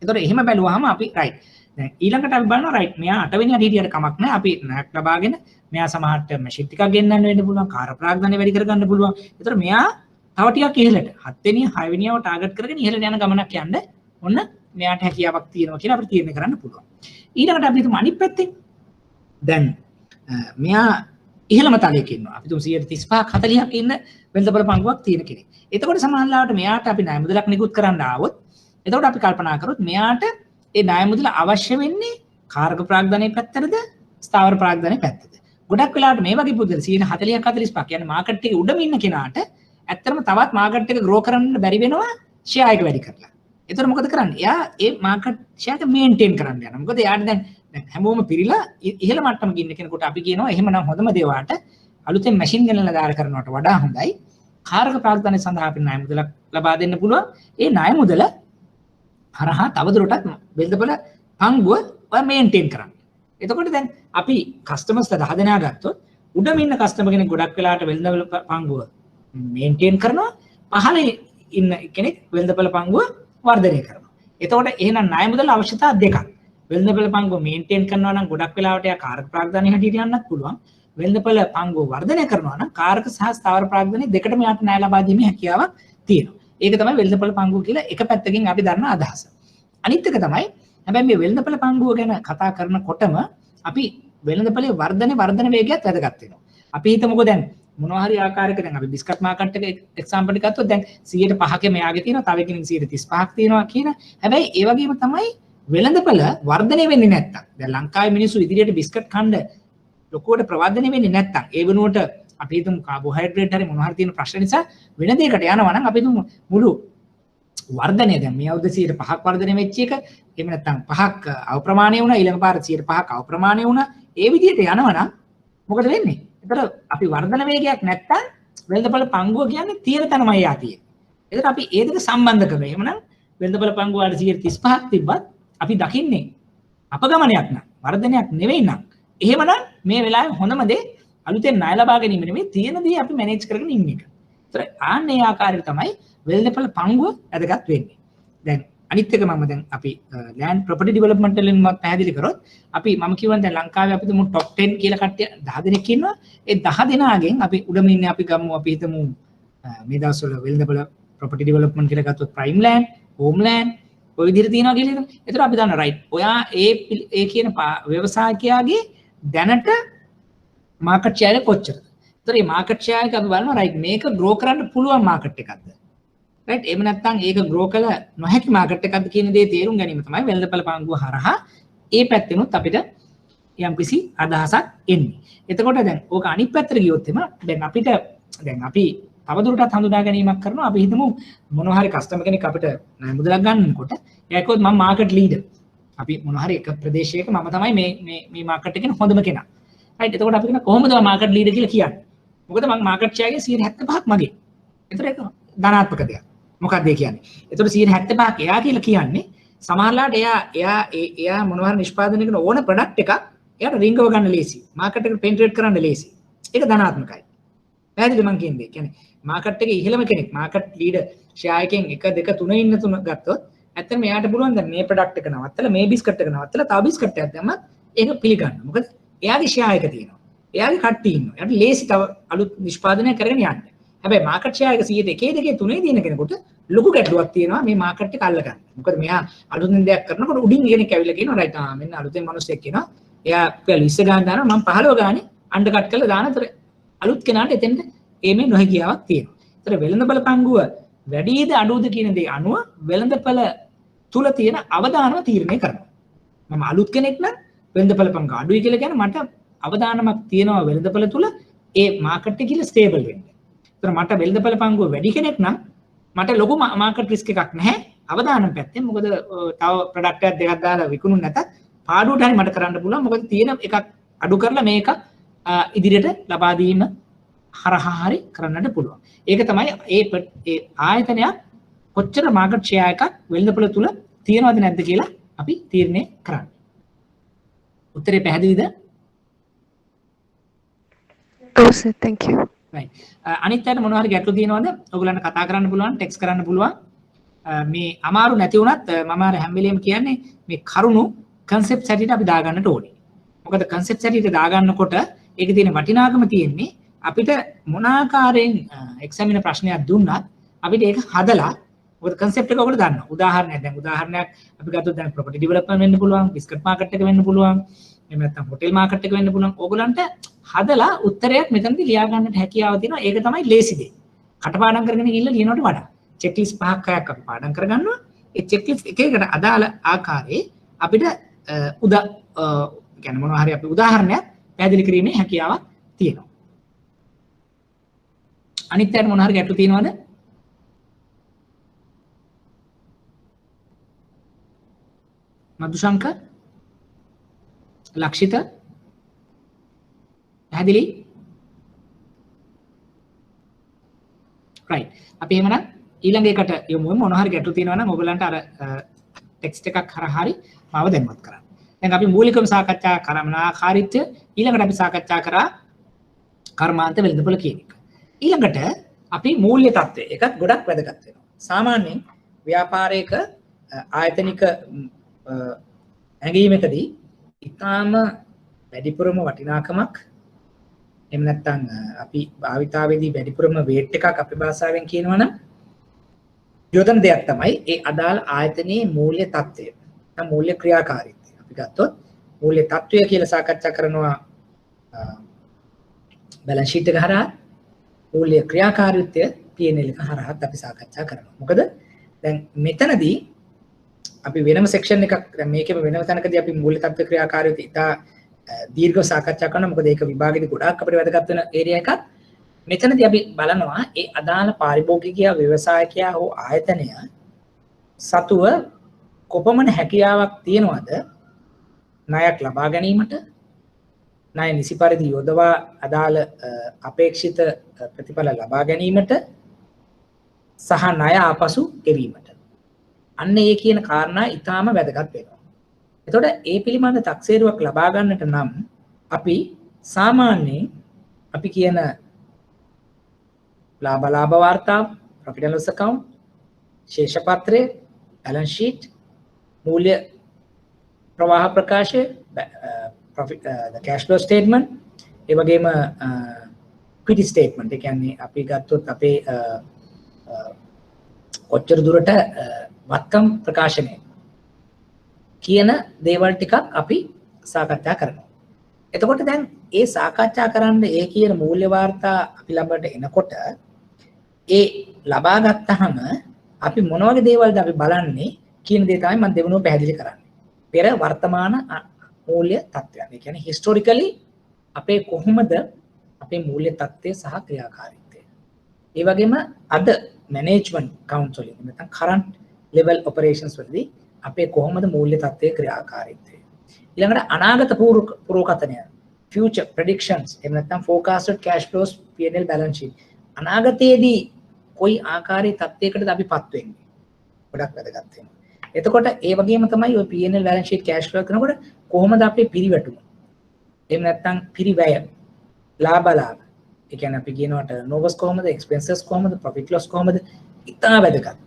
එතකොට එහෙම බැලුවාම අපි right දැන් ඊළඟට අපි බලනවා right මෙයා 8 වෙනියට හිටියට කමක් නැහැ. අපි නැක් ලබාගෙන මෙයා සමහරට මැෂින් ටිකක් ගෙන්නන්න වෙන්න පුළුවන්, කාර්ය ප්‍රාග්ධනය වැඩි කරගන්න පුළුවන්. එතකොට මෙයා තව ටිකක් ඉහළට 7 වෙනිය 6 වෙනියව ටාගට් කරගෙන ඉහළට යන ගමනක් යන්න ඔන්න මෙයාට හැකියාවක් තියෙනවා කියලා අපිට තීරණය කරන්න පුළුවන්. ඊළඟට අපි හිතමු අනිත් පැත්තෙන් දැන් මෙයා ඉහළම තලයක ඉන්නවා. අපි තුමු 35ක් 40ක් ඉන්න වෙළඳපොළ පංගුවක් තියෙන කෙනෙක්. එතකොට සමහරවිට මෙයාට අපි ණය මුදලක් නිකුත් කරන්න ආවොත් එතකොට අපි කල්පනා කරොත් මෙයාට ඒ ණය මුදල අවශ්‍ය වෙන්නේ කාර්ක ප්‍රාග්ධනයේ පැත්තටද ස්ථාවර ප්‍රාග්ධනයේ පැත්තටද? ගොඩක් වෙලාවට මේ වගේ පුදුල 40ක් 45ක් කියන්නේ මාකට් එකේ උඩම ඉන්න කෙනාට ඇත්තටම තවත් මාකට් එක ග්‍රෝ කරන්න බැරි වෙනවා ෂෙයා එක වැඩි කරලා. එතකොට මොකද කරන්නේ? එයා ඒ මාකට් ෂෙයා එක මේන්ටේන් කරන්න යනවා. මොකද එයාට දැන් හැමෝම පිරීලා ඉහළ මට්ටමක ඉන්න කෙනෙකුට අපි කියනවා එහෙමනම් හොඳම දේ වාට අලුතෙන් මැෂින් ගෙනල්ලා දාර කරනවට වඩා හොඳයි කාර්ක ප්‍රාග්ධනය සඳහා අපි ණය මුදලක් ලබා දෙන්න පුළුවන්. ඒ ණය මුදල හරහා තවදුරටත් වෙළඳපොළ පංගුව ඔය මේන්ටේන් කරන්න. එතකොට දැන් අපි කස්ටමර්ස්ලා 10 දෙනා ගත්තොත් උඩම ඉන්න කස්ටමර් කෙනෙක් ගොඩක් වෙලාට වෙළඳපොළ පංගුව මේන්ටේන් කරනවා. පහළ ඉන්න කෙනෙක් වෙළඳපොළ පංගුව වර්ධනය කරනවා. එතකොට එහෙනම් ණය මුදල අවශ්‍යතා දෙකක්. වෙළඳපොළ පංගුව මේන්ටේන් කරනවා නම් ගොඩක් වෙලාවට යා කාර්ක ප්‍රාග්ධනය හැටියට යන්නත් පුළුවන්. වෙළඳපොළ පංගුව වර්ධනය කරනවා නම් කාර්ක සහ ස්ථාවර ප්‍රාග්ධනය දෙකටම යාට ණය ලබා දීමේ හැකියාවක් තියෙනවා. ඒක තමයි වෙළඳපොළ පංගුව කියලා එක පැත්තකින් අපි දන්න අදහස. අනිත් එක තමයි හැබැයි මේ වෙළඳපොළ පංගුව ගැන කතා කරනකොටම අපි වෙළඳපොළේ වර්ධන වේගයත් වැදගත් වෙනවා. අපි හිතමුකෝ දැන් මොනවා හරි ආකාරයක දැන් අපි බිස්කට් මාකට් එක එක්සැම්පල් එකක් ගත්තොත් දැන් 105ක මෙයාගේ තියෙනවා, තව එකකින් 135ක් තියෙනවා කියන. හැබැයි ඒ වගේම තමයි වෙළඳපොළ වර්ධනය වෙන්නේ නැත්තම්. දැන් ලංකාවේ මිනිස්සු ඉදිරියට බිස්කට් කන්න ලොකුවට ප්‍රවර්ධනය වෙන්නේ නැත්තම් ඒ වෙනුවට අපි හිතමු කාබෝහයිඩ්‍රේට් හරි මොනවා හරි තියෙන ප්‍රශ්න නිසා වෙන දෙයකට යනවා නම් අපි හිතමු මුළු වර්ධනය දැන් මේ අවුරුද්ද 105ක් වර්ධනය වෙච්ච එක එහෙම නැත්නම් 5ක් අවප්‍රමාණය වුණා ඊළඟ පාර 105ක් අවප්‍රමාණය වුණා ඒ විදිහට යනවා නම් මොකද වෙන්නේ? ඒතර අපි වර්ධන වේගයක් නැත්තම් වෙළඳපොළ පංගුව කියන්නේ තියෙන තැනමයි යා තියෙන්නේ. ඒතර අපි ඒ දෙක සම්බන්ධ කරනවා. එහෙමනම් වෙළඳපොළ පංගුව වල 135ක් තිබ්බත් අපි දකින්නේ අපගමනයක් නම් වර්ධනයක් නෙවෙයි නම් එහෙමනම් මේ වෙලාවේ හොඳම දේ අලුතෙන් ණය ලබා ගැනීම නෙවෙයි තියෙන දේ අපි මැනේජ් කරගෙන ඉන්න එක. ඒතර ආන්නේ ආකාරයට තමයි වෙළඳපොළ පංගුව වැදගත් වෙන්නේ. දැන් අනිත් එක මම දැන් අපි land property development වලින් මම පැහැදිලි කරොත් අපි මම කියවන දැන් ලංකාවේ අපි තුමු top 10 කියලා කට්ටිය 10 දෙනෙක් ඉන්නවා. ඒ 10 දෙනාගෙන් අපි උඩම ඉන්නේ අපි ගමු අපි හිතමු මේ දවස්වල වෙළඳපොළ property development කියලා ගත්තොත් prime land, home land ඔය විදිහට තියෙනවා කියලා හිතමු. ඒතර අපි දන්නවා right. ඔයා ඒ කියන ව්‍යවසායකයාගේ දැනට මාකට් ෂෙයාර් එක කොච්චරද? ඒතර මේ මාකට් ෂෙයාර් එක අපි බලනවා right මේක grow කරන්න පුළුවන් මාකට් එකක්ද? right එහෙම නැත්නම් ඒක grow කළ නොහැකි market එකක්ද කියන දේ තේරුම් ගැනීම තමයි වෙළඳපළ පංගුව හරහා ඒ පැත්තෙනුත් අපිට යම්කිසි අදහසක් එන්නේ. එතකොට දැන් ඕක අනිත් පැත්තට ගියොත් එම දැන් අපිට දැන් අපි තවදුරටත් හඳුනා ගැනීමක් කරනවා. අපි හිතමු මොනවා හරි කස්ටමර් කෙනෙක් අපිට මුදලක් ගන්නකොට එයා කිව්වොත් මම මාකට් ලීඩර්. අපි මොනවා හරි එක ප්‍රදේශයක මම තමයි මේ මාකට් එකේ හොඳම කෙනා. right එතකොට අපි කියන කොහොමද මාකට් ලීඩර් කියලා කියන්නේ? මොකද මම මාකට් ෂෙයාර් එකේ 75ක් මගේ. එතකොට ඒක ධනාත්මක දෙයක්. මොකක්ද ඒ කියන්නේ? එතකොට 75ක් එයා කියලා කියන්නේ සමහරලාට එයා මොනවා හරි නිෂ්පාදනය කරන ඕන ප්‍රොඩක්ට් එකක් එයාට රින්ගව ගන්න ලේසි. මාකට් එකට පෙනිට්‍රේට් කරන්න ලේසි. ඒක ධනාත්මකයි. පැහැදිලිද මං කියන්නේ? කියන්නේ මාකට් එකේ ඉහළම කෙනෙක් මාකට් ලීඩර් ෂෙයාර් එකෙන් 1 2 3 ඉන්න තුන ගත්තොත් ඇත්තටම එයාට පුළුවන් දැන් මේ ප්‍රොඩක්ට් එක නවත්තලා මේ බිස්කට් එක නවත්තලා තව බිස්කට් එකක් දැම්මත් ඒක පිළිගන්න. මොකද එයාගේ ෂෙයාර් එක තියෙනවා. එයාගේ කට්ටිය ඉන්නවා. එයාට ලේසි තව අලුත් නිෂ්පාදනය කරගෙන යන්න. හැබැයි මාකට් ෂෙයාර් එක 1 2 3 දින කෙනෙකුට ලොකු ගැටලුවක් තියෙනවා මේ මාකට් එක අල්ල ගන්න. මොකද මෙයා අලුතෙන් දෙයක් කරනකොට උඩින් කෙනෙක් ඇවිල්ලා කියනවා රයිට් මෙන්න අලුතෙන් මිනිස්සෙක් කියනවා. එයා 20 ගාන දානවා මම 15 ගානේ අණ්ඩ කට් කරලා දානතර අලුත් කෙනාට එතෙන්ට මේ නොහැකියාවක් තියෙනවා. ඒතර වෙළඳපළ පංගුව වැඩිද අඩුද කියන දේ අනුව වෙළඳපළ තුල තියෙන අවදානම තීරණය කරනවා. මම අලුත් කෙනෙක් නම් වෙළඳපළ පංගුව අඩුයි කියලා කියන්නේ මට අවදානමක් තියෙනවා වෙළඳපළ තුල ඒ මාකට් එක කියලා ස්ටේබල් වෙන්න. ඒතර මට වෙළඳපළ පංගුව වැඩි කෙනෙක් නම් මට ලොකු මාකට් රිස්ක් එකක් නැහැ අවදානම් පැත්තෙන්. මොකද තව ප්‍රොඩක්ට් එකක් දෙකක් දාලා විකුණුන් නැතත් පාඩුවට හරි මට කරන්න පුළුවන්. මොකද තියෙන එකක් අඩු කරලා මේක ඉදිරියට ලබා දීම හරහා හරි කරන්නට පුළුවන්. ඒක තමයි ඒ ආයතනයක් කොච්චර මාකට් ෂෙයාර් එකක් වෙළඳපොළ තුල තියෙනවද නැද්ද කියලා අපි තීරණය කරන්නේ. උත්තරේ පැහැදිලිද? ඔව් සර් thank you. right. අනිත් පැයට මොනවා හරි ගැටලු තියෙනවද? ඔයගොල්ලන්ට කතා කරන්න පුළුවන්, ටෙක්ස්ට් කරන්න පුළුවන්. මේ අමාරු නැති වුණත් මම අර හැම වෙලෙම කියන්නේ මේ කරුණු concept හැටියට අපි දාගන්නට ඕනේ. මොකද concept හැටියට දාගන්නකොට ඒකේ තියෙන වටිනාකම තියෙන්නේ අපිට මොන ආකාරයෙන් එක්සැමිනර් ප්‍රශ්නයක් දුන්නත් අපිට ඒක හදලා මොකද concept එක ඔයගොල්ලෝ දන්නවා. උදාහරණයක් අපි ගත්තොත් දැන් property development වෙන්න පුළුවන්, biscuit market එක වෙන්න පුළුවන්, එහෙම නැත්නම් hotel market එක වෙන්න පුළුවන්. ඕගොල්ලන්ට හදලා උත්තරයක් මෙතනදී ලියා ගන්නට හැකියාව තියෙනවා. ඒක තමයි ලේසි දේ. කටපාඩම් කරගෙන ගිහිල්ලා ලියනවට වඩා checklist 5ක් 6ක් අපි පාඩම් කරගන්නවා. ඒ checklist එකකට අදාළ ආකාරයේ අපිට කියන්නේ මොනවා හරි අපි උදාහරණයක් පැහැදිලි කිරීමේ හැකියාවක් තියෙනවා. අනිත් පැයට මොනවා හරි ගැටලු තියෙනවද? මදුශංක ලක්ෂිත පැහැදිලි? right. අපි එහෙමනම් ඊළඟ එකට යමු. මොනවා හරි ගැටලු තියෙනවා නම් ඔයගලන්ට අර ටෙක්ස්ට් එකක් හරහා හරි මාව දැන්වත් කරන්න. දැන් අපි මූලිකව සාකච්ඡා කරන ආකාරيත්‍ය ඊළඟට අපි සාකච්ඡා කරා කර්මාන්ත වෙළඳපොළ කියන එක. ඊළඟට අපි මූල්‍ය තත්ත්වය එකත් ගොඩක් වැදගත් වෙනවා. සාමාන්‍යයෙන් ව්‍යාපාරයක ආයතනික ඇඟීමකදී ඉතාම වැඩිපුරම වටිනාකමක් එහෙම නැත්නම් අපි භාවිතාවේදී වැඩිපුරම වේට් එකක් අපේ භාෂාවෙන් කියනවනම් යොදන දෙයක් තමයි ඒ අදාළ ආයතනයේ මූල්‍ය තත්ත්වය. නැත්නම් මූල්‍ය ක්‍රියාකාරීත්වය. අපි ගත්තොත් මූල්‍ය තත්ත්වය කියලා සාකච්ඡා කරනවා බැලන්ස් ෂීට් එක හරහා මූල්‍ය ක්‍රියාකාරීත්වය P&L එක හරහාත් අපි සාකච්ඡා කරනවා. මොකද දැන් මෙතනදී අපි වෙනම සෙක්ෂන් එකක් දැන් මේකෙම වෙනම තැනකදී අපි මූල්‍ය තත්ත්ව ක්‍රියාකාරීත්වය ඉතා දීර්ඝව සාකච්ඡා කරනවා. මොකද ඒක විභාගෙදී ගොඩාක් අපිට වැදගත් වෙන ඒරියා එකක්. මෙතනදී අපි බලනවා ඒ අදාළ පාරිභෝගිකයා ව්‍යවසායකයා හෝ ආයතනය සතුව කොපමණ හැකියාවක් තියනවද ණයක් ලබා ගැනීමට, ණය නිසි පරිදි යොදවා අදාළ අපේක්ෂිත ප්‍රතිඵල ලබා ගැනීමට සහ ණය ආපසු ගෙවීමට. අන්න ඒ කියන කාරණා ඊටාම වැදගත් වෙනවා. එතකොට ඒ පිළිබඳ තක්සේරුවක් ලබා ගන්නට නම් අපි සාමාන්‍යයෙන් අපි කියන ලාභ වාර්තාව, profit and loss account, ශේෂ පත්‍රය, balance sheet, මූල්‍ය ප්‍රවාහ ප්‍රකාශය, profit the cash flow statement, ඒ වගේම equity statement. ඒ කියන්නේ අපි ගත්තොත් අපේ කොච්චර දුරට වත්කම් ප්‍රකාශනය කියන දේවල් ටිකක් අපි සාකච්ඡා කරනවා. එතකොට දැන් ඒ සාකච්ඡා කරන්න ඒ කියන මූල්‍ය වාර්තා අපි ළඟට එනකොට ඒ ලබා ගත්තාම අපි මොන වගේ දේවල්ද අපි බලන්නේ කියන දේ තමයි මම දෙවෙනුව පැහැදිලි කරන්නේ. පෙර වර්තමාන මූල්‍ය තත්ත්වයන්. ඒ කියන්නේ හිස්ටොරිකලි අපේ කොහොමද අපේ මූල්‍ය තත්ත්වය සහ ක්‍රියාකාරීත්වය. ඒ වගේම අද මැනේජ්මන්ට් කවුන්ට් වලින් නැත්නම් කරන්ට් ලෙවල් ඔපරේෂන්ස් වලදී අපේ කොහොමද මූල්‍ය තත්ත්වයේ ක්‍රියාකාරීත්වය. ඊළඟට අනාගත පුරෝකථනය future predictions එහෙම නැත්නම් forecasted cash flows P&L balance sheet අනාගතයේදී කොයි ආකාරයේ තත්ත්වයකටද අපිපත් වෙන්නේ ගොඩක් වැදගත් වෙනවා. එතකොට ඒ වගේම තමයි ඔය P&L balance sheet cash flow කරනකොට කොහොමද අපේ පිරිවැටුම එහෙම නැත්නම් පිරිවැය ලාභ ඒ කියන්නේ අපි කියනවාට turnovers කොහොමද expenses කොහොමද profit loss කොහොමද ඉතා වැදගත්.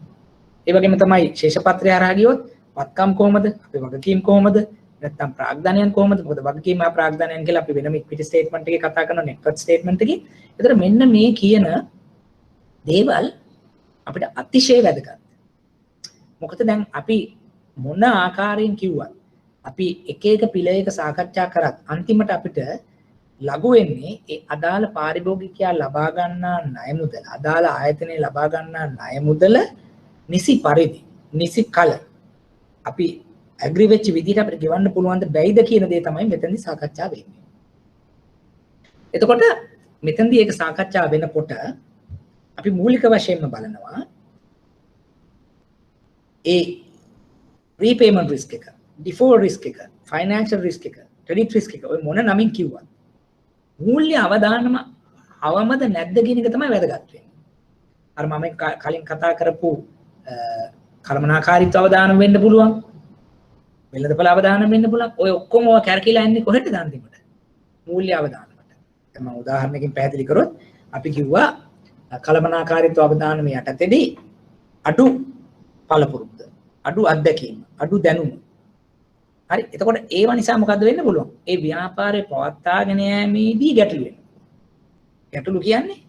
ඒ වගේම තමයි ශේෂපත්‍රය හරහා ගියොත් වත්කම් කොහොමද අපේ වගකීම් කොහොමද නැත්නම් ප්‍රාග්ධනයන් කොහොමද මොකද වගකීම් හා ප්‍රාග්ධනයන් කියලා අපි වෙනම ඉක්විටි ස්ටේට්මන්ට් එකේ කතා කරනවා net worth ස්ටේට්මන්ට් එකේ. ඒතර මෙන්න මේ කියන දේවල් අපිට අතිශය වැදගත්. මොකද දැන් අපි මොන ආකාරයෙන් කිව්වත් අපි එක එක පිළයක සාකච්ඡා කරත් අන්තිමට අපිට ලඝු වෙන්නේ ඒ අදාළ පාරිභෝගිකයා ලබා ගන්නා ණය මුදල අදාළ ආයතනයේ ලබා ගන්නා ණය මුදල නිසි පරිදි නිසි කල අපි ඇග්‍රී වෙච්ච විදිහට අපිට ගෙවන්න පුළුවන් ද බැයිද කියන දේ තමයි මෙතනදී සාකච්ඡා වෙන්නේ. එතකොට මෙතනදී ඒක සාකච්ඡා වෙනකොට අපි මූලික වශයෙන්ම බලනවා ඒ repayment risk එක, default risk එක, financial risk එක, credit risk එක ඔය මොන නමින් කිව්වත් මූල්‍ය අවදානම අවමද නැද්ද කියන එක තමයි වැදගත් වෙන්නේ. අර මම කලින් කතා කරපු කළමනාකාරීත්ව අවදානම් වෙන්න පුළුවන්. වෙළඳපොළ අවදානම් වෙන්න පුළුවන්. ඔය ඔක්කොම ඔය කැරකිලා යන්නේ කොහෙටද අන්තිමට? මූල්‍ය අවදානමට. දැන් මම උදාහරණයකින් පැහැදිලි කරොත් අපි කිව්වා කළමනාකාරීත්ව අවදානම යටතේදී අඩු පළපුරුද්ද, අඩු අත්දැකීම, අඩු දැනුම. හරි. එතකොට ඒව නිසා මොකද්ද වෙන්න පුළුවන්? ඒ ව්‍යාපාරේ පවත්වාගෙන යෑමේදී ගැටලු වෙනවා. ගැටලු කියන්නේ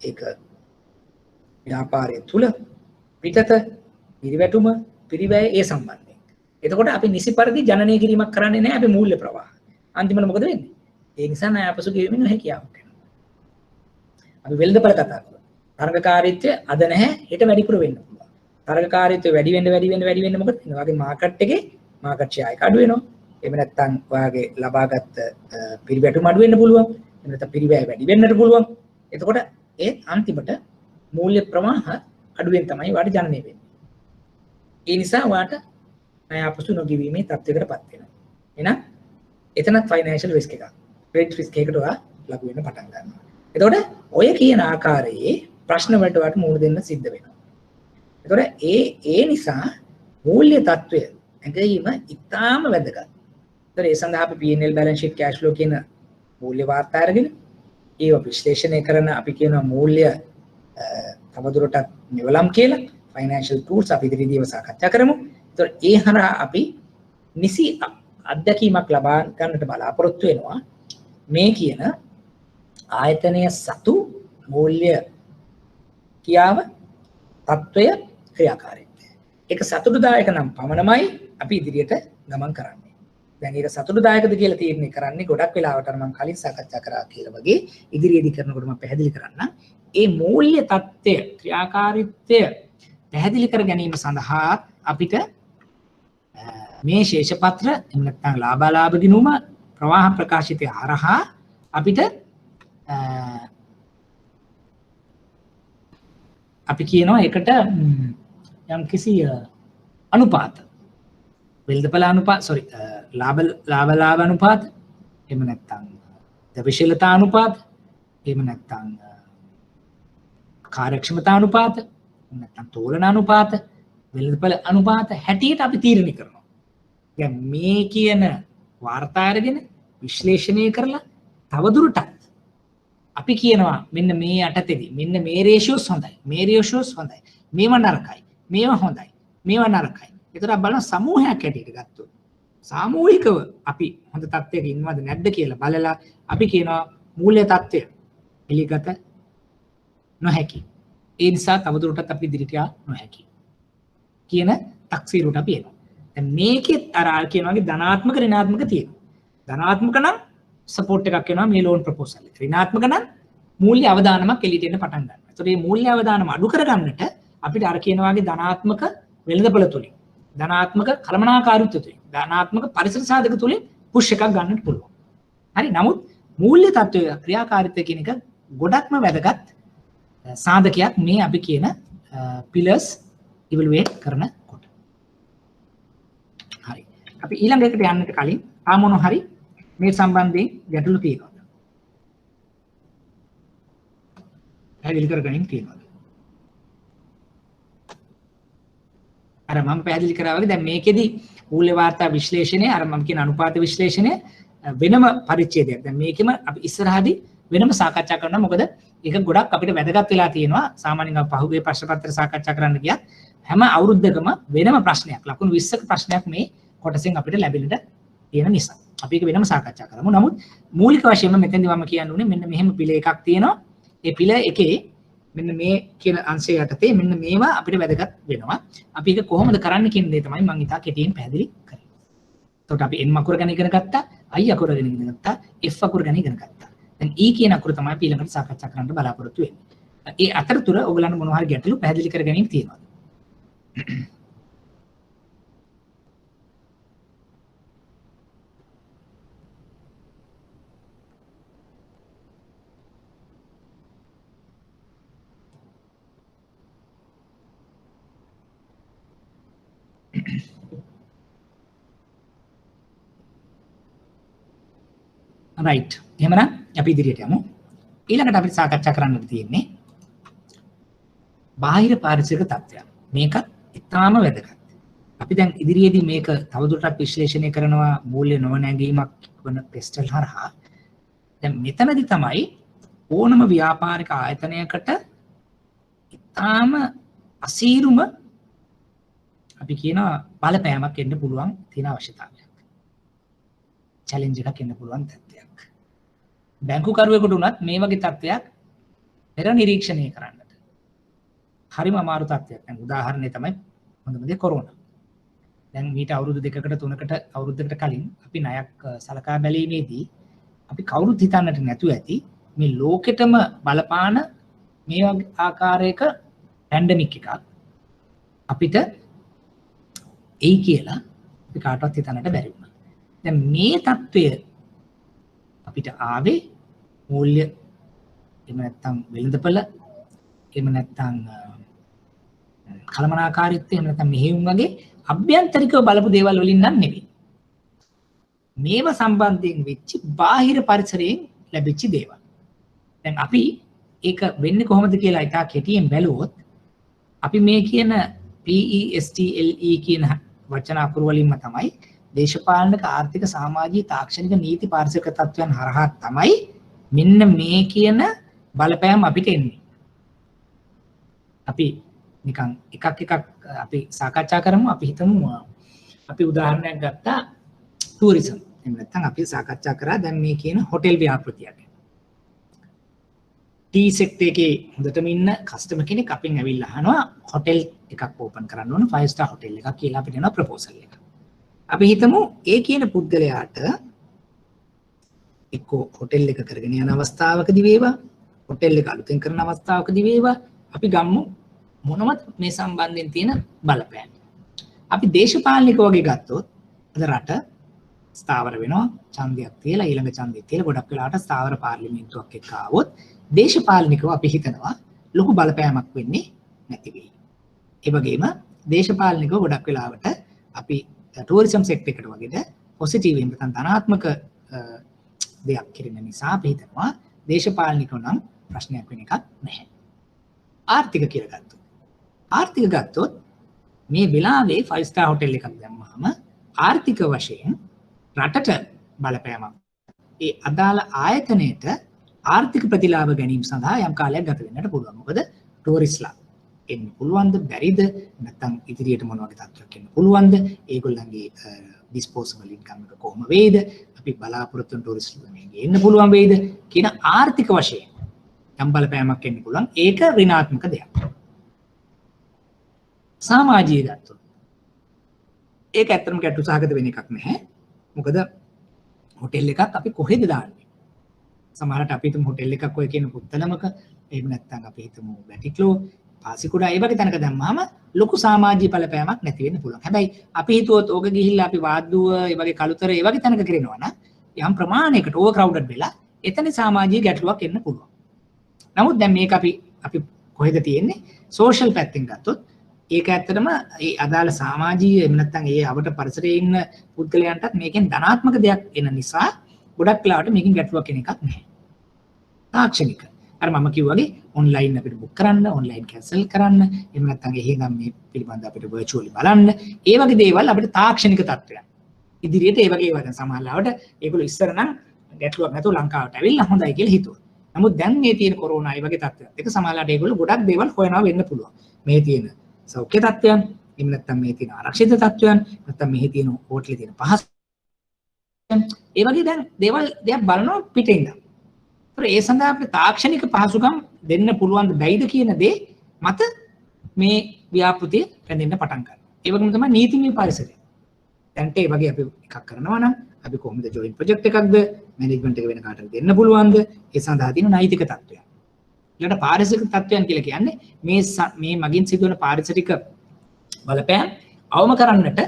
ඒක ව්‍යාපාරයේ තුල පිටත පිරිවැටුම පිරිවැය ඒ සම්බන්ධයෙන්. එතකොට අපි නිසි පරිදි ජනනය කිරීමක් කරන්නේ නැහැ අපි මූල්‍ය ප්‍රවාහ. අන්තිමට මොකද වෙන්නේ? ඒ නිසා ණය අපසු ගෙවීමේ නොහැකියාවක් වෙනවා. අපි වෙළඳපොළ කතා කරනවා. තරගකාරීත්වය අද නැහැ හෙට වැඩිපුර වෙන්න පුළුවන්. තරගකාරීත්වය වැඩි වෙන්න මොකද? මේ වගේ මාකට් එකේ මාකට් ෂෙයා එක අඩු වෙනවා. එහෙම නැත්නම් ඔයාගේ ලබාගත් පිරිවැටුම අඩු වෙන්න පුළුවන්. එහෙම නැත්නම් පිරිවැය වැඩි වෙන්නට පුළුවන්. එතකොට ඒ අන්තිමට මූල්‍ය ප්‍රවාහ අඩුවෙන් තමයි වාට ජනනය වෙන්නේ. ඒ නිසා වාට ණය අපසු නොගෙවීමේ තත්ත්වයකටපත් වෙනවා. එහෙනම් එතනත් ෆයිනෑන්ෂල් රිස්ක් එකක්. ක්‍රෙඩිට් රිස්ක් එකකට ඔයා ලඟු වෙන්න පටන් ගන්නවා. එතකොට ඔය කියන ආකාරයේ ප්‍රශ්න වලට වාට මුහුණ දෙන්න සිද්ධ වෙනවා. එතකොට ඒ නිසා මූල්‍ය තත්ත්වය ඇගීම ඉතාම වැදගත්. ඒතර ඒ සඳහා අපි P&L balance sheet cash flow කියන මූල්‍ය වාර්තා අරගෙන ඒව විශ්ලේෂණය කරන අපි කියන මූල්‍ය තවදුරටත් මෙවලම් කියලා financial tools අපි ඉදිරියේදී සාකච්ඡා කරමු. ඒතර ඒ හරහා අපි නිසි අත්දැකීමක් ලබා ගන්නට බලාපොරොත්තු වෙනවා මේ කියන ආයතනය සතු මූල්‍ය කියාව තත්වය ක්‍රියාකාරීත්වය. ඒක සතුටුදායක නම් පමණමයි අපි ඉදිරියට ගමන් කරන්නේ. දැන් ඒක සතුටුදායකද කියලා තීරණය කරන්නේ ගොඩක් වෙලාවට අර මම කලින් සාකච්ඡා කරා කියලා වගේ ඉදිරියේදී කරනකොට මම පැහැදිලි කරන්න. ඒ මූල්‍ය தත්ත්වය ක්‍රියාකාරීත්වය පැහැදිලි කර ගැනීම සඳහා අපිට මේ ශේෂපත්‍ර එහෙම නැත්නම් ලාභාලාභ ගිණුම ප්‍රවාහ ප්‍රකාශිතය හරහා අපිට අපි කියනවා ඒකට යම් කිසි අනුපාත වෙළඳපොළ අනුපාත ලාභ අනුපාත එහෙම නැත්නම් දවිශීලතා අනුපාත එහෙම නැත්නම් කාර්යක්ෂමතා අනුපාත නැත්නම් තෝලන අනුපාත වෙළඳපොළ අනුපාත හැටියට අපි තීරණය කරනවා. දැන් මේ කියන වාර්තා අරගෙන විශ්ලේෂණය කරලා තවදුරටත් අපි කියනවා මෙන්න මේ යටතේදී මෙන්න මේ රේෂියෝස් හොඳයි. මේ රේෂියෝස් හොඳයි. මේවා නරකයි. මේවා හොඳයි. මේවා නරකයි. ඒතර බලන සමූහයක් හැටියට ගත්තොත් සාමූහිකව අපි හොඳ තත්ත්වයක ඉන්නවද නැද්ද කියලා බලලා අපි කියනවා මූල්‍ය තත්ත්වය පිළිගත නොහැකි. ඒ නිසා තවදුරටත් අපි ඉදිරියට යා නොහැකි කියන තක්සීරුවට අපි එනවා. දැන් මේකෙත් අර කියන වගේ ධනාත්මක ඍණාත්මක තියෙනවා. ධනාත්මක නම් සපෝට් එකක් එනවා මේ ලෝන් ප්‍රොපෝසල් එකට. ඍණාත්මක නම් මූල්‍ය අවදානමක් එළියට එන්න පටන් ගන්නවා. ඒතකොට මේ මූල්‍ය අවදානම අඩු කරගන්නට අපිට අර කියන වගේ ධනාත්මක වෙළඳපොළ තුලින් ධනාත්මක කළමනාකාරීත්වය තුලින් ධනාත්මක පරිසර සාධක තුලින් පුෂ් එකක් ගන්නට පුළුවන්. හරි. නමුත් මූල්‍ය තත්ත්වය ක්‍රියාකාරීත්වය කියන එක ගොඩක්ම වැදගත් සාධකයක් මේ අපි කියන පිලර්ස් ඉවලුවේට් කරනකොට. හරි. අපි ඊළඟ එකට යන්නට කලින් ආ මොන හරි මේ සම්බන්ධයෙන් ගැටලු තියෙනවද? පැහැදිලි කරගනින් තියෙනවද? අර මම පැහැදිලි කරා වගේ දැන් මේකෙදි මූල්‍ය වාර්තා විශ්ලේෂණය අර මම කියන අනුපාත විශ්ලේෂණය වෙනම පරිච්ඡේදයක්. දැන් මේකෙම අපි ඉස්සරහදී වෙනම සාකච්ඡා කරනවා. මොකද ඒක ගොඩක් අපිට වැදගත් වෙලා තියෙනවා. සාමාන්‍යයෙන් පහුගිය ප්‍රශ්න පත්‍ර සාකච්ඡා කරන්න ගියත් හැම අවුරුද්දකම වෙනම ප්‍රශ්නයක් ලකුණු 20ක ප්‍රශ්නයක් මේ කොටසෙන් අපිට ලැබෙන්නට තියෙන නිසා. අපි ඒක වෙනම සාකච්ඡා කරමු. නමුත් මූලික වශයෙන්ම මෙතෙන්දී මම කියන්න උනේ මෙන්න මෙහෙම පිළ එකක් තියෙනවා. ඒ පිළ එකේ මෙන්න මේ කියන අංශය යටතේ මෙන්න මේවා අපිට වැදගත් වෙනවා. අපි ඒක කොහොමද කරන්න කියන දේ තමයි මම ඉතා කෙටියෙන් පැහැදිලි කරන්නේ. එතකොට අපි n අකුර ගැන ඉගෙන ගත්තා, i අකුර ගැන ඉගෙන ගත්තා, f අකුර ගැන ඉගෙන ගත්තා. දැන් e කියන අකුර තමයි අපි ඊළඟට සාකච්ඡා කරන්න බලාපොරොත්තු වෙන්නේ. ඒ අතරතුර ඔයගලන්ට මොනවා හරි ගැටලු පැහැදිලි කර ගැනීම තියෙනවද? right. එහෙමනම් අපි ඉදිරියට යමු. ඊළඟට අපිට සාකච්ඡා කරන්න තියෙන්නේ බාහිර පාරිසරික තත්ත්වයන්. මේකත් ඉතාම වැදගත්. අපි දැන් ඉදිරියේදී මේක තවදුරටත් විශ්ලේෂණය කරනවා මූල්‍ය නොනැගීමක් වන ටෙස්ටල් හරහා. දැන් මෙතනදී තමයි ඕනම ව්‍යාපාරික ආයතනයකට ඉතාම අසීරුම අපි කියන බලපෑමක් එන්න පුළුවන් තියෙන අවශ්‍යතාවයක්. චැලෙන්ජ් එකක් එන්න පුළුවන් තත්ත්වයක්. බැංකුකරුවෙකුට උනත් මේ වගේ තත්ත්වයක් පෙර නිරීක්ෂණය කරන්නට හරිම අමාරු තත්ත්වයක්. දැන් උදාහරණය තමයි හොඳම දේ කොරෝනා. දැන් මීට අවුරුදු 2කට 3කට අවුරුද්දකට කලින් අපි ණයක් සලකා බැලීමේදී අපි කවුරුත් හිතන්නට නැතුව ඇති මේ ලෝකෙටම බලපාන මේ ආකාරයක පැන්ඩමික් එකක් අපිට එයි කියලා අපි කාටවත් හිතන්නට බැරි වුණා. දැන් මේ තත්ත්වය අපිට ආවේ මූල්‍ය එහෙම නැත්නම් වෙළඳපළ එහෙම නැත්නම් කළමනාකාරීත්වය එහෙම නැත්නම් මෙහෙයුම් වගේ අභ්‍යන්තරිකව බලපු දේවල් වලින් නම් නෙවෙයි. මේව සම්බන්ධයෙන් වෙච්ච බාහිර පරිසරයෙන් ලැබිච්ච දේවල්. දැන් අපි ඒක වෙන්නේ කොහොමද කියලා ඉතා කෙටියෙන් බැලුවොත් අපි මේ කියන PESTLE කියන වචන අකුරු වලින්ම තමයි දේශපාලනික ආර්ථික සමාජීය තාක්ෂණික නීති පාරිසරික තත්ත්වයන් හරහා තමයි මෙන්න මේ කියන බලපෑම් අපිට එන්නේ. අපි නිකන් එකක් අපි සාකච්ඡා කරමු. අපි හිතමු අපි උදාහරණයක් ගත්තා ටූරිසම්. එහෙම නැත්නම් අපි සාකච්ඡා කරා දැන් මේ කියන හොටෙල් ව්‍යාපෘතියක්. ටී සෙක්ටර් එකේ හොඳටම ඉන්න කස්ටමර් කෙනෙක් අපෙන් ඇවිල්ලා අහනවා හොටෙල් එකක් ඕපන් කරන්න ඕන 5 star හොටෙල් එකක් කියලා අපිට එනවා ප්‍රොපෝසල් එක. අපි හිතමු ඒ කියන පුද්ගලයාට එක්ක හොටෙල් එක කරගෙන යන අවස්ථාවකදී වේවා හොටෙල් එක අලුතෙන් කරන අවස්ථාවකදී වේවා අපි ගමු මොනවත් මේ සම්බන්ධයෙන් තියෙන බලපෑම්. අපි දේශපාලනික වගේ ගත්තොත් අද රට ස්ථාවර වෙනවා ඡන්දයක් තියලා ඊළඟ ඡන්දෙත් තියලා ගොඩක් වෙලාවට ස්ථාවර පාර්ලිමේන්තුවක් එක්ක ආවොත් දේශපාලනිකව අපි හිතනවා ලොකු බලපෑමක් වෙන්නේ නැති වෙයි. ඒ වගේම දේශපාලනිකව ගොඩක් වෙලාවට අපි ටූරිසම් සෙක්ටර් එකට වගේද පොසිටිව් නැත්නම් ධනාත්මක දෙයක් කිරීම නිසා අපි හිතනවා දේශපාලනිකව නම් ප්‍රශ්නයක් වෙන එකක් නැහැ. ආර්ථික කියලා ගත්තොත් ආර්ථික ගත්තොත් මේ වෙලාවේ 5 star හොටෙල් එකක් දැම්මම ආර්ථික වශයෙන් රටට බලපෑමක් ඒ අදාළ ආයතනයේට ආර්ථික ප්‍රතිලාභ ගැනීම සඳහා යම් කාලයක් ගත වෙන්නට පුළුවන්. මොකද ටූරිස්ට්ලා එන්න පුළුවන්ද බැරිද නැත්නම් ඉදිරියට මොන වගේ තත්ත්වයක් එන්න පුළුවන්ද ඒගොල්ලන්ගේ ඩිස්පෝසබල් ඉන්කම් එක කොහොම වේද අපි බලාපොරොත්තු වෙන ටූරිස්ට්ලා මේකේ එන්න පුළුවන් වේද කියන ආර්ථික වශයෙන් යම් බලපෑමක් එන්න පුළුවන්. ඒක ඍණාත්මක දෙයක්. සමාජීය ගත්තොත් ඒක ඇත්තටම ගැටලු සහගත වෙන එකක් නැහැ. මොකද හොටෙල් එකක් අපි කොහෙද දාන්නේ? සමහරට අපි හිතමු හොටෙල් එකක් ඔය කියන පුත්තලමක එහෙම නැත්නම් අපි හිතමු වැටික්ලෝ පාසිකුඩා ඒ වගේ තැනක දැම්මම ලොකු සමාජීය බලපෑමක් නැති වෙන්න පුළුවන්. හැබැයි අපි හිතුවොත් ඕක ගිහිල්ලා අපි වාද්දුව ඒ වගේ කලුතර ඒ වගේ තැනක කරනවා නම් යම් ප්‍රමාණයකට ඕවර් ක්‍රවුඩඩ් වෙලා එතන සමාජීය ගැටලුවක් එන්න පුළුවන්. නමුත් දැන් මේක අපි කොහෙද තියෙන්නේ? සෝෂල් පැත්තෙන් ගත්තොත් ඒක ඇත්තටම ඒ අදාළ සමාජීය එහෙම නැත්නම් ඒ අවට පරිසරයේ ඉන්න පුද්ගලයන්ටත් මේකෙන් ධනාත්මක දෙයක් එන නිසා ගොඩක් වෙලාවට මේකෙන් ගැටලුවක් එන එකක් නැහැ. තාක්ෂණික. අර මම කිව්වාගේ ඔන්ලයින් අපිට බුක් කරන්න, ඔන්ලයින් කැන්සල් කරන්න, එහෙම නැත්නම් එහෙනම් මේ පිළිබඳව අපිට වර්චුවලි බලන්න. ඒ වගේ දේවල් අපිට තාක්ෂණික තත්ත්වයන්. ඉදිරියට ඒ වගේ ඒවා දැන් සමහරවිට ඒගොල්ලෝ ඉස්සර නම් ගැටලුවක් නැතුව ලංකාවට ඇවිල්ලා හොඳයි කියලා හිතුවා. නමුත් දැන් මේ තියෙන කොරෝනා ඒ වගේ තත්ත්වයන් එක සමහරවිට ඒගොල්ලෝ ගොඩක් දේවල් හොයනවා වෙන්න පුළුවන්. මේ තියෙන සෞඛ්‍ය තත්ත්වයන්, එහෙම නැත්නම් මේ තියෙන ආරක්ෂිත තත්ත්වයන්, නැත්නම් මෙහි තියෙන හෝටලේ තියෙන පහසු ඒ වගේ දැන් දේවල් දෙයක් බලනවා පිටින් ඉඳන්. ඒතර ඒ සඳහා අපිට තාක්ෂණික පහසුකම් දෙන්න පුළුවන් බැයිද කියන දේ මත මේ ව්‍යාපෘතිය රැඳෙන්න පටන් ගන්නවා. ඒ වගේම තමයි නීතිමය පරිසරය. දැන්ට ඒ වගේ අපි එකක් කරනවා නම් අපි කොහොමද ජොයින්ට් ප්‍රොජෙක්ට් එකක්ද මැනේජ්මන්ට් එක වෙන කාටද දෙන්න පුළුවන්ද? ඒ සඳහා තියෙන නෛතික තත්ත්වයන්. ඊළඟට පාරිසරික තත්ත්වයන් කියලා කියන්නේ මේ මගින් සිදුවන පාරිසරික බලපෑම් අවම කරන්නට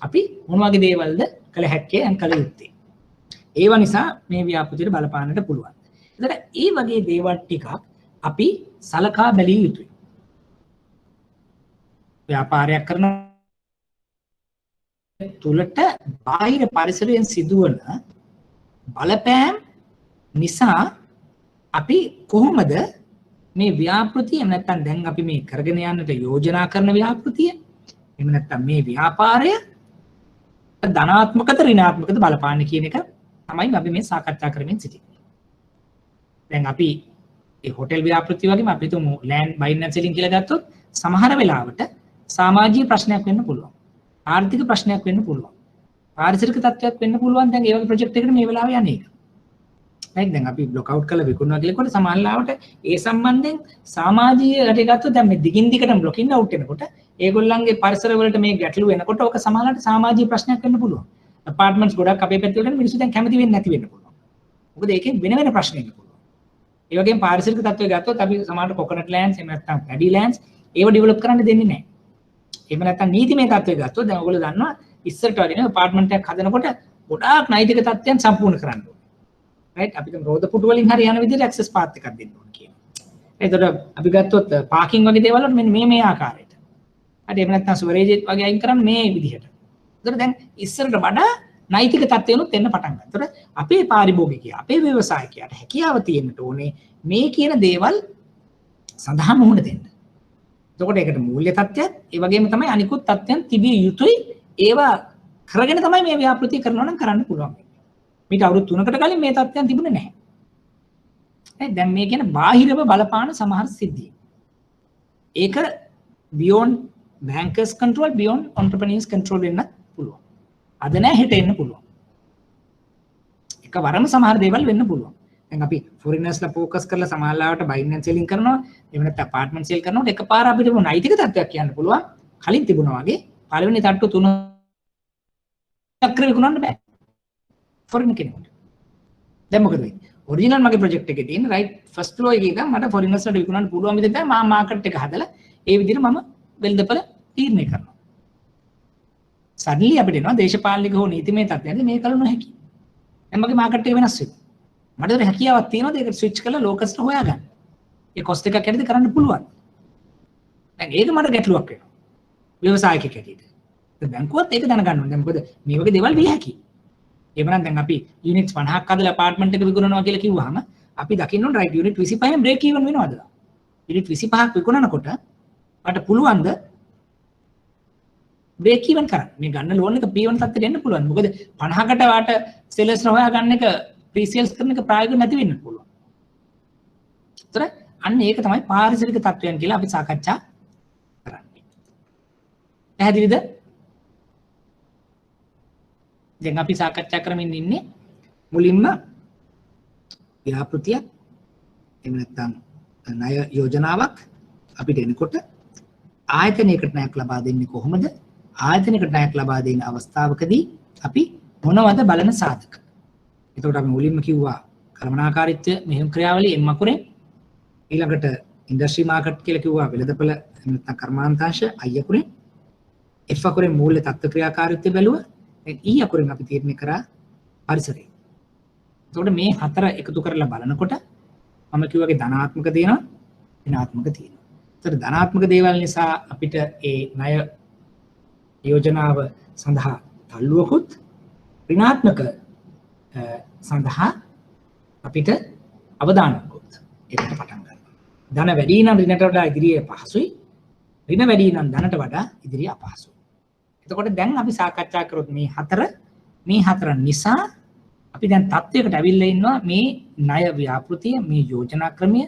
අපි මොන වගේ දේවල්ද කළ හැක්කේ and කළ යුත්තේ. ඒව නිසා මේ ව්‍යාපෘතියට බලපාන්නට පුළුවන්. ඒතර ඒ වගේ දේවල් ටිකක් අපි සලකා බැලිය යුතුයි. ව්‍යාපාරයක් කරන තුලට බාහිර පරිසරයෙන් සිදුවන බලපෑම් නිසා අපි කොහොමද මේ ව්‍යාපෘතිය නැත්තම් දැන් අපි මේ කරගෙන යන්නට යෝජනා කරන ව්‍යාපෘතිය එහෙම නැත්තම් මේ ව්‍යාපාරය ධනාත්මකද ඍණාත්මකද බලපාන්නේ කියන එක තමයි අපි මේ සාකච්ඡා කරමින් සිටින්නේ. දැන් අපි ඒ හොටෙල් ව්‍යාපෘතිය වගේම අපි තුමු ලෑන්ඩ් බයින් ඇන්ඩ් සෙලින් කියලා ගත්තොත් සමහර වෙලාවට සමාජීය ප්‍රශ්නයක් වෙන්න පුළුවන්. ආර්ථික ප්‍රශ්නයක් වෙන්න පුළුවන්. පාරිසරික තත්ත්වයක් වෙන්න පුළුවන්. දැන් ඒ වගේ ප්‍රොජෙක්ට් එකකට මේ වෙලාවේ යන්නේ. right දැන් අපි බ්ලොක් අවුට් කරලා විකුණනවා කියලාකොට සමහරවිට ඒ සම්බන්ධයෙන් සමාජීය රටේ ගත්තොත් දැන් මේ දිගින් දිගටම බ්ලොකින් අවුට් වෙනකොට ඒගොල්ලන්ගේ පරිසර වලට මේ ගැටලු වෙනකොට ඔක සමහරවිට සමාජීය ප්‍රශ්නයක් වෙන්න පුළුවන්. ඇපාර්ට්මන්ට්ස් ගොඩක් අපේ පැත්තේ වලට මිනිස්සු දැන් කැමති වෙන්නේ නැති වෙන්න පුළුවන්. මොකද ඒකෙන් වෙන වෙන ප්‍රශ්න එන්න පුළුවන්. ඒ වගේම පාරිසරික තත්ත්වය ගත්තොත් අපි සමහරවිට කොකනට් ලෑන්ඩ්ස් එහෙම නැත්නම් පැඩි ලෑන්ඩ්ස් ඒව ඩෙවලොප් කරන්න දෙන්නේ නැහැ. එහෙම නැත්නම් නීතිමය තත්ත්වය ගත්තොත් දැන් ඔයගොල්ලෝ දන්නවා ඉස්සරට වගේ නේ ඇපාර්ට්මන්ට් එකක් හදනකොට ගොඩාක් නෛතික තත්ත්වයන් සම්පූර්ණ කරන්න ඕනේ. right අපි දැන් රෝද පුටු වලින් හරි යන විදිහට ඇක්සස් පාත් එකක් දෙන්න ඕනේ කියනවා. එතකොට අපි ගත්තොත් පාකින් වගේ දේවල් වලට මෙන්න මේ ආකාරයට. හරි එහෙම නැත්නම් ස්වරේජ් වගේ අයින් කරන්නේ මේ විදිහට. එතකොට දැන් ඉස්සරට වඩා නෛතික තත්ත්වයන්ුත් එන්න පටන් ගන්නවා. එතකොට අපේ පාරිභෝගිකයා අපේ ව්‍යවසායකයාට හැකියාව තියෙන්න ඕනේ මේ කියන දේවල් සඳහා මුහුණ දෙන්න. එතකොට ඒකට මූල්‍ය තත්ත්වයක් ඒ වගේම තමයි අනිකුත් තත්ත්වයන් තිබිය යුතුයි. ඒවා කරගෙන තමයි මේ ව්‍යාපෘතිය කරනවා නම් කරන්න පුළුවන්. මේට අවුරුදු 3කට කලින් මේ තත්ත්වයන් තිබුණේ නැහැ. දැන් මේ කියන බාහිරව බලපාන සමහර සිද්ධි. ඒක beyond bankers control beyond entrepreneurs control වෙන්න පුළුවන්. අද නෑ හෙට එන්න පුළුවන්. එකවරම සමහර දේවල් වෙන්න පුළුවන්. දැන් අපි foreigners ලා ફોකස් කරලා සමහරලාවට buying and selling කරනවා. එහෙම නැත්නම් apartment sale කරනකොට එකපාර අපිට නෛතික තත්ත්වයක් කියන්න පුළුවන්. කලින් තිබුණා වගේ පළවෙනි තට්ටු 3 චක්‍ර විකුණන්න බෑ. foreigner කෙනෙකුට. දැන් මොකද වෙන්නේ? ඔරිජිනල් මගේ ප්‍රොජෙක්ට් එකේ තියෙන right first floor එකේ ඉඳන් මට foreigners වලට විකුණන්න පුළුවන් විදිහට මම මාකට් එක හදලා ඒ විදිහට මම වෙළඳපොළ තීරණය කරනවා. සඩන්ලි අපිට එනවා දේශපාලනික හෝ නීතිමය තත්ත්වයන්ද මේ කල නොහැකි. දැන් මගේ මාකට් එක වෙනස් වෙනවා. මට ඒක හැකියාවක් තියෙනවද ඒක ස්විච් කරලා ලෝකස්ට හොයාගන්න. ඒ කොස්ට් එකක් ඇරෙද්දී කරන්න පුළුවන්. දැන් ඒක මට ගැටලුවක් වෙනවා. ව්‍යවසායකයෙක් හැටියට. දැන් බැංකුවත් ඒක දැනගන්න ඕනේ. දැන් මොකද මේ වගේ දේවල් විය හැකියි. එහෙමනම් දැන් අපි යුනිට්ස් 50ක් හදලා අපාර්ට්මන්ට් එක විකුණනවා කියලා කිව්වහම අපි දකින්න ඕනේ රයිට් යුනිට් 25න් බ්‍රේක් ඉවන් වෙනවද? යුනිට් 25ක් විකුණනකොට මට පුළුවන්ද බ්‍රේක් ඉවන් කරන්න? මේ ගන්න ලෝන් එක P1 තත්ත්වයට එන්න පුළුවන්. මොකද 50කට වාට සෙලර්ස් හොයා ගන්න එක ප්‍රීසේල්ස් කරන එක ප්‍රායෝගිකව නැති වෙන්න පුළුවන්. ඒතර අන්න ඒක තමයි පාරිසරික තත්ත්වයන් කියලා අපි සාකච්ඡා කරන්නේ. පැහැදිලිද? දැන් අපි සාකච්ඡා කරමින් ඉන්නේ මුලින්ම ව්‍යාපෘතියක් එහෙම නැත්නම් ණය යෝජනාවක් අපිට එනකොට ආයතනයකට ණයක් ලබා දෙන්නේ කොහොමද? ආයතනයකට ණයක් ලබා දෙන අවස්ථාවකදී අපි මොනවද බලන සාධක? එතකොට අපි මුලින්ම කිව්වා කළමනාකාරීත්වය මෙහෙම ක්‍රියාවලිය එම් අකුරෙන් ඊළඟට ඉන්ඩස්ට්‍රි මාකට් කියලා කිව්වා වෙළඳපොළ නැත්නම් කර්මාන්තාංශ I අකුරෙන් F අකුරෙන් මූල්‍ය තත්ත්ව ක්‍රියාකාරීත්වය බැලුවා. දැන් E අකුරෙන් අපි තීරණය කරා පරිසරය. එතකොට මේ හතර එකතු කරලා බලනකොට මම කිව්වාගේ ධනාත්මක තියෙනවා ඍණාත්මක තියෙනවා. ඒතර ධනාත්මක දේවල් නිසා අපිට ඒ ණය යෝජනාව සඳහා තල්ලුවකුත් ඍණාත්මක සඳහා අපිට අවදානමකුත් ඒකට පටන් ගන්නවා. ධන වැඩි නම් ඍණට වඩා ඉදිරියේ පහසුයි. ඍණ වැඩි නම් ධනට වඩා ඉදිරිය අපහසුයි. එතකොට දැන් අපි සාකච්ඡා කරොත් මේ හතර නිසා අපි දැන් තත්වයකට ඇවිල්ලා ඉන්නවා මේ ණය ව්‍යාපෘතිය මේ යෝජනා ක්‍රමය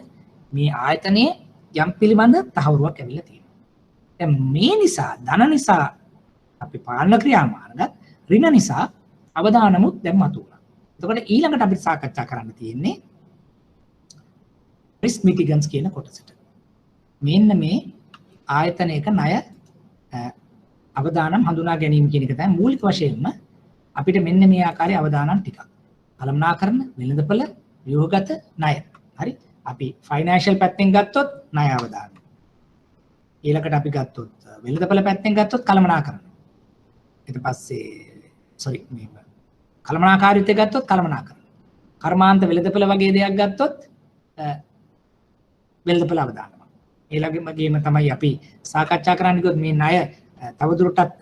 මේ ආයතනයේ යම් පිළිබඳ තහවුරුවක් ඇවිල්ලා තියෙනවා. දැන් මේ නිසා ධන නිසා අපි පාලන ක්‍රියාමාර්ග ඍණ නිසා අවදානමුත් දැන් මතුවලා. එතකොට ඊළඟට අපිට සාකච්ඡා කරන්න තියෙන්නේ risk mitigants කියන කොටසට. මෙන්න මේ ආයතනයක ණය අවදානම් හඳුනා ගැනීම කියන එක තමයි මූලික වශයෙන්ම අපිට මෙන්න මේ ආකාරයේ අවදානම් ටිකක්. කළමනාකරණ, වෙළඳපොළ, ව්‍යුහගත ණය. හරි. අපි ෆයිනෑන්ෂල් පැත්තෙන් ගත්තොත් ණය අවදානම්. ඊළඟට අපි ගත්තොත් වෙළඳපොළ පැත්තෙන් ගත්තොත් කළමනාකරණ. ඊට පස්සේ මේ කළමනාකාරීත්වය ගත්තොත් කළමනාකරණ. කර්මාන්ත වෙළඳපොළ වගේ දෙයක් ගත්තොත් වෙළඳපොළ අවදානම්. ඊළඟම තමයි අපි සාකච්ඡා කරන්න ගියොත් මේ ණය තවදුරටත්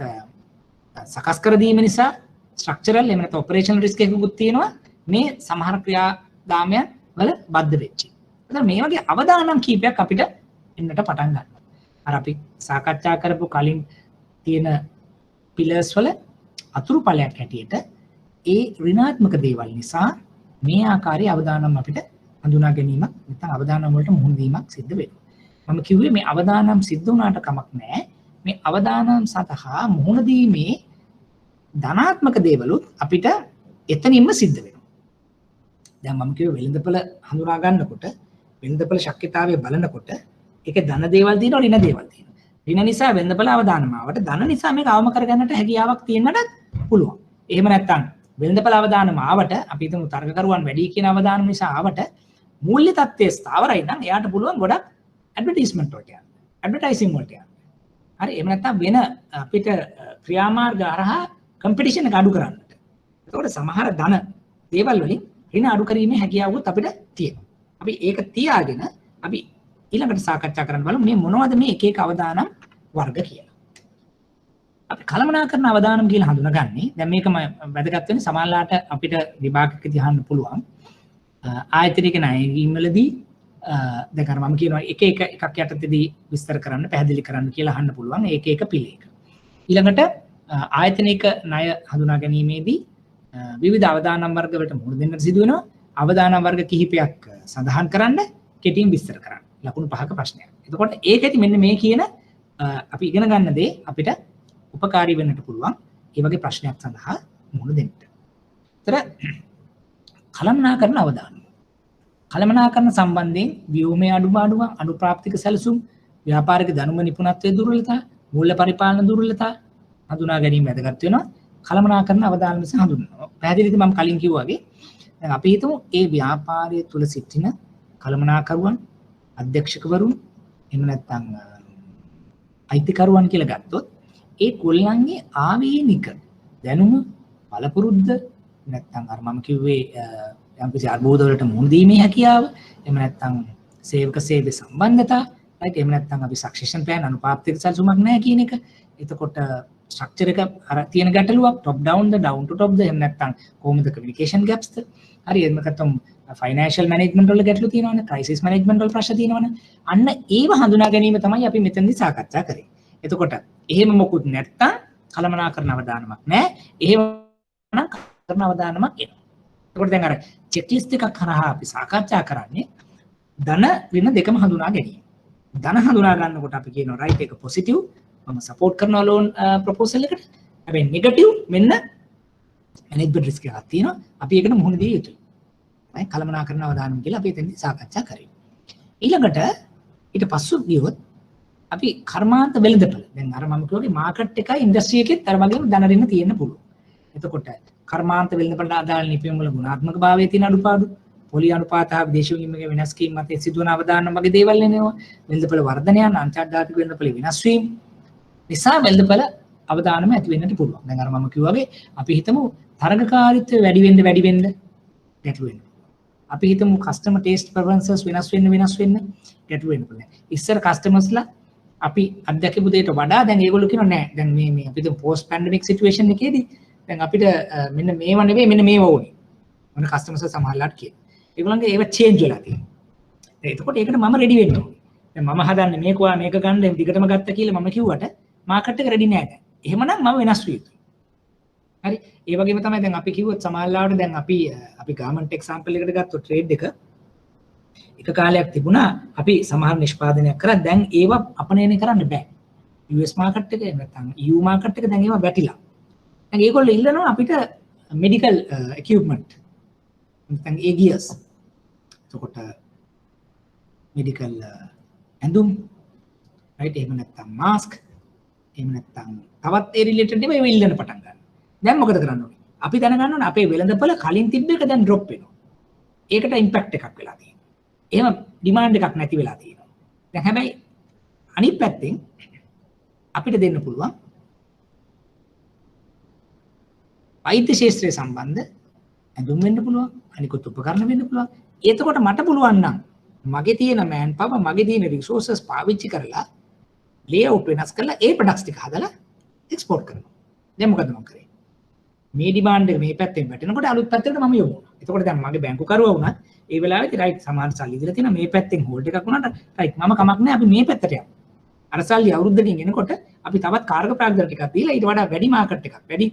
සකස් කර දීම නිසා ස්ට්‍රක්චරල් එහෙම නැත්නම් ඔපරේෂනල් රිස්ක් එකකුත් තියෙනවා මේ සමහර ක්‍රියාදාමයන් වල බද්ධ වෙච්ච. එතන මේ වගේ අවදානම් කීපයක් අපිට එන්නට පටන් ගන්නවා. අර අපි සාකච්ඡා කරපු කලින් තියෙන පිලර්ස් වල අතුරු ඵලයක් හැටියට ඒ ඍණාත්මක දේවල් නිසා මේ ආකාරයේ අවදානම් අපිට හඳුනා ගැනීමක් නැත්නම් අවදානම් වලට මුහුණ දීමක් සිද්ධ වෙනවා. මම කිව්වේ මේ අවදානම් සිද්ධ වුණාට කමක් නැහැ. මේ අවදානම් සතහා මුහුණ දීමේ ධනාත්මක දේවලුත් අපිට එතනින්ම සිද්ධ වෙනවා. දැන් මම කිව්වේ වෙළඳපොළ හඳුනා ගන්නකොට වෙළඳපොළ ශක්්‍යතාවය බලනකොට ඒකේ ධන දේවල් තියෙනවා ඍණ දේවල් තියෙනවා. ඍණ නිසා වෙළඳපොළ අවදානම් ආවට ධන නිසා මේක අවම කරගන්නට හැකියාවක් තියෙන්නට පුළුවන්. එහෙම නැත්නම් වෙළඳපොළ අවදානම් ආවට අපි හිතමු තර්කකරුවන් වැඩි කියන අවදානම් නිසා ආවට මූල්‍ය තත්ත්වයේ ස්ථාවරයි නම් එයාට පුළුවන් ගොඩක් ඇඩ්වර්ටයිස්මන්ට් වලට යන්න. ඇඩ්වර්ටයිසින් වලට යන්න. හරි එහෙම නැත්නම් වෙන අපිට ක්‍රියාමාර්ග හරහා කම්පිටිෂන් එක අඩු කරන්නට. එතකොට සමහර ධන දේවල් වලින් ඍණ අඩු කිරීමේ හැකියාවකුත් අපිට තියෙනවා. අපි ඒක තියාගෙන අපි ඊළඟට සාකච්ඡා කරන්න බලමු මේ මොනවද මේ එක එක අවදානම් වර්ග කියලා. අපි කළමනාකරණ අවදානම් කියලා හඳුනාගන්නේ දැන් මේකම වැදගත් වෙන්නේ සමානලාට අපිට විභාගකදී අහන්න පුළුවන්. ආයතනික ණයගීම් වලදී දැන් අර මම කියනවා එක එකක් යටතේදී විස්තර කරන්න පැහැදිලි කරන්න කියලා අහන්න පුළුවන් ඒක එක පිළිවෙලක. ඊළඟට ආයතනික ණය හඳුනා ගැනීමේදී විවිධ අවදානම් වර්ග වලට මුහුණ දෙන්නට සිදු වෙනවා. අවදානම් වර්ග කිහිපයක් සඳහන් කරන්න කෙටියෙන් විස්තර කරන්න. ලකුණු 5ක ප්‍රශ්නයක්. එතකොට ඒකෙදි මෙන්න මේ කියන අපි ඉගෙන ගන්න දේ අපිට උපකාරී වෙන්නට පුළුවන්. ඒ වගේ ප්‍රශ්නයක් සඳහා මුහුණ දෙන්න. ඒතර කළමනාකරණ අවදානම්. කළමනාකරණ සම්බන්ධයෙන් ව්‍යුහමය අඩුපාඩුව, අනුප්‍රාප්තික සැලසුම්, ව්‍යාපාරික දැනුම නිපුණත්වයේ දුර්වලතා, මූල්‍ය පරිපාලන දුර්වලතා හඳුනා ගැනීම වැදගත් වෙනවා. කළමනාකරණ අවදානම් නිසා හඳුන්වනවා. පැහැදිලිද මම කලින් කිව්වා වගේ. දැන් අපි හිතමු ඒ ව්‍යාපාරය තුල සිටින කළමනාකරුවන්, අධ්‍යක්ෂකවරුන්, එහෙම නැත්නම් අයිතිකරුවන් කියලා ගත්තොත් ඒ කොල්ලන්ගේ ආවේනික දැනුම, පළපුරුද්ද නැත්නම් අර මම කිව්වේ යම්කිසි අර්බුද වලට මුහුණ දීමේ හැකියාව, එහෙම නැත්නම් සේවක සේවයේ සම්බන්ධතා, right එහෙම නැත්නම් අපි සක්සෙෂන් ප්ලෑන් අනුපාප්තික සැලසුමක් නැහැ කියන එක. එතකොට ස්ට්‍රක්චර් එක අර තියෙන ගැටලුවක් top down the down to top ද එහෙම නැත්නම් කොහොමද කමියුනිකේෂන් ගැප්ස් ද හරි එහෙම නැත්නම් ෆයිනෑන්ෂල් මැනේජ්මන්ට් වල ගැටලු තියෙනවනේ ක්‍රයිසිස් මැනේජ්මන්ට් වල ප්‍රශ්න තියෙනවනේ අන්න ඒව හඳුනා ගැනීම තමයි අපි මෙතනදී සාකච්ඡා කරේ. එතකොට එහෙම මොකුත් නැත්තම් කළමනාකරණ අවදානමක් නැහැ. එහෙම නම් කරන අවදානමක් එනවා. එතකොට දැන් අර චෙක් ලිස්ට් එකක් කරහා අපි සාකච්ඡා කරන්නේ ධන ඍණ දෙකම හඳුනා ගැනීම. ධන හඳුනා ගන්නකොට අපි කියනවා රයිට් එක පොසිටිව් මම සපෝට් කරනවා ලෝන් ප්‍රොපෝසල් එකට. හැබැයි නෙගටිව් මෙන්න මැනේජ්මන්ට් රිස්ක් එකක් තියෙනවා. අපි ඒකට මුහුණ දිය යුතුයි. right කළමනාකරණ අවදානම් කියලා අපි එතනදී සාකච්ඡා කරේ. ඊළඟට ඊට පස්සෙ ගියොත් අපි කර්මාන්ත වෙළඳපොළ. දැන් අර මම කිව්වාගේ මාකට් එකයි ඉන්ඩස්ට්‍රි එකෙත් අර වගේම ධන ඍණ තියෙන්න පුළුවන්. එතකොට කර්මාන්ත වෙළඳපොළට අදාළ නිපැයුම් වල ගුණාත්මක භාවයේ තියෙන අඩුපාඩු, පොලි අනුපාත හා විදේශ විනිමය වෙනස් කිරීම මත සිදුවන අවදානම් වගේ දේවල් එනවා. වෙළඳපොළ වර්ධනයන් අන්තර්ජාතික වෙළඳපොළ වෙනස් වීම නිසා වෙළඳපොළ අවදානම ඇති වෙන්නට පුළුවන්. දැන් අර මම කිව්වා වගේ අපි හිතමු තරගකාරීත්වය වැඩි වෙන්න ගැටලු වෙනවා. අපි හිතමු කස්ටමර් ටේස්ට් ප්‍රෙෆරන්සස් වෙනස් වෙන්න ගැටලු වෙන්න පුළුවන්. ඉස්සර කස්ටමර්ස්ලා අපි අත්දැකපු දෙයට වඩා දැන් ඒගොල්ලෝ කියනවා නෑ දැන් මේ අපි දැන් පෝස්ට් පැන්ඩමික් සිටුේෂන් එකේදී දැන් අපිට මෙන්න මේව නෙවෙයි මෙන්න මේව ඕනේ. මොන කස්ටමර්ස්ලා සමහරලාට කියන. ඒගොල්ලන්ගේ ඒව චේන්ජ් වෙලා තියෙනවා. එතකොට ඒකට මම රෙඩි වෙන්න ඕනේ. දැන් මම හදන්නේ මේක ඔයා මේක ගන්න දිගටම ගත්ත කියලා මම කිව්වට මාකට් එක රෙඩි නෑ දැන්. එහෙමනම් මම වෙනස් විය යුතුයි. හරි. ඒ වගේම තමයි දැන් අපි කිව්වොත් සමහරලාට දැන් අපි ගාමන්ට් එක්සැම්පල් එකකට ගත්තොත් ට්‍රේඩ් එක කාලයක් තිබුණා අපි සමහර නිෂ්පාදනයක් කරා දැන් ඒවා අපනයනය කරන්න බෑ. US මාකට් එකේ නැත්නම් EU මාකට් එක දැන් ඒවා වැටිලා. දැන් ඒගොල්ලෝ ඉල්ලනවා අපිට මෙඩිකල් equipment නැත්නම් ඒ ගියර්ස්. එතකොට මෙඩිකල් ඇඳුම් right එහෙම නැත්නම් මාස්ක් එහෙම නැත්නම් තවත් ඒ රිලේටඩ් ඒවා ඉල්ලන්න පටන් ගන්නවා. දැන් මොකද කරන්න ඕනේ? අපි දැනගන්න ඕනේ අපේ වෙළඳපොළ කලින් තිබ්බ එක දැන් ඩ්‍රොප් වෙනවා. ඒකට ඉම්පැක්ට් එකක් වෙලා තියෙනවා. එහෙම ඩිමාන්ඩ් එකක් නැති වෙලා තියෙනවා. දැන් හැබැයි අනිත් පැත්තෙන් අපිට දෙන්න පුළුවන් වෛද්‍ය ශාස්ත්‍රය සම්බන්ධ ඇඳුම් වෙන්න පුළුවන්, අනිකුත් උපකරණ වෙන්න පුළුවන්. එතකොට මට පුළුවන් නම් මගේ තියෙන මෑන් පවර්, මගේ තියෙන රිසෝසස් පාවිච්චි කරලා ලේඅවුට් වෙනස් කරලා ඒ ප්‍රොඩක්ට්ස් ටික හදලා එක්ස්පෝර්ට් කරනවා. දැන් මොකද මම කරේ? මේ ඩිමාන්ඩ් එක මේ පැත්තෙන් වැටෙනකොට අලුත් පැත්තකට මම යොමු වුණා. එතකොට දැන් මගේ බැංකු කරුවා වුණත් ඒ වෙලාවේදී රයිට් සමාන සල්ලි දීලා තියෙනවා මේ පැත්තෙන් හෝල්ඩ් එකක් වුණාට රයිට් මම කමක් නැහැ අපි මේ පැත්තට යමු. අර සල්ලි අවුරුද්දකින් එනකොට අපි තවත් කාර්ක ප්‍රාග්ධන ටිකක් දීලා ඊට වඩා වැඩි මාකට් එකක් වැඩි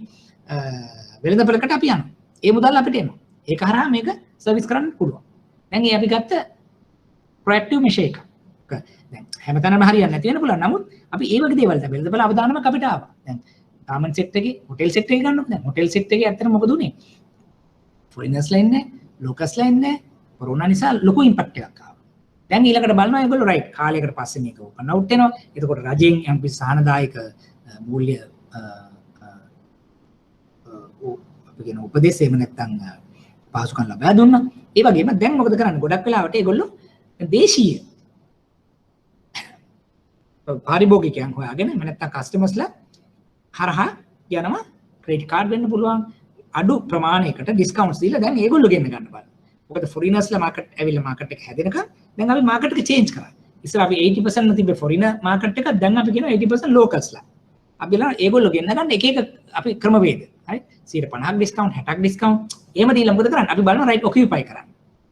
වෙළඳපොළකට අපි යනවා. ඒ මුදල් අපිට එනවා. ඒක හරහා මේක සර්විස් කරන්න පුළුවන්. දැන් ඒ අපි ගත්ත ප්‍රොඇක්ටිව් මෙෂර් එක. දැන් හැමතැනම හරියන්නේ නැති වෙන පුළුවන්. නමුත් අපි ඒ වගේ දේවල් දැන් වෙළඳපොළ අවදානමක් අපිට ආවා. දැන් ගාමන්ට් සෙට් එකේ හොටෙල් සෙට් එකේ ගන්නකො දැන් හොටෙල් සෙට් එකේ ඇත්තට මොකද උනේ? ෆොරිනර්ස්ලා ඉන්නේ, ලෝකස්ලා ඉන්නේ. කොරෝනා නිසා ලොකු ඉම්පැක්ට් එකක් ආවා. දැන් ඊළඟට බලනවා ඒගොල්ලෝ රයිට් කාලයකට පස්සේ මේක ඕපන් අවුට් වෙනවා. එතකොට රජයෙන් යම්කි සහනදායක මූල්‍ය අපි කියන උපදෙස් එහෙම නැත්නම් පහසුකම් ලබා දුන්නා. ඒ වගේම දැන් මොකද කරන්නේ? ගොඩක් වෙලාවට ඒගොල්ලෝ දේශීය පාරිභෝගිකයන් හොයාගෙන එහෙම නැත්නම් කස්ටමර්ස්ලා හරහා යනවා ක්‍රෙඩිට් කාඩ් වෙන්න පුළුවන් අඩු ප්‍රමාණයකට ඩිස්කවුන්ට්ස් දීලා දැන් ඒගොල්ලෝ ගෙන්න ගන්න බලන්න. මොකද ෆොරිනර්ස්ලා මාකට් ඇවිල්ලා මාකට් එක හැදෙනකන් දැන් අපි මාකට් එක චේන්ජ් කරා. ඉස්සර අපි 80% තිබ්බේ ෆොරිනර් මාකට් එකක් දැන් අපි කියනවා 80% ලෝකල්ස්ලා. අපි ලා ඒගොල්ලෝ ගෙන්න ගන්න එක එක අපි ක්‍රමවේද. හරි 50% ඩිස්කවුන්ට් 60% ඩිස්කවුන්ට් එහෙම දීලා මොකද කරන්නේ? අපි බලනවා රයිට් ඔකියුපයි කරන්න.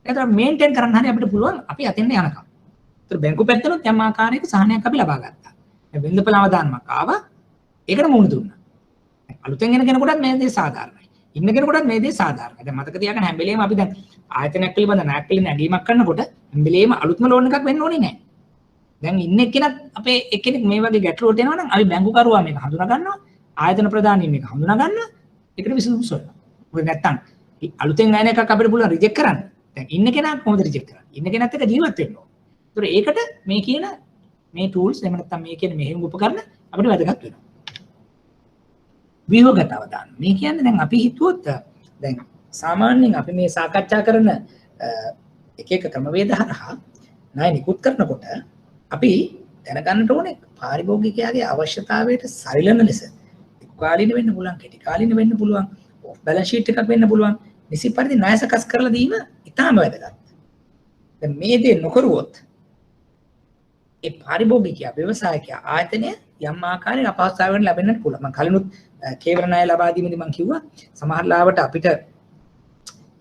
එතකොට මේන්ටේන් කරන්න හරි අපිට පුළුවන් අපි අතෙන් යනකම්. ඒතර බැංකු පැත්තනොත් යම් ආකාරයක සහනයක් අපි ලබා ගත්තා. දැන් වෙළඳපොළ අවදානමක් ආවා. ඒකට මුහුණ දුන්නා. අලුතෙන් එන කෙනෙකුටත් මේ දේ සාධාරණයි. ඉන්න කෙනෙකුටත් මේ දේ සාධාරණයි. දැන් මතක තියාගන්න හැම වෙලේම අපි දැන් ආයතනයක් පිළිබඳ නාට්‍යලින් නැගීමක් කරනකොට හැම වෙලේම අලුත්ම ලෝන් එකක් වෙන්න ඕනේ නැහැ. දැන් ඉන්න එක්කෙනත් අපේ එක්කෙනෙක් මේ වගේ ගැටලුවට එනවා නම් අපි බැංකු කරුවා මේක හඳුනා ගන්නවා. ආයතන ප්‍රධානීන් මේක හඳුනා ගන්නවා. ඒකට විසඳුම් සොයනවා. මොකද නැත්තම් අලුතෙන් ආයන එකක් අපිට පුළුවන් රිජෙක්ට් කරන්න. දැන් ඉන්න කෙනා කොහොමද රිජෙක්ට් කරන්නේ? ඉන්න කෙනත් එක්ක ජීවත් වෙන්න ඕනේ. ඒතර ඒකට මේ කියන මේ ටූල්ස් එහෙම නැත්තම් මේ කියන මෙහෙම උපකරණ අපිට වැදගත් වෙනවා. ව්‍යුහගත අවදාන. මේ කියන්නේ දැන් අපි හිතුවොත් දැන් සාමාන්‍යයෙන් අපි මේ සාකච්ඡා කරන එක එක ක්‍රමවේද හරහා ණය නිකුත් කරනකොට අපි දැනගන්නට ඕනේ පාරිභෝගිකයාගේ අවශ්‍යතාවයට සරිලන ලෙස කාලීන වෙන්න පුළුවන්, කෙටි කාලීන වෙන්න පුළුවන්, ඔෆ් බැලන්ස් ෂීට් එකක් වෙන්න පුළුවන්. නිසි පරිදි ණය සකස් කරලා දීම ඉතාම වැදගත්. දැන් මේ දේ නොකරුවොත් ඒ පාරිභෝගිකයා ව්‍යවසායකයා ආයතනය යම් ආකාරයක අපහසුතාවයකට ලැබෙන්නත් පුළුවන්. මම කලිනුත් කේවල ණය ලබා දීමේදී මම කිව්වා සමහර ලාවට අපිට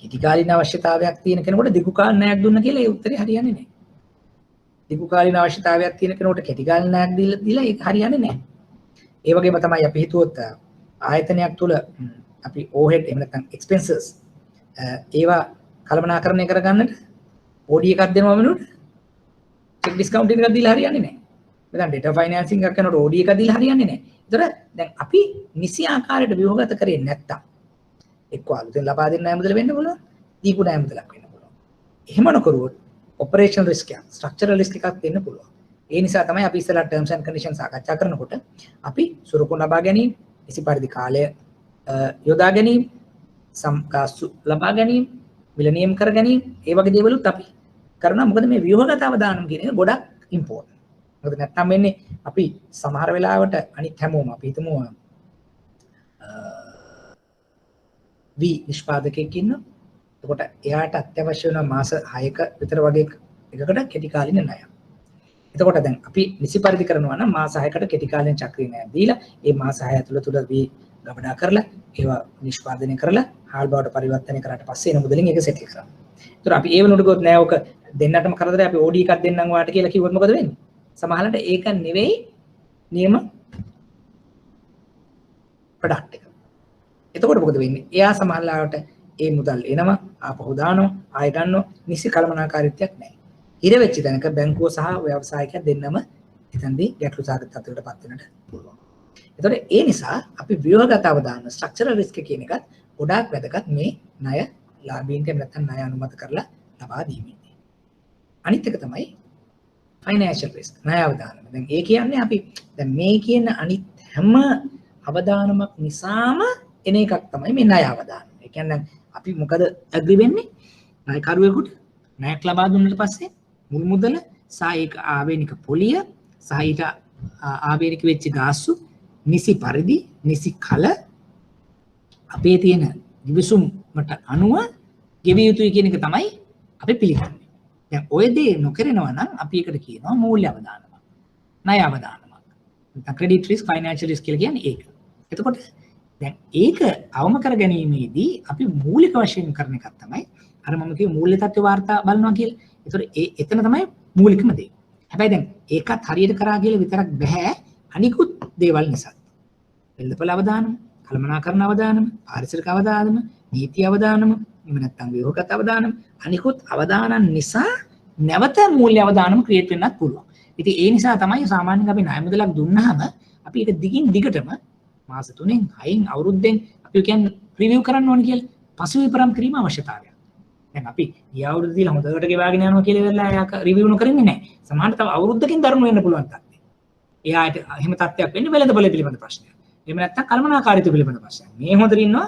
කෙටි කාලීන අවශ්‍යතාවයක් තියෙන කෙනෙකුට දිගු කාල ණයක් දුන්න කියලා ඒ උත්තරේ හරියන්නේ නැහැ. දිගු කාලීන අවශ්‍යතාවයක් තියෙන කෙනෙකුට කෙටි කාලීන ණයක් දීලා ඒක හරියන්නේ නැහැ. ඒ වගේම තමයි අපි හිතුවොත් ආයතනයක් තුල අපි ඕහෙඩ් එහෙම නැත්නම් එක්ස්පෙන්සස් ඒවා කළමනාකරණය කරගන්නට OD එකක් දෙනවා වෙනුවට චෙක් ඩිස්කවුන්ට් එකක් දීලා හරියන්නේ නැහැ. දැන් ඩේටා ෆයිනෑන්සින් එකක් කරනකොට OD එකක් දීලා හරියන්නේ නැහැ. ඒතර දැන් අපි නිසි ආකාරයට ව්‍යුහගත කරේ නැත්තම් එක්ක අලුතෙන් ලබා දෙන්න ණය මුදල වෙන්න පුළුවන්, දීපු ණය මුදලක් වෙන්න පුළුවන්. එහෙම නොකරුවොත් ඔපරේෂනල් රිස්ක් එකක්, ස්ට්‍රක්චරල් රිස්ක් එකක් වෙන්න පුළුවන්. ඒ නිසා තමයි අපි ඉස්සෙල්ලා ටර්ම්ස් ඇන්ඩ් කන්ඩිෂන් සාකච්ඡා කරනකොට අපි සුරුකුණ ලබා ගැනීම, නිසි පරිදි කාලය යොදා ගැනීම, සම්කාසු ලබා ගැනීම, මිල නියම කර ගැනීම ඒ වගේ දේවලුත් අපි කරනවා. මොකද මේ ව්‍යුහගත අවදානම් කියන එක ගොඩක් ඉම්පෝටන්ට්. මොකද නැත්තම් වෙන්නේ අපි සමහර වෙලාවට අනිත් හැමෝම අපි හිතමු නිෂ්පාදකයෙක් ඉන්නවා. එතකොට එයාට අත්‍යවශ්‍ය වෙන මාස 6ක විතර වගේ එකකට කෙටි කාලින ණය. එතකොට දැන් අපි නිසි පරිදි කරනවා නම් මාස 6කට කෙටි කාලින චක්‍රීය ණය දීලා ඒ මාස 6 ඇතුළත ගබඩා කරලා ඒවා නිෂ්පාදනය කරලා හාල් බවට පරිවර්තනය කරාට පස්සේ එන මුදලින් ඒක සෙටල් කරනවා. ඒතර අපි ඒ වෙනුවට ගොත් නෑ ඔක දෙන්නටම කරදරයි අපි ඕඩි එකක් දෙන්නම් වාට කියලා කිව්වොත් මොකද වෙන්නේ? සමහරවිට ඒක නෙවෙයි නියම ප්‍රොඩක්ට් එක. එතකොට මොකද වෙන්නේ? එයා සමහරවිට ඒ මුදල් එනවා ආපහු දානවා ආය ගන්නවා නිසි කළමනාකාරීත්වයක් නැහැ. ඉර වෙච්ච තැනක බැංකුව සහ ව්‍යවසායකයා දෙන්නම එතනදී ගැටලු සාගත තත්ත්වයකට පත් වෙන්නට පුළුවන්. එතකොට ඒ නිසා අපි ව්‍යුහගත අවදාන ස්ට්‍රක්චරල් රිස්ක් කියන එකත් ගොඩාක් වැදගත් මේ ණය ලාභීන්ට නැත්නම් ණය අනුමත කරලා ලබා දීමේදී. අනිත් එක තමයි ෆයිනෑන්ෂල් රිස්ක් ණය අවදානම. දැන් ඒ කියන්නේ අපි දැන් මේ කියන අනිත් හැම අවදානමක් නිසාම එන එකක් තමයි මේ ණය අවදානම. ඒ කියන්නේ අපි මොකද ඇග්‍රි වෙන්නේ? ණයකරුවෙකුට ණයක් ලබා දුන්නාට පස්සේ මුල් මුදල සහ ඒක ආවේනික පොලිය සහ ඊට ආවේනික වෙච්ච ගාස්තු නිසි පරිදි නිසි කල අපේ තියෙන දිවිසුමට අනුව ගෙවිය යුතුයි කියන එක තමයි අපි පිළිගන්නේ. දැන් ඔය දේ නොකරනවා නම් අපි ඒකට කියනවා මූල්‍ය අවදානමක්. ණය අවදානමක්. නැත්නම් ක්‍රෙඩිට් රිස්ක් ෆයිනෑන්ෂල් රිස්ක් කියලා කියන්නේ ඒක. එතකොට දැන් ඒක අවම කර ගැනීමේදී අපි මූලික වශයෙන් කරන එකක් තමයි අර මම කිව්ව මූල්‍ය තත්ත්ව වාර්තා බලනවා කියලා. ඒතකොට එතන තමයි මූලිකම දේ. හැබැයි දැන් ඒකත් හරියට කරා කියලා විතරක් බෑ අනිකුත් දේවල් නිසා. වෙළඳපොළ අවදානම, කළමනාකරණ අවදානම, පාරිසරික අවදානම, නීති අවදානම, එහෙම නැත්නම් ව්‍යුහගත අවදානම අනිකුත් අවදානන් නිසා නැවත මූල්‍ය අවදානම ක්‍රියේට් වෙන්නත් පුළුවන්. ඉතින් ඒ නිසා තමයි සාමාන්‍යයෙන් අපි ණය මුදලක් දුන්නාම අපි ඒක දිගින් දිගටම මාස 3න් 6න් අවුරුද්දෙන් අපි කියන්නේ රිවිව් කරන්න ඕනේ කියලා පසුවිපරම් කිරීම අවශ්‍යතාවයක්. දැන් අපි ගිය අවුරුද්ද දීලා හොඳට ගෙවාගෙන යනවා කියලා ඉවරලා එයාක රිවිව් නොකරන්නේ නැහැ. සමහරට තව අවුරුද්දකින් දරුණු වෙන්න පුළුවන් තත්ත්වය. එයාට එහෙම තත්ත්වයක් වෙන්නේ වෙළඳපොළ පිළිබඳ ප්‍රශ්නයක්. එහෙම නැත්නම් කළමනාකාරීත්වය පිළිබඳ ප්‍රශ්නයක්. මේ හොඳට ඉන්නවා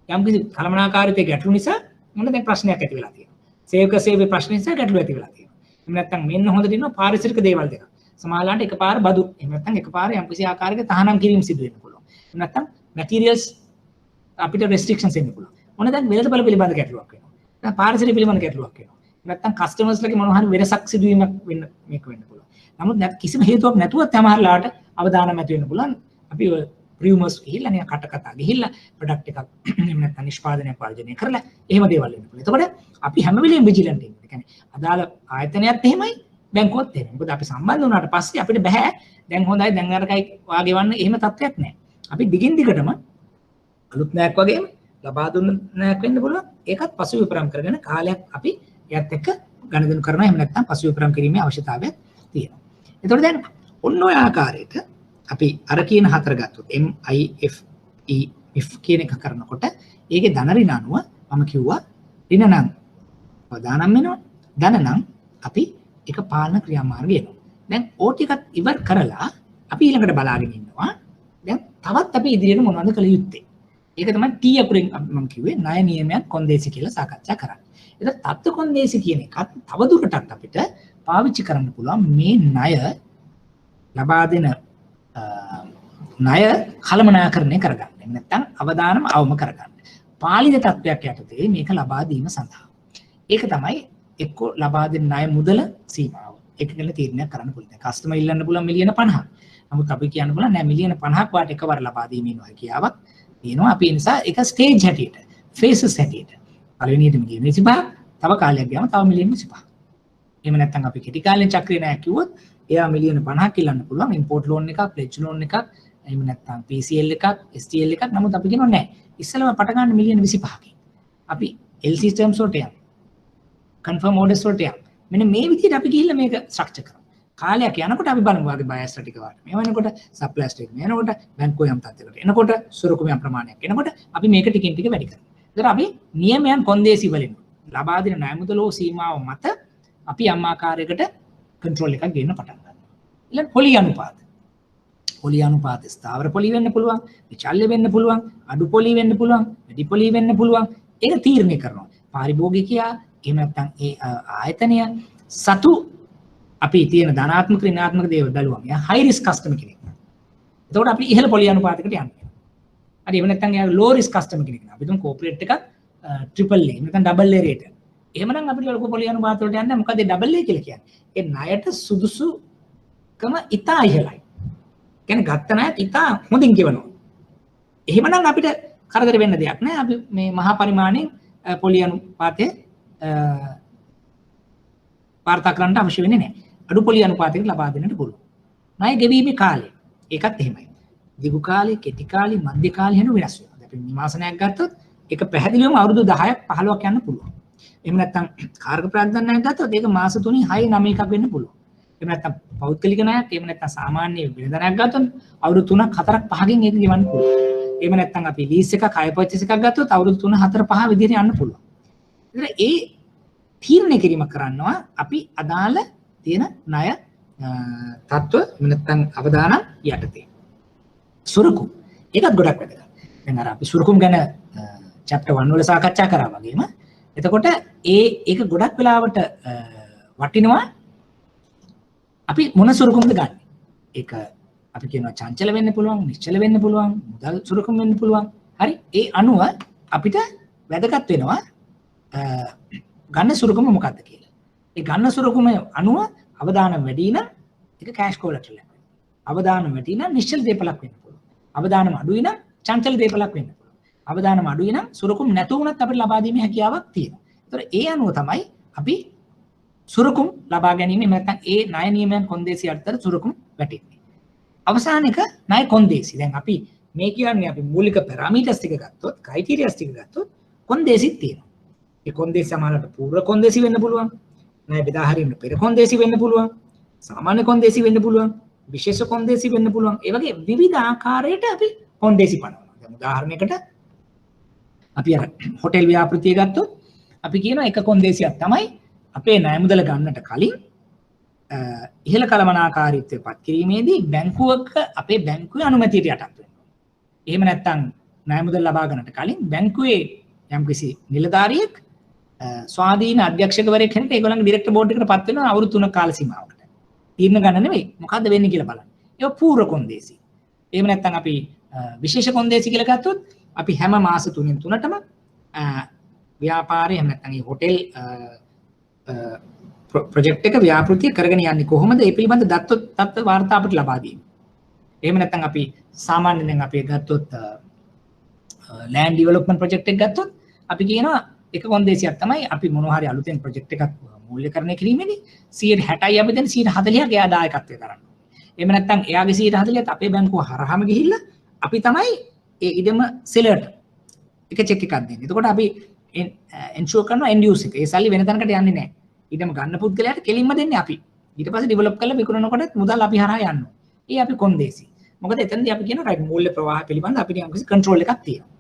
යම් කිසි කළමනාකාරීත්වයේ ගැටලු නිසා මොන දැන් ප්‍රශ්නයක් ඇති වෙලා තියෙනවා. සේවක සේවයේ ප්‍රශ්න නිසා ගැටලු ඇති වෙලා තියෙනවා. එහෙම නැත්නම් මෙන්න හොඳට ඉන්නවා පාරිසරික දේවල් දෙක. සමහරලාට එකපාර බදු එහෙම නැත්නම් එකපාර යම් කිසි ආකාරයක තහනම් කිරීම සිදු වෙන්න පුළුවන්. එහෙම නැත්නම් මැටීරියල්ස් අපිට රෙස්ට්‍රික්ෂන්ස් එන්න පුළුවන්. මොන දැන් වෙළඳපොළ පිළිබඳ ගැටලුවක් වෙනවා. දැන් පාරිසරික පිළිබඳ ගැටලුවක් වෙනවා. නැත්නම් කස්ටමර්ස්ලගේ මොනවා හරි වෙනසක් සිදුවීමක් වෙන්න මේක වෙන්න පුළුවන්. නමුත් කිසිම හේතුවක් නැතුවත් සමහරලාට අවදානම් ඇති වෙන්න පුළුවන්. අපි රියුමර්ස් ගිහිල්ලා නේ කට කතා ගිහිල්ලා ප්‍රොඩක්ට් එකක් එහෙම නැත්නම් නිෂ්පාදනයක් වර්ජනය කරලා එහෙම දේවල් වෙන්න පුළුවන්. එතකොට අපි හැම වෙලෙම විජිලන්ට් ඉන්න. ඒ කියන්නේ අදාළ ආයතනයත් එහෙමයි බැංකුවත් එහෙමයි. මොකද අපි සම්බන්ධ වුණාට පස්සේ අපිට බෑ දැන් හොඳයි දැන් අරකයි වාගේ වන්න එහෙම තත්ත්වයක් නැහැ. අපි දිගින් දිගටම අලුත් නෑක් වගේම ලබා දුන්න නෑක් වෙන්න පුළුවන්. ඒකත් පසුවිපරම් කරගෙන කාලයක් අපි එයත් එක්ක ගණදෙනු කරනවා. එහෙම නැත්නම් පසුවිපරම් කිරීමේ අවශ්‍යතාවයක් තියෙනවා. එතකොට දැන් ඔන්න ඔය ආකාරයට අපි අර කියන හතර ගත්තොත් MIF කියන එක කරනකොට ඒකේ ධන ඍණ අනුව මම කිව්වා ඍණ නම් අවදානම් වෙනවා. ධන නම් අපි එක පාලන ක්‍රියාමාර්ගය එනවා. දැන් ඕ ටිකත් ඉවර කරලා අපි ඊළඟට බලාගෙන ඉන්නවා. දැන් තවත් අපි ඉදිරියට මොනවද කළ යුත්තේ? ඒක තමයි T අකුරෙන් මම කිව්වේ ණය නියමයන් කොන්දේසි කියලා සාකච්ඡා කරන්නේ. ඒක තත්ත්ව කොන්දේසි කියන එකත් තවදුරටත් අපිට පාවිච්චි කරන්න පුළුවන් මේ ණය ලබා දෙන ණය කළමනාකරණය කරගන්න. නැත්නම් අවදානම අවම කරගන්න. පාලිත තත්ත්වයක් යටතේ මේක ලබා දීම සඳහා. ඒක තමයි එක්ක ලබා දෙන ණය මුදල සීමාව. ඒක ගැන තීරණයක් කරන්න පුළුවන්. කස්ටමර් ඉල්ලන්න පුළුවන් මිලියන 50. නමුත් අපි කියන්න පුළුවන් නෑ මිලියන 50ක් වාට එකවර ලබා දීමේ නොහැකියාවක් තියෙනවා. අපි ඒ නිසා ඒක ස්ටේජ් හැටියට, ෆේසස් හැටියට. පළවෙනියට මිලියන 25, තව කාලයක් ගියාම තව මිලියන 25. එහෙම නැත්නම් අපි කෙටි කාලෙන් චක්‍රේ නෑ කිව්වොත් එයා මිලියන 50ක් ඉල්ලන්න පුළුවන්. ඉම්පෝට් ලෝන් එකක්, ප්ලෙජ් ලෝන් එකක්, එහෙම නැත්නම් PCL එකක්, STL එකක්. නමුත් අපි කියනවා නෑ. ඉස්සෙල්ලාම පට ගන්න මිලියන 25කින්. අපි LC terms වලට යමු. confirm orders වලට යමු. මෙන්න මේ විදිහට අපි ගිහිල්ලා මේක ස්ට්‍රක්චර් කරමු. කාලයක් යනකොට අපි බලමු වාගේ බයස් ටික වාට. මේ වෙනකොට සප්ලයිස් ටික මේ වෙනකොට බැංකුවේ යම් තත්යකට එනකොට සුරුකුම යම් ප්‍රමාණයක් එනකොට අපි මේක ටිකින් ටික වැඩි කරනවා. ඒතර අපි නියමයන් කොන්දේසි වලින් ලබා දෙන ණය මුදලෝ සීමාව මත අපි යම් ආකාරයකට කන්ට්‍රෝල් එකක් ගන්න පටන් ගන්නවා. ඊළඟ පොලි අනුපාත. පොලි අනුපාත ස්ථාවර පොලි වෙන්න පුළුවන්, විචල්්‍ය වෙන්න පුළුවන්, අඩු පොලි වෙන්න පුළුවන්, වැඩි පොලි වෙන්න පුළුවන්. ඒක තීරණය කරනවා. පාරිභෝගිකයා එහෙම නැත්නම් ඒ ආයතනය සතු අපි තියෙන ධනාත්මක ඍණාත්මක දේවල් බැලුවම එයා හයි රිස්ක් කස්ටමර් කෙනෙක්. එතකොට අපි ඉහළ පොලි අනුපාතයකට යනවා. හරි එහෙම නැත්නම් එයා ලෝ රිස්ක් කස්ටමර් කෙනෙක්. අපි තුන් කෝපරේට් එකක් ට්‍රිපල් A නැත්නම් ඩබල් A රේට්. එහෙමනම් අපිට ලොකු පොලි අනුපාත වලට යන්න මොකද ඩබල් A කියලා කියන්නේ? ඒ ණයට සුදුසුකම ඉතා ඉහළයි. කියන්නේ ගත්ත ණයත් ඉතා හොඳින් ගෙවනවා. එහෙමනම් අපිට කරදර වෙන්න දෙයක් නෑ. අපි මේ මහා පරිමාණයෙන් පොලි අනුපාතය වාර්තා කරන්න අවශ්‍ය වෙන්නේ නැහැ. අඩු පොලි අනුපාතයකට ලබා දෙන්නට පුළුවන්. ණය ගෙවීමේ කාලය ඒකත් එහෙමයි. දිගු කාලේ, කෙටි කාලේ, මධ්‍ය කාලේ හැම වෙනස් වෙනවා. අපි නිවාසනයක් ගත්තොත් ඒක පැහැදිලිවම අවුරුදු 10ක් 15ක් යන්න පුළුවන්. එහෙම නැත්නම් කාර්ක ප්‍රාග්ධනයක් ගත්තොත් ඒක මාස 3 6 9 එකක් වෙන්න පුළුවන්. එහෙම නැත්නම් පෞද්ගලික ණයක්, එහෙම නැත්නම් සාමාන්‍ය වෙළඳනයක් ගත්තොත් අවුරුදු 3ක් 4ක් 5කින් ඒක ගෙවන්න පුළුවන්. එහෙම නැත්නම් අපි ලීස් එකක් හය පර්චේස් එකක් ගත්තොත් අවුරුදු 3 4 5 විදිහට යන්න පුළුවන්. ඒතර ඒ තීරණය කිරීම කරනවා අපි අදාළ තියෙන ණය තත්ත්ව නැත්නම් අවදානම් යටතේ. සුරුකුම් ඒකත් ගොඩක් වැදගත්. දැන් අර අපි සුරුකුම් ගැන chapter 1 වල සාකච්ඡා කරා වගේම එතකොට ඒක ගොඩක් වෙලාවට වටිනවා අපි මොන සුරුකුම්ද ගන්න. ඒක අපි කියනවා චංචල වෙන්න පුළුවන්, නිශ්චල වෙන්න පුළුවන්, මුදල් සුරුකුම් වෙන්න පුළුවන්. හරි ඒ අනුව අපිට වැදගත් වෙනවා ගන්න සුරුකුම මොකක්ද කියලා. ඒ ගන්න සුරුකුම අනුව අවදානම් වැඩි නම් ඒක කැෂ් කොලටරල් එකක්. අවදානම් වැඩි නම් නිශ්චල දේපලක් වෙන්න පුළුවන්. අවදානම් අඩුයි නම් චංචල දේපලක් වෙන්න පුළුවන්. අවදානම් අඩුයි නම් සුරුකුම් නැතු වුණත් අපිට ලබා දීමේ හැකියාවක් තියෙනවා. ඒතර ඒ අනුව තමයි අපි සුරුකුම් ලබා ගැනීම නැත්නම් ඒ ණය නියමයන් කොන්දේසි අතර සුරුකුම් වැටෙන්නේ. අවසාන එක ණය කොන්දේසි. දැන් අපි මේ කියන්නේ අපි මූලික පැරාමීටර්ස් ටික ගත්තොත්, ක්‍රයිටීරියාස් ටික ගත්තොත් කොන්දේසිත් තියෙනවා. ඒ කොන්දේසි සමානට පූර්ව කොන්දේසි වෙන්න පුළුවන්. ණය බෙදා හරින්න පෙර කොන්දේසි වෙන්න පුළුවන්. සාමාන්‍ය කොන්දේසි වෙන්න පුළුවන්. විශේෂ කොන්දේසි වෙන්න පුළුවන්. ඒ වගේ විවිධ ආකාරයට අපි කොන්දේසි පනවනවා. දැන් උදාහරණයකට අපි අර හොටෙල් ව්‍යාපෘතිය ගත්තොත් අපි කියන එක කොන්දේසියක් තමයි අපේ ණය මුදල ගන්නට කලින් ඉහළ කළමනාකාරීත්වය පත් කිරීමේදී බැංකුවක අපේ බැංකුවේ අනුමැතියට යටත් වෙනවා. එහෙම නැත්නම් ණය මුදල් ලබා ගන්නට කලින් බැංකුවේ යම්කිසි නිලධාරියෙක් ස්වාධීන අධ්‍යක්ෂකවරයෙක් හැටියට ඒගොල්ලන්ගේ ඩිරෙක්ටර් බෝඩ් එකට පත් වෙනවා අවුරුදු 3ක කාල සීමාවකට. තීරණ ගන්න නෙවෙයි. මොකද්ද වෙන්නේ කියලා බලන්න. ඒක පූර්ව කොන්දේසි. එහෙම නැත්නම් අපි විශේෂ කොන්දේසි කියලා ගත්තොත් අපි හැම මාස 3න් 3ටම ව්‍යාපාරය එහෙම නැත්නම් මේ හොටෙල් ප්‍රොජෙක්ට් එක ව්‍යාපෘතිය කරගෙන යන්නේ කොහොමද? ඒ පිළිබඳ දත්ත වාර්තා අපිට ලබා දීම. එහෙම නැත්නම් අපි සාමාන්‍යයෙන් දැන් අපි ගත්තොත් land development project එකක් ගත්තොත් අපි කියනවා එක කොන්දේසියක් තමයි අපි මොනවා හරි අලුතෙන් ප්‍රොජෙක්ට් එකක් මූල්‍යකරණය කිරීමේදී 60යි අපි දැන් 40%ක් එයා දායකත්වය කරන්න. එහෙම නැත්නම් එයාගේ 40%ත් අපේ බැංකුව හරහාම ගිහිල්ලා අපි තමයි ඒ ඉඩම සෙලර්ට එක චෙක් එකක් දෙන්නේ. එතකොට අපි එන්ෂුර් කරනවා end use එක. ඒ සල්ලි වෙන තැනකට යන්නේ නැහැ. ඉඩම ගන්න පුද්ගලයාට කෙලින්ම දෙන්නේ අපි. ඊට පස්සේ ඩෙවලොප් කරලා විකුණනකොට මුදල් අපි හරහා යනවා. ඒ අපි කොන්දේසි. මොකද එතනදී අපි කියනවා රයිට් මූල්‍ය ප්‍රවාහ පිළිබඳ අපිට යම්කිසි කන්ට්‍රෝල් එකක් තියෙනවා.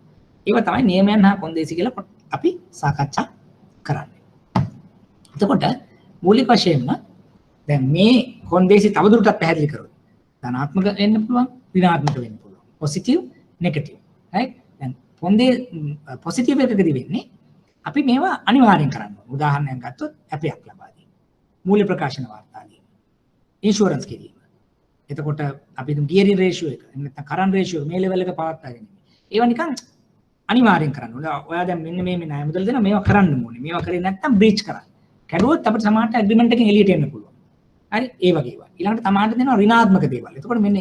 ඒවා තමයි නියමයන් හා කොන්දේසි කියලා අපි සාකච්ඡා කරන්නේ. එතකොට මූලික වශයෙන්ම දැන් මේ කොන්දේසි තවදුරටත් පැහැදිලි කරොත් ධනාත්මක වෙන්න පුළුවන්, ඍණාත්මක වෙන්න පුළුවන්. Positive, negative. right? දැන් පොසිටිව් එකකදී වෙන්නේ අපි මේවා අනිවාර්යෙන් කරන්න ඕනේ. උදාහරණයක් ගත්තොත් ඇපයක් ලබා දීම. මූල්‍ය ප්‍රකාශන වාර්තා දීම. ඉන්ෂුරන්ස් කිරීම. එතකොට අපි දුම් ගියරින් රේෂියෝ එක නැත්නම් කරන්ට් රේෂියෝ මේ ලෙවල් එක පවත්වා ගැනීම. ඒවා නිකන් අනිවාර්යෙන් කරන්න ඕනේ. ඔයා දැන් මෙන්න මේ ණය මුදල් දෙනවා මේවා කරන්න ඕනේ. මේවා කරේ නැත්නම් බ්‍රීච් කරා. කැඩුවොත් අපිට සමානට ඇග්‍රීමන්ට් එකෙන් එළියට එන්න පුළුවන්. හරි ඒ වගේ ඒවා. ඊළඟට තමාට දෙනවා ඍණාත්මක දේවල්. එතකොට මෙන්න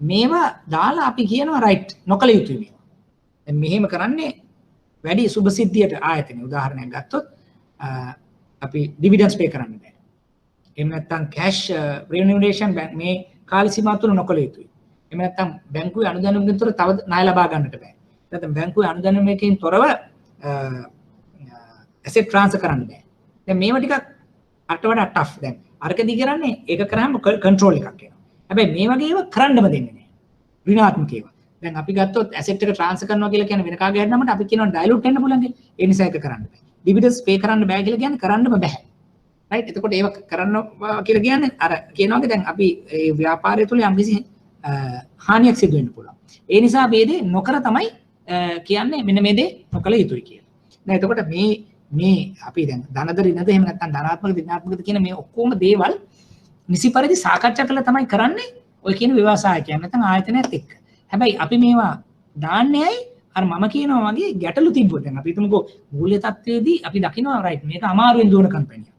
මේවා දාලා අපි කියනවා රයිට් නොකල යුතුයි මේවා. දැන් මෙහෙම කරන්නේ වැඩි සුභසිද්ධියට ආයතන උදාහරණයක් ගත්තොත් අපි ඩිවිඩන්ඩ්ස් පේ කරන්න බෑ. එහෙම නැත්නම් කැෂ් රිමිනරේෂන් මේ කාල සීමාව තුළ නොකළ යුතුයි. එහෙම නැත්නම් බැංකුවේ අනුදැනුමකින් තොර තව ණය ලබා ගන්නට බෑ. නැත්නම් බැංකුවේ අනුදැනුමකින් තොරව ඇසෙට් ට්‍රාන්ස්ෆර් කරන්න බෑ. දැන් මේවා ටිකක් අට වඩා ටෆ්. දැන් අරකදී කරන්නේ ඒක කරාම කන්ට්‍රෝල් එකක් එනවා. හැබැයි මේ වගේ ඒවා කරන්නම දෙන්නේ නෑ. ඍණාත්මක ඒවා. දැන් අපි ගත්තොත් ඇසෙට් එක ට්‍රාන්ස්ෆර් කරනවා කියලා කියන්නේ වෙන කාගේ හරි නමකට අපි කියනවා ඩයිලූට් වෙන්න පුළුවන් කියලා. ඒ නිසා ඒක කරන්න බෑ. ඩිවිඩන්ඩ්ස් පේ කරන්න බෑ කියලා කියන්නේ කරන්නම බෑ. රයිට්? එතකොට ඒව කරනවා කියලා කියන්නේ අර කියනවා දැන් අපි මේ ව්‍යාපාරය තුල යම්කිසි හානියක් සිදු වෙන්න පුළුවන්. ඒ නිසා මේ දේ නොකර තමයි කියන්නේ මෙන්න මේ දේ නොකළ යුතුයි කියලා. දැන් එතකොට මේ අපි දැන් ධනද ඍණද එහෙම නැත්නම් ධනාත්මක ඍණාත්මකද කියන මේ ඔක්කොම දේවල් නිසි පරිදි සාකච්ඡා කරලා තමයි කරන්නේ ඔය කියන ව්‍යවසායකයන් නැත්නම් ආයතනයත් එක්ක. හැබැයි අපි මේවා දාන්නේයි අර මම කියනවා වගේ ගැටලු තිබ්බොත් දැන් අපි හිතමුකෝ මූල්‍ය තත්ත්වයේදී අපි දකිනවා රයිට් මේක අමාරුවෙන් දුවන කම්පැනියක්.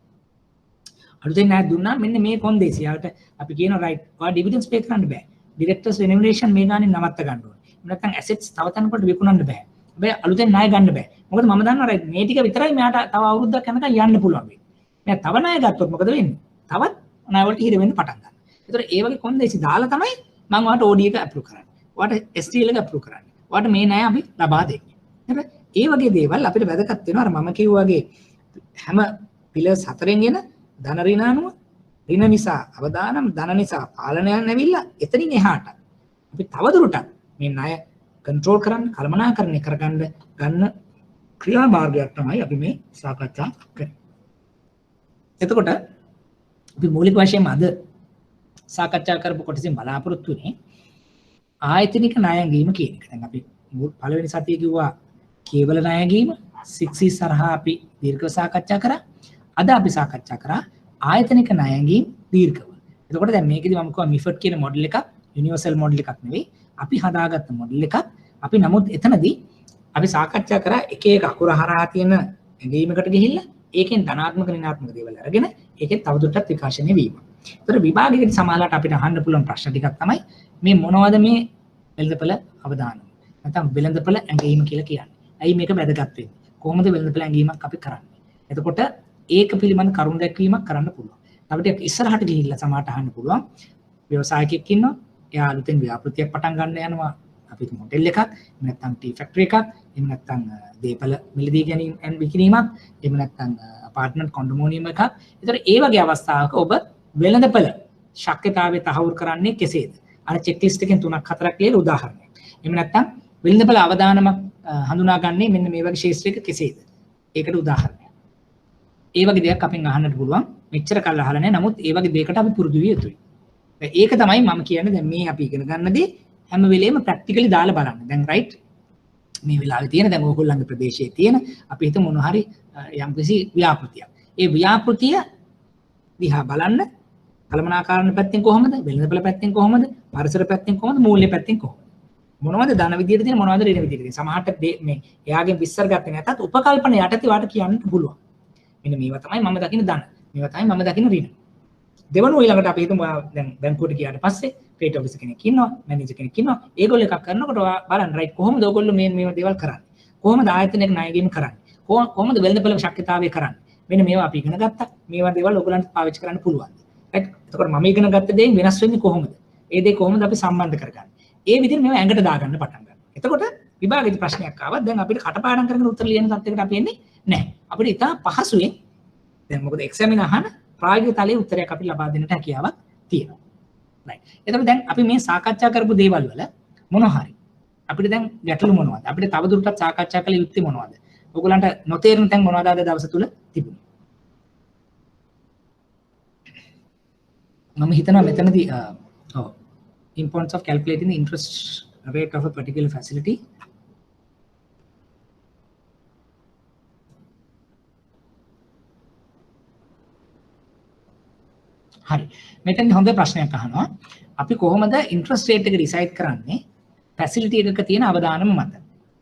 අලුතෙන් ණයක් දුන්නා මෙන්න මේ කොන්දේසියට අපි කියනවා රයිට් ඔයා ඩිවිඩන්ඩ්ස් පේ කරන්න බෑ. ඩිරෙක්ටර්ස් රිමුනරේෂන් මේ ගානේ නවත්ත ගන්න ඕනේ. නැත්නම් ඇසෙට්ස් තව තැනකට විකුණන්න බෑ. හැබැයි අලුතෙන් ණය ගන්න බෑ. මොකද මම දන්නවා රයිට් මේ ටික විතරයි මෙයාට තව අවුරුද්දක් යනකම් යන්න පුළුවන් වෙන්නේ. මෙයා තව ණය ගත්තොත් මොකද වෙන්නේ? තවත් ණය වලට හිර වෙන්න පටන් ගන්නවා. ඒතර ඒ වගේ කොන්දේසි දාලා තමයි මම ඔයාට OD එක අප්‍රූව් කරන්නේ. ඔයාට STL එක අප්‍රූව් කරන්නේ. ඔයාට මේ ණය අපි ලබා දෙන්නේ. හැබැයි ඒ වගේ දේවල් අපිට වැදගත් වෙනවා. අර මම කිව්වා වගේ හැම පිලර්ස් හතරෙන් එන ධන ඍණ අනුව ඍණ නිසා අවදානම් ධන නිසා පාලනයන් ඇවිල්ලා එතනින් එහාට අපි තවදුරටත් මේ ණය කන්ට්‍රෝල් කරන්න කළමනාකරණය කරගන්න ගන්න ක්‍රියාමාර්ගයක් තමයි අපි මේ සාකච්ඡා කරන්නේ. එතකොට අපි මූලික වශයෙන්ම අද සාකච්ඡා කරපු කොටසින් බලාපොරොත්තු වෙන්නේ ආයතනික ණය ගැනීම කියන එක. දැන් අපි පළවෙනි සතියේ කිව්වා කේවල ණය ගැනීම 6C සරහා අපි දීර්ඝව සාකච්ඡා කරා. අද අපි සාකච්ඡා කරා ආයතනික ණය ගැනීම දීර්ඝව. එතකොට දැන් මේකෙදි මම කිව්වා මිෆඩ් කියන මොඩල් එකක් යුනිවර්සල් මොඩල් එකක් නෙවෙයි. අපි හදාගත්ත මොඩල් එකක්. අපි නමුත් එතනදී අපි සාකච්ඡා කරා එක එක අකුර හරහා තියෙන ගැනීමකට ගිහිල්ලා ඒකෙන් ධනාත්මක ඍණාත්මක දේවල් අරගෙන ඒකෙන් තවදුරටත් විකාශනය වීම. ඒතර විභාගයේදී සමහරවිට අපිට අහන්න පුළුවන් ප්‍රශ්න ටිකක් තමයි මේ මොනවද මේ වෙළඳපොළ අවදානම. නැත්නම් වෙළඳපොළ ඇඟීම කියලා කියන්නේ. ඇයි මේක වැදගත් වෙන්නේ? කොහොමද වෙළඳපොළ ඇඟීමක් අපි කරන්නේ? එතකොට ඒක පිළිබඳ කරුණු දැක්වීමක් කරන්න පුළුවන්. තව ටිකක් ඉස්සරහට ගිහිල්ලා සමහරට අහන්න පුළුවන් ව්‍යවසායකයෙක් ඉන්නවා. එයා අලුතෙන් ව්‍යාපෘතියක් පටන් ගන්න යනවා. අපි මොඩල් එකක්, එහෙම නැත්නම් ටී ෆැක්ටරි එකක්, එහෙම නැත්නම් දේපල මිලදී ගැනීම and විකිණීමක්, එහෙම නැත්නම් අපාර්ට්මන්ට් කොන්ඩෝමිනියම් එකක්. ඒතර ඒ වගේ අවස්ථාවක ඔබ වෙළඳපොළ ශක්්‍යතාවය තහවුරු කරන්නේ කෙසේද? අර චෙක් ලිස්ට් එකෙන් 3-4ක් ලියලා උදාහරණයක්. එහෙම නැත්නම් වෙළඳපොළ අවදානමක් හඳුනාගන්නේ මෙන්න මේ වගේ ශේෂ්ත්‍රයක කෙසේද? ඒකට උදාහරණයක්. ඒ වගේ දෙයක් අපෙන් අහන්නට පුළුවන්. මෙච්චර කල් අහලා නැහැ. නමුත් ඒ වගේ දෙයකට අපි පුරුදු විය යුතුයි. ඒක තමයි මම කියන්නේ දැන් මේ අපි ඉගෙන ගන්නදී හැම වෙලේම ප්‍රැක්ටිකලි දාලා බලන්න. දැන් රයිට් මේ වෙලාවේ තියෙන දැන් ඕගොල්ලන්ගේ ප්‍රදේශයේ තියෙන අපි හිතමු මොන හරි යම්කිසි ව්‍යාපෘතියක්. ඒ ව්‍යාපෘතිය දිහා බලන්න කළමනාකරණ පැත්තෙන් කොහොමද? වෙළඳපොළ පැත්තෙන් කොහොමද? පරිසර පැත්තෙන් කොහොමද? මූල්‍ය පැත්තෙන් කොහොමද? මොනවද ධන විදියට තියෙන මොනවද ඍණ විදියට තියෙන? සමහරට මේ එයාගෙන් විස්තර ගත්තේ නැතත් උපකල්පන යටතේ වාට කියන්න පුළුවන්. මෙන්න මේවා තමයි මම දකින ධන. මේවා තමයි මම දකින ඍණ. දෙවනුව ඊළඟට අපි හිතමු දැන් බැංකුවට ගියාට පස්සේ ක්‍රෙඩිට් ඔෆිසර් කෙනෙක් ඉන්නවා, මැනේජර් කෙනෙක් ඉන්නවා. ඒගොල්ලෝ එකක් කරනකොට බලන්න රයිට් කොහොමද ඔයගොල්ලෝ මේ දේවල් කරන්නේ? කොහොමද ආයතනයක ණය ගැනීම කරන්නේ? කොහොමද වෙළඳපොළ ශක්්‍යතාවය කරන්නේ? මෙන්න මේවා අපි ඉගෙන ගත්තා. මේවා දේවල් ඔයගොල්ලන්ට පාවිච්චි කරන්න පුළුවන්. රයිට්. එතකොට මම ඉගෙන ගත්ත දේෙන් වෙනස් වෙන්නේ කොහොමද? ඒ දේ කොහොමද අපි සම්බන්ධ කරගන්නේ? ඒ විදිහට මේවා ඇඟට දාගන්න පටන් ගන්නවා. එතකොට විභාගයේදී ප්‍රශ්නයක් ආවත් දැන් අපිට කටපාඩම් කරගෙන උත්තර ලියන තත්යකට අපි එන්නේ නැහැ. අපිට ඉතා පහසුවෙන් දැන් මොකද එක්සැමින අහන ප්‍රායෝගික තලයේ උත්තරයක් අපිට ලබා දෙන්නට හැකියාවක් තියෙනවා. right. එතකොට දැන් අපි මේ සාකච්ඡා කරපු දේවල් වල මොන හරි අපිට දැන් ගැටලු මොනවද? අපිට තවදුරටත් සාකච්ඡා කළ යුත්තේ මොනවද? ඔයගලන්ට නොතේරෙන තැන් මොනවද අද දවස තුල තිබුණේ? මම හිතනවා මෙතනදී importance of calculating the interest rate of a particular facility. හරි. මෙතෙන්දී හොඳ ප්‍රශ්නයක් අහනවා. අපි කොහොමද ඉන්ට්‍රස්ට් රේට් එක ඩිසයිඩ් කරන්නේ ෆැසිලිටි එකක තියෙන අවදානම මත?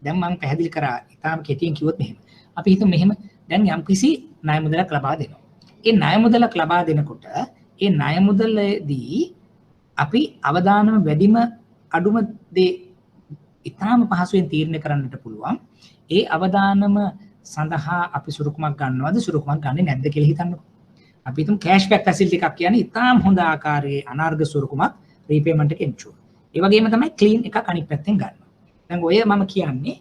දැන් මම පැහැදිලි කරා ඉතාලම කෙටියෙන් කිව්වොත් මෙහෙම. අපි හිතමු මෙහෙම දැන් යම්කිසි ණය මුදලක් ලබා දෙනවා. ඒ ණය මුදලක් ලබා දෙනකොට ඒ ණය මුදලදී අපි අවදානම වැඩිම අඩුම දේ ඉතාම පහසුවෙන් තීරණය කරන්නට පුළුවන්. ඒ අවදානම සඳහා අපි සුරුකුමක් ගන්නවද සුරුකුමක් ගන්නේ නැද්ද කියලා හිතන්නකෝ. අපි හිතමු කෑෂ් බෑක් ෆැසිලිටි එකක් කියන්නේ ඉතාම හොඳ ආකාරයේ අනර්ඝ සුරුකුමක් රීපේමන්ට් එක එන්චුර්. ඒ වගේම තමයි ක්ලීන් එකක් අනිත් පැත්තෙන් ගන්නවා. දැන් ඔය මම කියන්නේ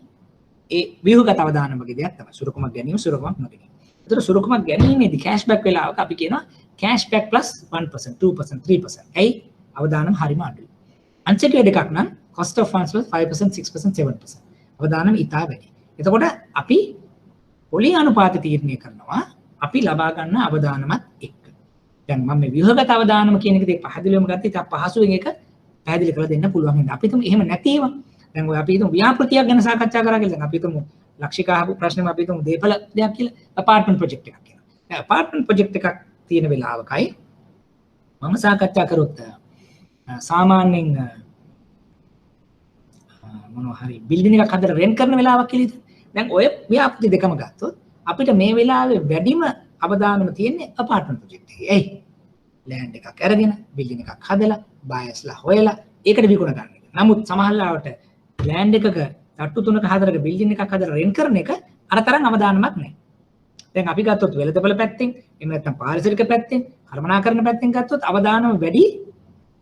ඒ ව්‍යුහගත අවදානම වගේ දෙයක් තමයි. සුරුකුමක් ගැනීම සුරුකුමක් නොගැනීම. ඒතර සුරුකුමක් ගැනීමේදී කෑෂ් බෑක් වෙලාවක අපි කියනවා කෑෂ් බෑක් plus 1%, 2%, 3%. ඇයි? අවදානම් හරිම අඩුයි. අන්සෙක්යර්ඩ් එකක් නම් cost of funds plus 5%, 6%, 7%. අවදානම් ඉතා වැඩි. එතකොට අපි පොලි අනුපාත තීරණය කරනවා අපි ලබා ගන්න අවදානමත් එක්ක. දැන් මම මේ ව්‍යුහගත අවදානම කියන එක දෙක පැහැදිලිවම ගත්තා. ඉතින් පහසුවෙන් ඒක පැහැදිලි කරලා දෙන්න පුළුවන්. අපි හිතමු එහෙම නැතිව දැන් ඔය අපි හිතමු ව්‍යාපෘතියක් ගැන සාකච්ඡා කරා කියලා. දැන් අපි හිතමු ලක්ෂිකා අහපු ප්‍රශ්නෙම අපි තුමු දේපල දෙයක් කියලා apartment project එකක් කියනවා. දැන් apartment project එකක් තියෙන වෙලාවකයි මම සාකච්ඡා කරොත් සාමාන්‍යයෙන් මොනවා හරි බිල්ඩින් එකක් හදලා රෙන්ට් කරන වෙලාවක් කියලා හිතන්න. දැන් ඔය ව්‍යාපෘති දෙකම ගත්තොත් අපිට මේ වෙලාවේ වැඩිම අවධානම තියෙන්නේ apartment project එකේ. ඇයි? land එකක් අරගෙන බිල්ඩින් එකක් හදලා බයස්ලා හොයලා ඒකට විකුණ ගන්න එක. නමුත් සමහරවිට land එකක තට්ටු 3ක 4ක බිල්ඩින් එකක් හදලා රෙන්ට් කරන එක අර තරම් අවධානමක් නැහැ. දැන් අපි ගත්තොත් වෙළඳපොළ පැත්තෙන් එහෙම නැත්නම් පාරිසරික පැත්තෙන් කළමනාකරණ පැත්තෙන් ගත්තොත් අවධානම වැඩි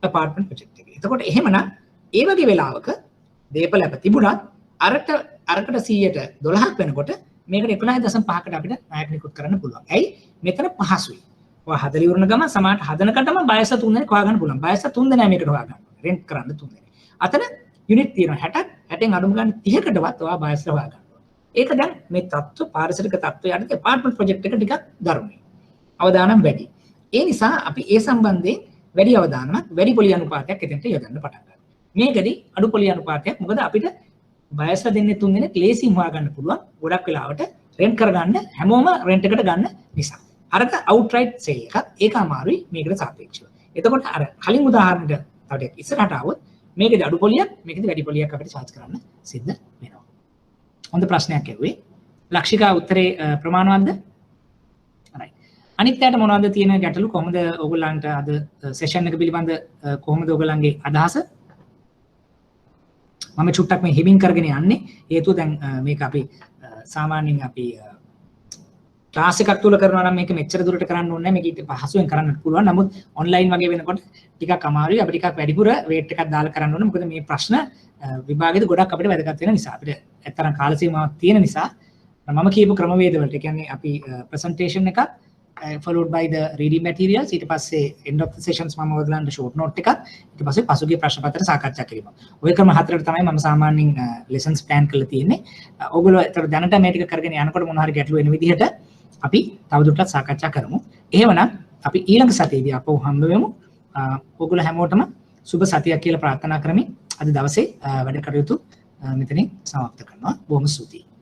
apartment project එකේ. එතකොට එහෙමනම් ඒ වගේ වෙලාවක දේපල අප තිබුණත් අරකට 100ට 12ක් වෙනකොට මේකට 11.5කට අපිට ණයක් නිකුත් කරන්න පුළුවන්. ඇයි? මෙතන පහසුයි. ඔය හදලා ඉවරන ගමන් සමහරට හදනකටම බයස 3 දෙනෙක් හොයාගන්න පුළුවන්. බයස 3 දෙනා මේකට හොයාගන්න. රෙන්ට් කරන්න 3 දෙනෙක්. අතන යුනිට් තියෙනවා 60ක් 60න් අඩුම ගන්න 30කටවත් ඔයා බයස්ලා හොයාගන්න. ඒක දැන් මේ තත්ත්ව පාරිසරික තත්ත්වය යටතේ apartment project එක ටිකක් දරුණුයි. අවදානම් වැඩි. ඒ නිසා අපි ඒ සම්බන්ධයෙන් වැඩි අවදානමක් වැඩි පොලි අනුපාතයක් එතෙන්ට යොදන්න පටන් ගන්නවා. මේකදී අඩු පොලි අනුපාතයක් මොකද අපිට බයස්ලා දෙන්නේ 3 දෙනෙක් ලේසියෙන් හොයාගන්න පුළුවන්. ගොඩක් වෙලාවට රෙන්ට් කරගන්න හැමෝම රෙන්ට් එකට ගන්න නිසා. අරක outright sale එකක් ඒක අමාරුයි මේකට සාපේක්ෂව. එතකොට අර කලින් උදාහරණෙට තව ටිකක් ඉස්සරහට આવොත් මේකේදී අඩු පොලියක් මේකේදී වැඩි පොලියක් අපිට charge කරන්න සිද්ධ වෙනවා. හොඳ ප්‍රශ්නයක් ඇහුවේ. ලක්ෂිකා උත්තරේ ප්‍රමාණවත්ද? හරි. අනිත් පැයට මොනවද තියෙන ගැටලු කොහොමද ඕගොල්ලන්ට අද සෙෂන් එක පිළිබඳ කොහොමද ඕගොල්ලන්ගේ අදහස? මම චුට්ටක් මේ හිමින් කරගෙන යන්නේ. හේතුව දැන් මේක අපි සාමාන්‍යයෙන් අපි ක්ලාස් එකක් තුල කරනවා නම් මේක මෙච්චර දුරට කරන්න ඕනේ නැහැ. මේක ඊට පහසුවෙන් කරන්න පුළුවන්. නමුත් ඔන්ලයින් වගේ වෙනකොට ටිකක් අමාරුයි. අපි ටිකක් වැඩිපුර වේට් එකක් දාලා කරන්න ඕනේ. මොකද මේ ප්‍රශ්න විභාගෙදි ගොඩක් අපිට වැදගත් වෙන නිසා. අපිට ඇත්තටම කාල සීමාවක් තියෙන නිසා මම කියපු ක්‍රමවේද වලට කියන්නේ අපි presentation එකක් followed by the reading materials ඊට පස්සේ end of the sessions මම ඔයගලන්ට short note එකක් ඊට පස්සේ පසුගිය ප්‍රශ්න පත්‍ර සාකච්ඡා කිරීම. ඔය ක්‍රම හතරට තමයි මම සාමාන්‍යයෙන් lessons plan කරලා තියෙන්නේ. ඔයගොල්ලෝ ඒතර දැනට මේ ටික කරගෙන යනකොට මොන හරි ගැටලු වෙන විදිහට අපි තවදුරටත් සාකච්ඡා කරමු. එහෙමනම් අපි ඊළඟ සතියේදී අපව හම්බ වෙමු. ඔයගොල්ලෝ හැමෝටම සුබ සතියක් කියලා ප්‍රාර්ථනා කරමින් අද දවසේ වැඩ කටයුතු මෙතනින් සමාප්ත කරනවා. බොහොම ස්තුතියි.